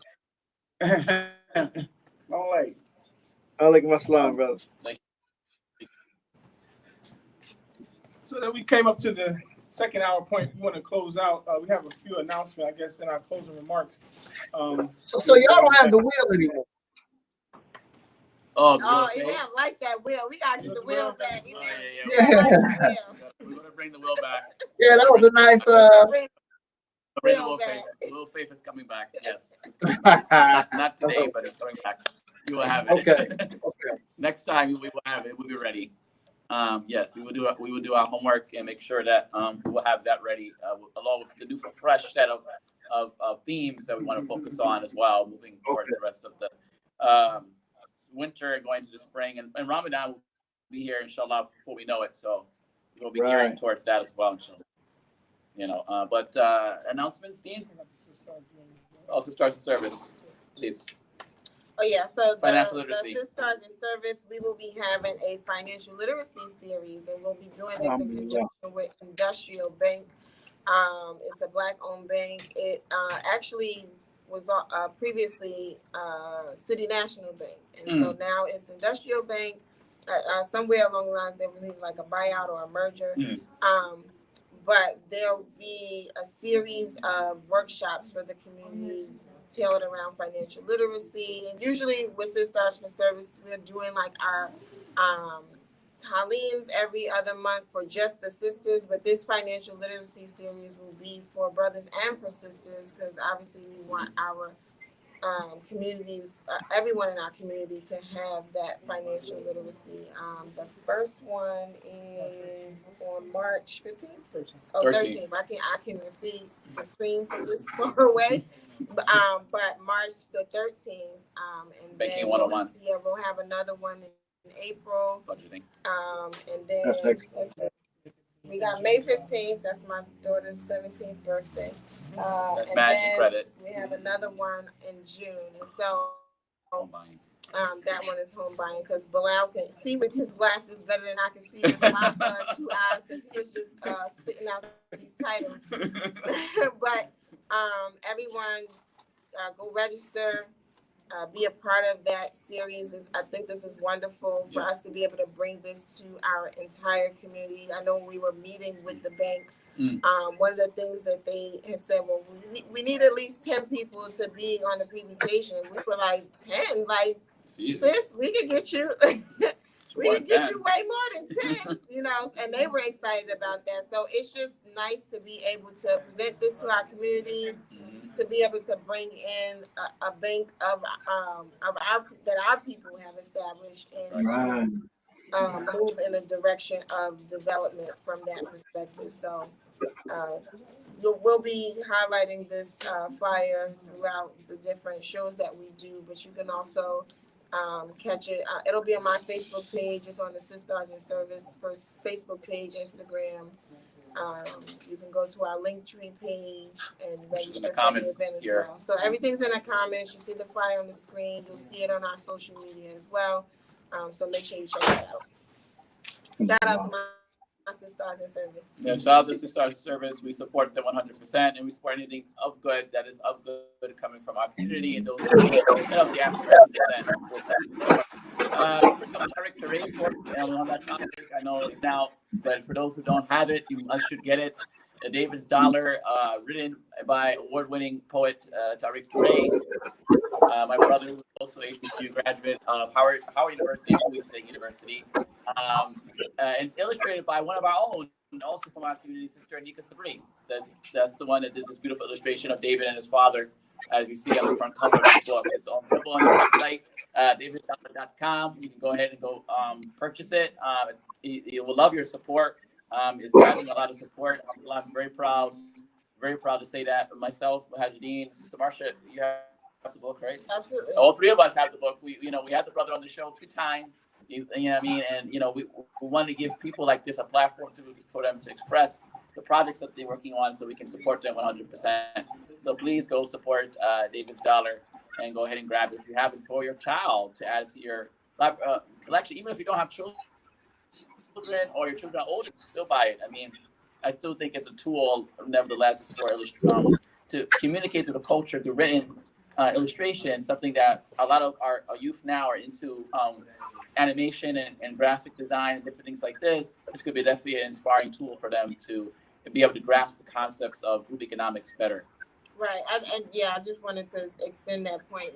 [SPEAKER 6] All right.
[SPEAKER 5] Alaikum assalam, brother.
[SPEAKER 2] So then we came up to the second hour point. We want to close out. We have a few announcements, I guess, in our closing remarks.
[SPEAKER 5] So y'all don't have the wheel anymore.
[SPEAKER 3] Oh, Imam like that wheel. We got to get the wheel back.
[SPEAKER 4] Yeah. We're gonna bring the wheel back.
[SPEAKER 5] Yeah, that was a nice.
[SPEAKER 4] Will Faith is coming back. Yes, coming back. Not today, but it's coming back. You will have it.
[SPEAKER 5] Okay.
[SPEAKER 4] Next time we will have it. We'll be ready. Yes, we will do our homework and make sure that we will have that ready, along with the new fresh set of themes that we want to focus on as well, moving towards the rest of the winter, going to the spring, and Ramadan will be here, inshallah, before we know it. So we'll be gearing towards that as well, inshallah. But announcements, Deen? Also starts in service, please.
[SPEAKER 3] Oh yeah, so the Sisters in Service, we will be having a financial literacy series, and we'll be doing this in conjunction with Industrial Bank. It's a Black-owned bank. It actually was previously City National Bank, and so now it's Industrial Bank. Somewhere along the lines, there was either like a buyout or a merger. But there'll be a series of workshops for the community tailored around financial literacy. And usually with Sisters for Service, we're doing like our Taleems every other month for just the sisters. But this financial literacy series will be for brothers and for sisters, because obviously we want our communities, everyone in our community to have that financial literacy. The first one is on March 15th. Oh, 13th. I can even see the screen from this far away. But March the 13th, and
[SPEAKER 4] Banking
[SPEAKER 3] then
[SPEAKER 4] 101.
[SPEAKER 3] we'll have another one in April.
[SPEAKER 4] Budgeting.
[SPEAKER 3] And then we got May 15th. That's my daughter's 17th birthday.
[SPEAKER 4] That's
[SPEAKER 3] and
[SPEAKER 4] Magic
[SPEAKER 3] then
[SPEAKER 4] Credit.
[SPEAKER 3] We have another one in June, and so
[SPEAKER 4] Home buying.
[SPEAKER 3] that one is home buying because Bilal can see with his glasses better than I can see with my 2 eyes because he was just spitting out these titles. But everyone go register. Be a part of that series. I think this is wonderful for us to be able to bring this to our entire community. I know we were meeting with the bank. One of the things that they had said, well, we need at least 10 people to be on the presentation. We were like, 10? Like, sis, we could get you. We could get you way more than 10, you know, and they were excited about that. So it's just nice to be able to present this to our community, to be able to bring in a bank of our people have established and to move in a direction of development from that perspective. So we'll be highlighting this flyer throughout the different shows that we do, but you can also catch it. It'll be on my Facebook page. It's on the Sisters in Service first Facebook page, Instagram. You can go to our Linktree page and register for the event as well. So everything's in the comments. You see the flyer on the screen. You'll see it on our social media as well. So make sure you check that out. Shout out to my Sisters in Service.
[SPEAKER 4] Yeah, shout out to Sisters in Service. We support them 100%, and we support anything of good that is of good coming from our community and those who of the African 100%. Tariq Teray's book on that topic. I know it's now, but for those who don't have it, you should get it. David's Dollar, written by award-winning poet Tariq Teray. My brother was also a HBCU graduate of Howard University, Bowie State University. And it's illustrated by one of our own, and also from our community, Sister Anika Sabri. That's the one that did this beautiful illustration of David and his father, as you see on the front cover of the book. It's available on the website, daviddollar.com. You can go ahead and go purchase it. You will love your support. It's gathering a lot of support. I'm very proud to say that. Myself, Deen, Sister Marsha, you have the book, right?
[SPEAKER 3] Absolutely.
[SPEAKER 4] All three of us have the book. We had the brother on the show 2 times. You know what I mean? And we want to give people like this a platform for them to express the projects that they're working on, so we can support them 100%. So please go support David's Dollar and go ahead and grab it if you have it for your child to add to your collection. Even if you don't have children or your children are older, still buy it. I mean, I still think it's a tool, nevertheless, for to communicate through the culture through written illustration, something that a lot of our youth now are into. Animation and graphic design and different things like this. This could be definitely an inspiring tool for them to be able to grasp the concepts of group economics better.
[SPEAKER 3] Right, I just wanted to extend that point.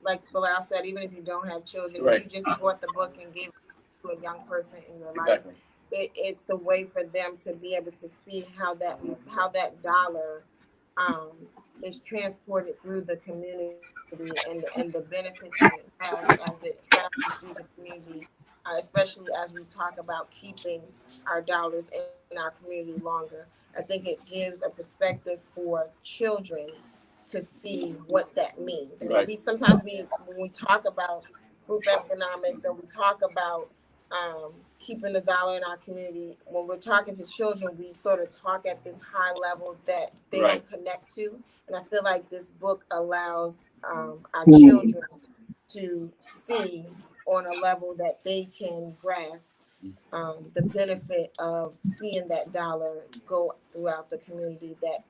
[SPEAKER 3] Like Bilal said, even if you don't have children,
[SPEAKER 4] right.
[SPEAKER 3] You just bought the book and gave it to a young person in your life.
[SPEAKER 4] Exactly.
[SPEAKER 3] It's a way for them to be able to see how that dollar is transported through the community. And the benefits that it has as it travels through the community, especially as we talk about keeping our dollars in our community longer. I think it gives a perspective for children to see what that means. I mean,
[SPEAKER 4] right.
[SPEAKER 3] When we talk about group economics and we talk about keeping the dollar in our community, when we're talking to children, we sort of talk at this high level that they
[SPEAKER 4] right.
[SPEAKER 3] don't connect to. And I feel like this book allows our children to see on a level that they can grasp the benefit of seeing that dollar go throughout the community, that,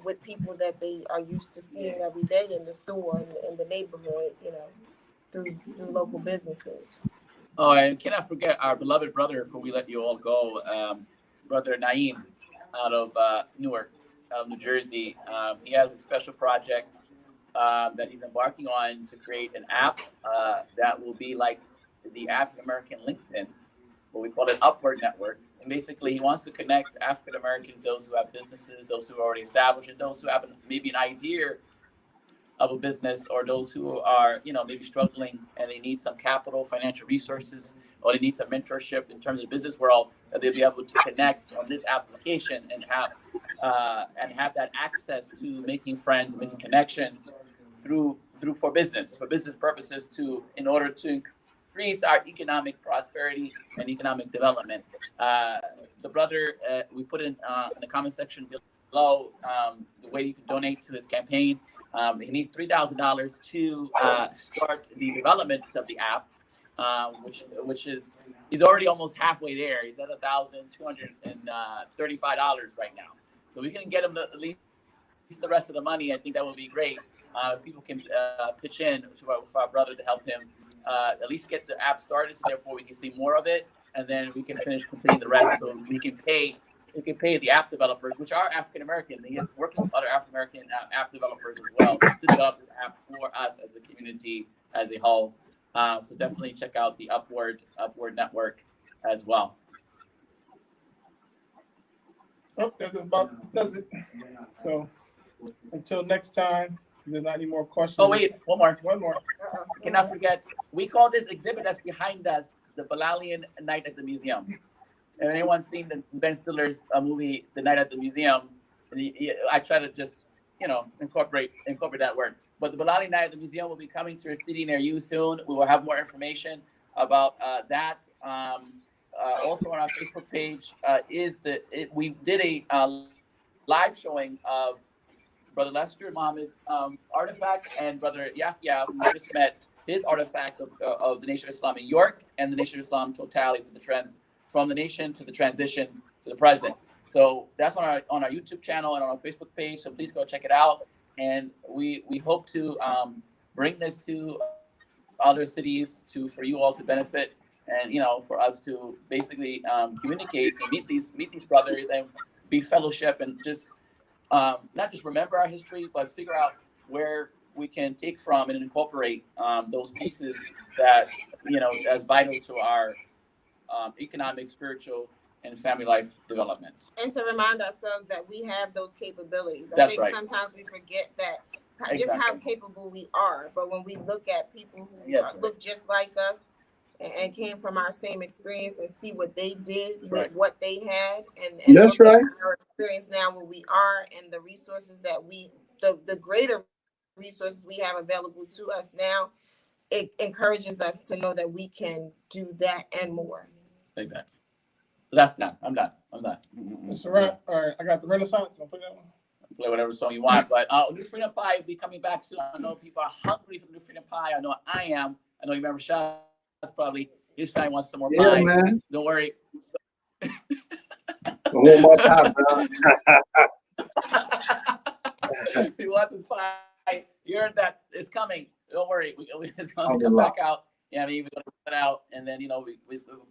[SPEAKER 3] with people that they are used to seeing every day in the store, in the neighborhood, through local businesses.
[SPEAKER 4] Oh, and cannot forget our beloved brother before we let you all go, Brother Naeem out of Newark, New Jersey. He has a special project that he's embarking on to create an app that will be like the African American LinkedIn, what we call an Upward network. And basically, he wants to connect African Americans, those who have businesses, those who are already established, and those who have maybe an idea of a business, or those who are, maybe struggling and they need some capital, financial resources, or they need some mentorship in terms of the business world, that they'll be able to connect on this application and have that access to making friends, making connections for business purposes, in order to increase our economic prosperity and economic development. The brother, we put in the comment section below the way you can donate to his campaign. He needs $3,000 to start the development of the app, which is, he's already almost halfway there. He's at $1,235 right now. So we can get him at least the rest of the money. I think that would be great. People can pitch in for our brother to help him at least get the app started, so therefore we can see more of it, and then we can finish completing the rest, so we can pay the app developers, which are African American. He is working with other African American app developers as well to develop this app for us as a community as a whole. So definitely check out the Upward Network as well.
[SPEAKER 2] Oh, that about does it. So until next time, there's not any more questions.
[SPEAKER 4] Oh wait, one more.
[SPEAKER 2] I
[SPEAKER 4] cannot forget, we call this exhibit that's behind us the Bilalian Night at the Museum. If anyone's seen the Ben Stiller's movie, The Night at the Museum, I try to just, incorporate that word. But the Bilalian Night at the Museum will be coming to a city near you soon. We will have more information about that. Also on our Facebook page we did a live showing of Brother Lester Muhammad's artifacts, and Brother Yahya, who we just met, his artifacts of the Nation of Islam in York and the Nation of Islam totality for the trend from the nation to the transition to the present. So that's on our YouTube channel and on our Facebook page. So please go check it out. And we hope to bring this to other cities for you all to benefit, and for us to basically communicate and meet these brothers and be fellowship, and just not just remember our history, but figure out where we can take from and incorporate those pieces that as vital to our economic, spiritual, and family life development.
[SPEAKER 3] And to remind ourselves that we have those capabilities. I
[SPEAKER 4] That's
[SPEAKER 3] think
[SPEAKER 4] right.
[SPEAKER 3] Sometimes we forget that
[SPEAKER 4] Exactly.
[SPEAKER 3] just how capable we are. But when we look at people who look just like us and came from our same experience and see what they did with what they had, and
[SPEAKER 5] that's
[SPEAKER 3] look
[SPEAKER 5] right.
[SPEAKER 3] at our experience now where we are, and the resources that the greater resources we have available to us now, it encourages us to know that we can do that and more.
[SPEAKER 4] Exactly. That's done. I'm done.
[SPEAKER 2] It's a wrap. All right, I got the Renaissance. I'll play that one.
[SPEAKER 4] Play whatever song you want, but New Freedom Pie will be coming back soon. I know people are hungry for New Freedom Pie. I know I am. I know you remember Rashad. That's probably his family wants some more pies.
[SPEAKER 5] Man.
[SPEAKER 4] Don't worry.
[SPEAKER 5] One more time, bro.
[SPEAKER 4] You want this pie? You heard that it's coming. Don't worry. It's going to come back out. Yeah, I mean, we're going to put it out, and then, we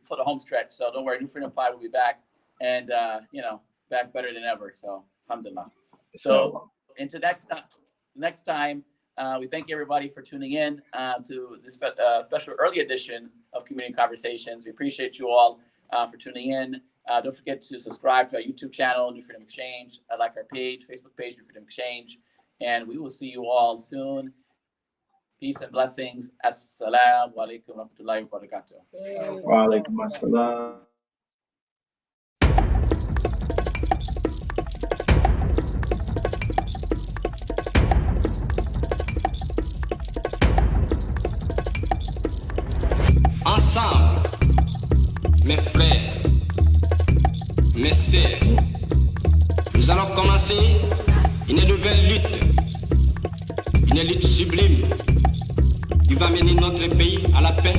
[SPEAKER 4] for the home stretch. So don't worry. New Freedom Pie will be back, and, back better than ever. So, alhamdulillah. So until next time, we thank everybody for tuning in to this special early edition of Community Conversations. We appreciate you all for tuning in. Don't forget to subscribe to our YouTube channel, New Freedom Exchange. Like our page, Facebook page, New Freedom Exchange. And we will see you all soon. Peace and blessings. Assalamu alaikum wa rahmatullahi wa barakatuh.
[SPEAKER 5] Wa alaikum assalam.
[SPEAKER 7] Ensemble, mes frères, mes sœurs, nous allons commencer une nouvelle lutte, une lutte sublime qui va mener notre pays à la paix,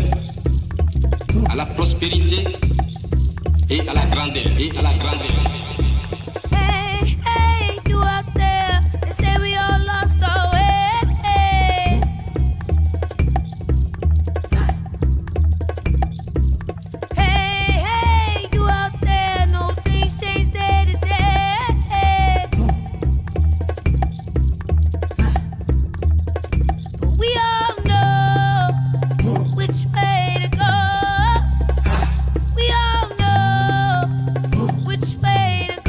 [SPEAKER 7] à la prospérité et à la grandeur.
[SPEAKER 8] Hey, hey, you out there, they say we all lost our way. Hey, hey, you out there, no things change day to day. But we all know which way to go. We all know which way to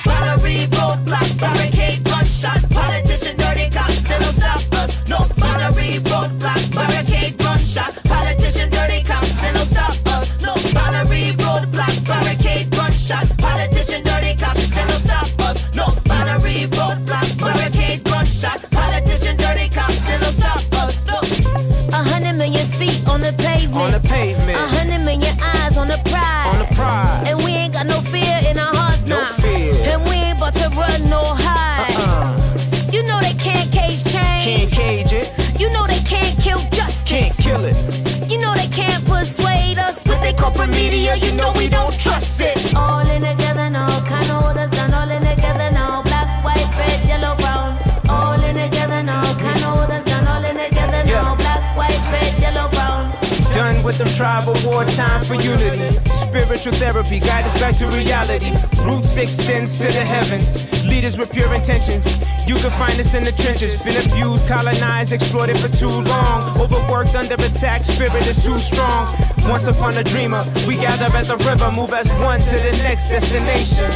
[SPEAKER 8] boundary, roadblock, barricade, gunshot, politician, dirty cop, they don't stop us. No boundary, roadblock, barricade, gunshot, politician, dirty cop, they don't stop us. No boundary, roadblock, barricade, gunshot, politician, dirty cop, they don't stop us. No boundary, roadblock, barricade, gunshot, politician, dirty cop, they don't stop us. No. 100 million feet on the pavement.
[SPEAKER 9] On the pavement.
[SPEAKER 8] 100 million eyes on the prize.
[SPEAKER 9] On the prize.
[SPEAKER 8] And we ain't got no fear in our hearts
[SPEAKER 9] No
[SPEAKER 8] now.
[SPEAKER 9] fear.
[SPEAKER 8] And we ain't about to run no hide. You know they can't cage change.
[SPEAKER 9] Can't cage it.
[SPEAKER 8] You know they can't kill justice.
[SPEAKER 9] Can't kill it.
[SPEAKER 8] You know they can't persuade us with their corporate media. You know we don't trust it. All in together now, kind of hold us down. All in together now, black, white, red, yellow, brown. All in together now, kind of hold us down. All in together now, black, white, red, yellow, brown.
[SPEAKER 9] Done with them tribal war, time for unity. Spiritual therapy, guide us back to reality. Roots extends to the heavens. Leaders with pure intentions. You can find us in the trenches. Been abused, colonized, exploited for too long. Overworked, under attack, spirit is too strong. Once upon a dreamer, we gather at the river, move as one to the next destination.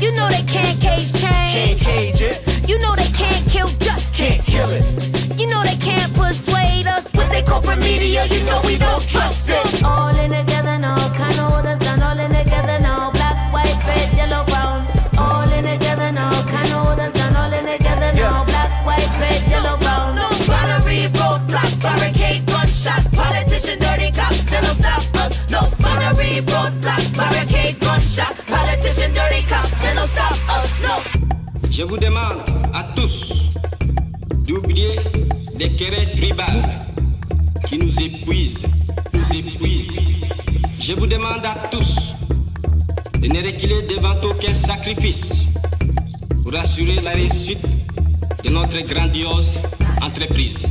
[SPEAKER 8] You know they can't cage change.
[SPEAKER 9] Can't cage it.
[SPEAKER 8] You know they can't kill justice.
[SPEAKER 9] Can't kill it.
[SPEAKER 8] You know they can't persuade us with their corporate media. You know we don't trust it. All in together now, kind of hold us down. All in together now, black, white, red, yellow, brown. All in together now, kind of hold us down. All in together now, black, white, red, yellow, brown. No boundary, roadblock, barricade, gunshot, politician, dirty cop, they don't stop us. No boundary, roadblock, barricade, gunshot, politician, dirty cop, they don't stop us. No.
[SPEAKER 7] Je vous demande à tous d'oublier les querelles tribales qui nous épuisent, Je vous demande à tous de ne reculer devant aucun sacrifice pour assurer la réussite de notre grandiose entreprise.